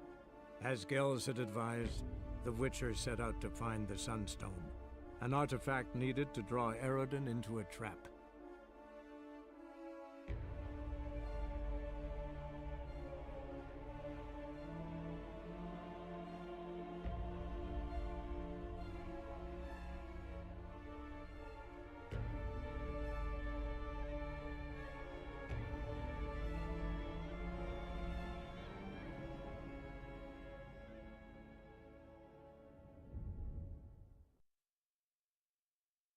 As Gels had advised, the Witcher set out to find the Sunstone, an artifact needed to draw Eredin into a trap.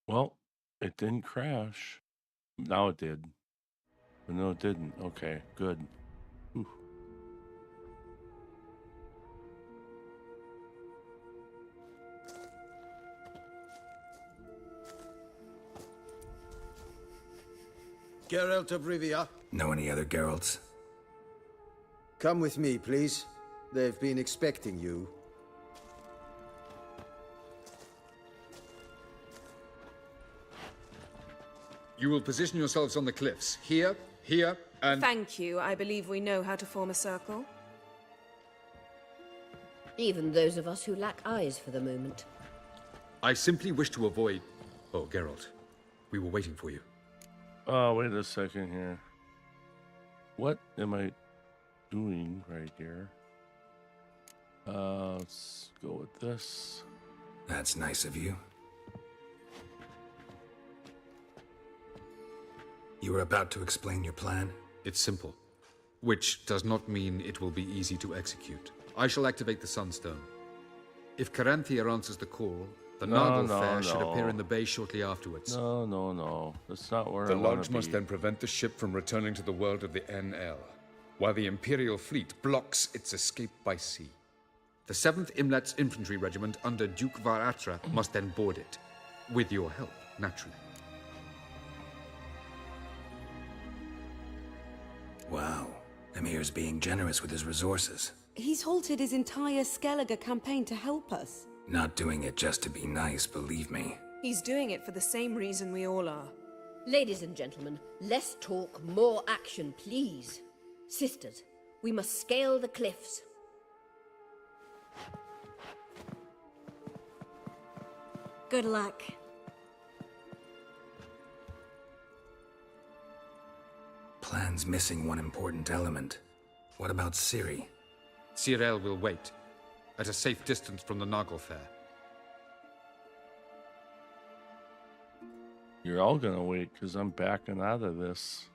Well, it didn't crash. Now it did. But no, it didn't. Okay, good. Whew. Geralt of Rivia. Know any other Geralts? Come with me, please. They've been expecting you. You will position yourselves on the cliffs. Here, here, and... Thank you. I believe we know how to form a circle. Even those of us who lack eyes for the moment. I simply wish to avoid... Oh, Geralt. We were waiting for you. Oh, wait a second here. What am I doing right here? Let's go with this. That's nice of you. You were about to explain your plan? It's simple. Which does not mean it will be easy to execute. I shall activate the Sunstone. If Caranthia answers the call, the Naglfar should appear in the bay shortly afterwards. No. That's not where the I want Lodge to must then prevent the ship from returning to the world of the NL, while the Imperial fleet blocks its escape by sea. The 7th Imlet's infantry regiment under Duke Varatra must then board it. With your help, naturally. Wow. Emir's being generous with his resources. He's halted his entire Skellige campaign to help us. Not doing it just to be nice, believe me. He's doing it for the same reason we all are. Ladies and gentlemen, less talk, more action, please. Sisters, we must scale the cliffs. Good luck. Plan's missing one important element. What about Ciri? Cyril will wait, at a safe distance from the Nagelfair. You're all gonna wait, because I'm backing out of this.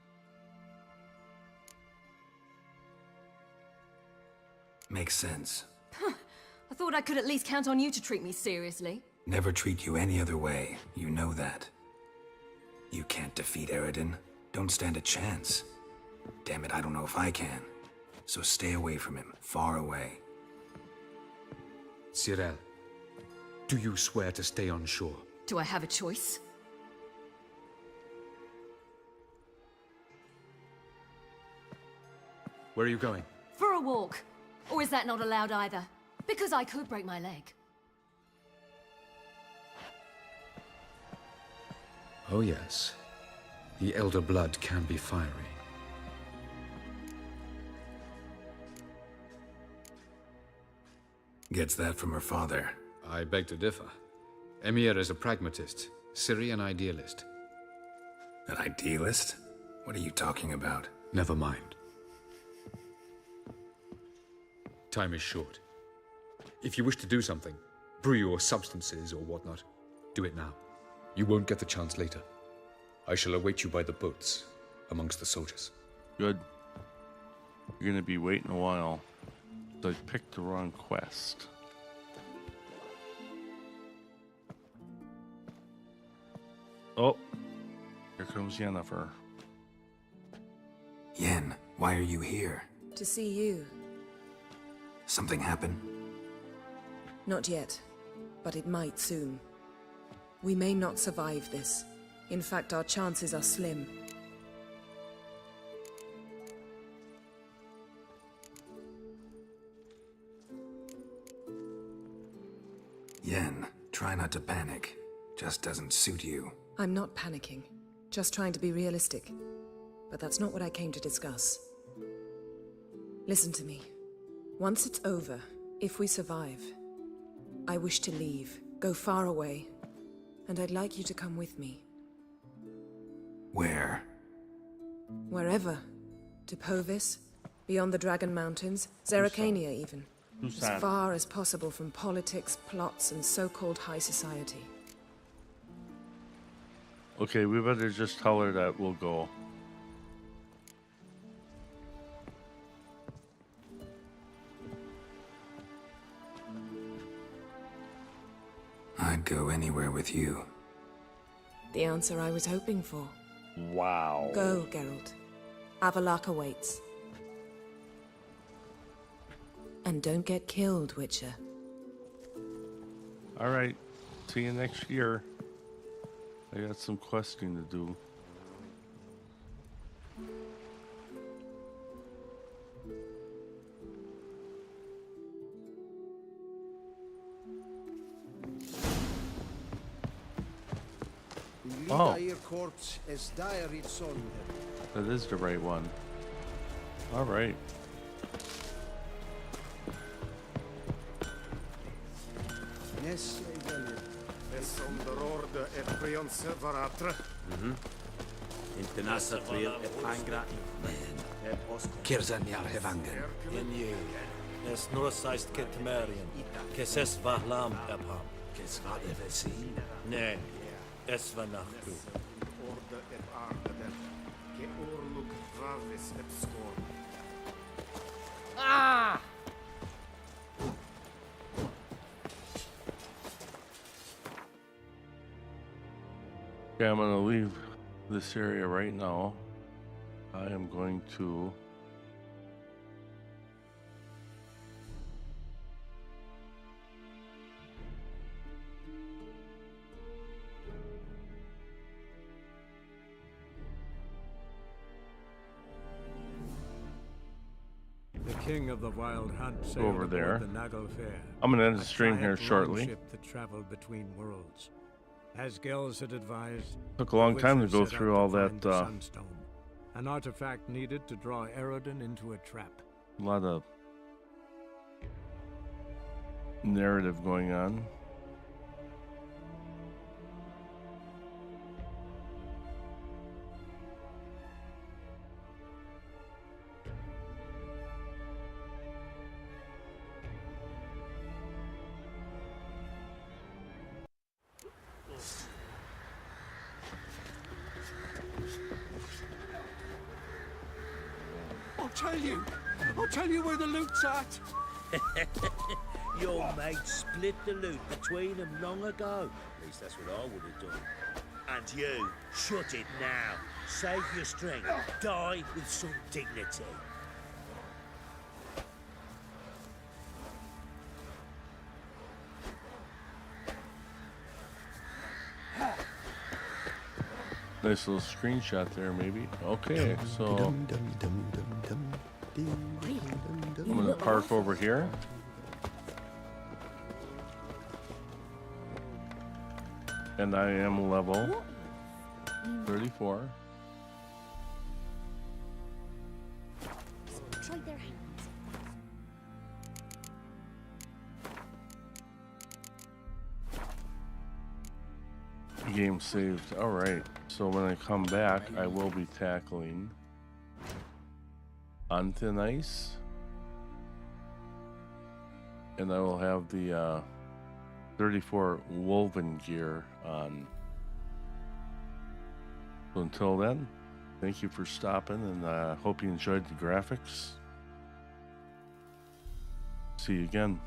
Makes sense. I thought I could at least count on you to treat me seriously. Never treat you any other way. You know that. You can't defeat Eridan. Don't stand a chance. Damn it, I don't know if I can. So stay away from him. Far away. Cyril, do you swear to stay on shore? Do I have a choice? Where are you going? For a walk. Or is that not allowed either? Because I could break my leg. Oh yes. The Elder Blood can be fiery. Gets that from her father. I beg to differ. Emir is a pragmatist, Ciri an idealist. An idealist? What are you talking about? Never mind. Time is short. If you wish to do something, brew your substances or whatnot, do it now. You won't get the chance later. I shall await you by the boats, amongst the soldiers. Good. You're gonna be waiting a while. I picked the wrong quest. Oh, here comes Yennefer. Yen, why are you here? To see you. Something happen? Not yet, but it might soon. We may not survive this. In fact, our chances are slim. Yen, try not to panic. Just doesn't suit you. I'm not panicking. Just trying to be realistic. But that's not what I came to discuss. Listen to me. Once it's over, if we survive, I wish to leave, go far away, and I'd like you to come with me. Where? Wherever. To Povis, beyond the Dragon Mountains, Zerrikania even. As far as possible from politics, plots, and so-called high society. Okay, we better just tell her that we'll go. I'd go anywhere with you. The answer I was hoping for. Wow. Go, Geralt. Avalok awaits. And don't get killed, Witcher. Alright, see you next year. I got some questing to do. Oh, that is the right one. All right. Kirzanyar Hevangen. Es nur seist Ketmerian. Keses Vahlam Epam. Kes war Eversin? Nee, es war nach du. Ah! Okay, I'm gonna leave this area right now. I am going to The king of the Wild Hunt sailed over there. aboard the Nagelfair. I'm gonna end the a stream here giant shortly. longship that traveled between worlds. As Gels had advised, Took a long time to Witcher go set out through to all find that, the Sunstone, an artifact needed to draw Eridan into a trap. a lot of narrative going on. tell you where the loot's at. Your mate split the loot between them long ago. At least that's what I would have done. And you, shut it now. Save your strength. Die with some dignity. Nice little screenshot there, maybe. Okay, so I'm gonna park over here. And I am level 34. Try their hands. Game saved. All right. So when I come back, I will be tackling on thin ice, and I will have the 34 woven gear on. So until then, thank you for stopping, and hope you enjoyed the graphics. See you again.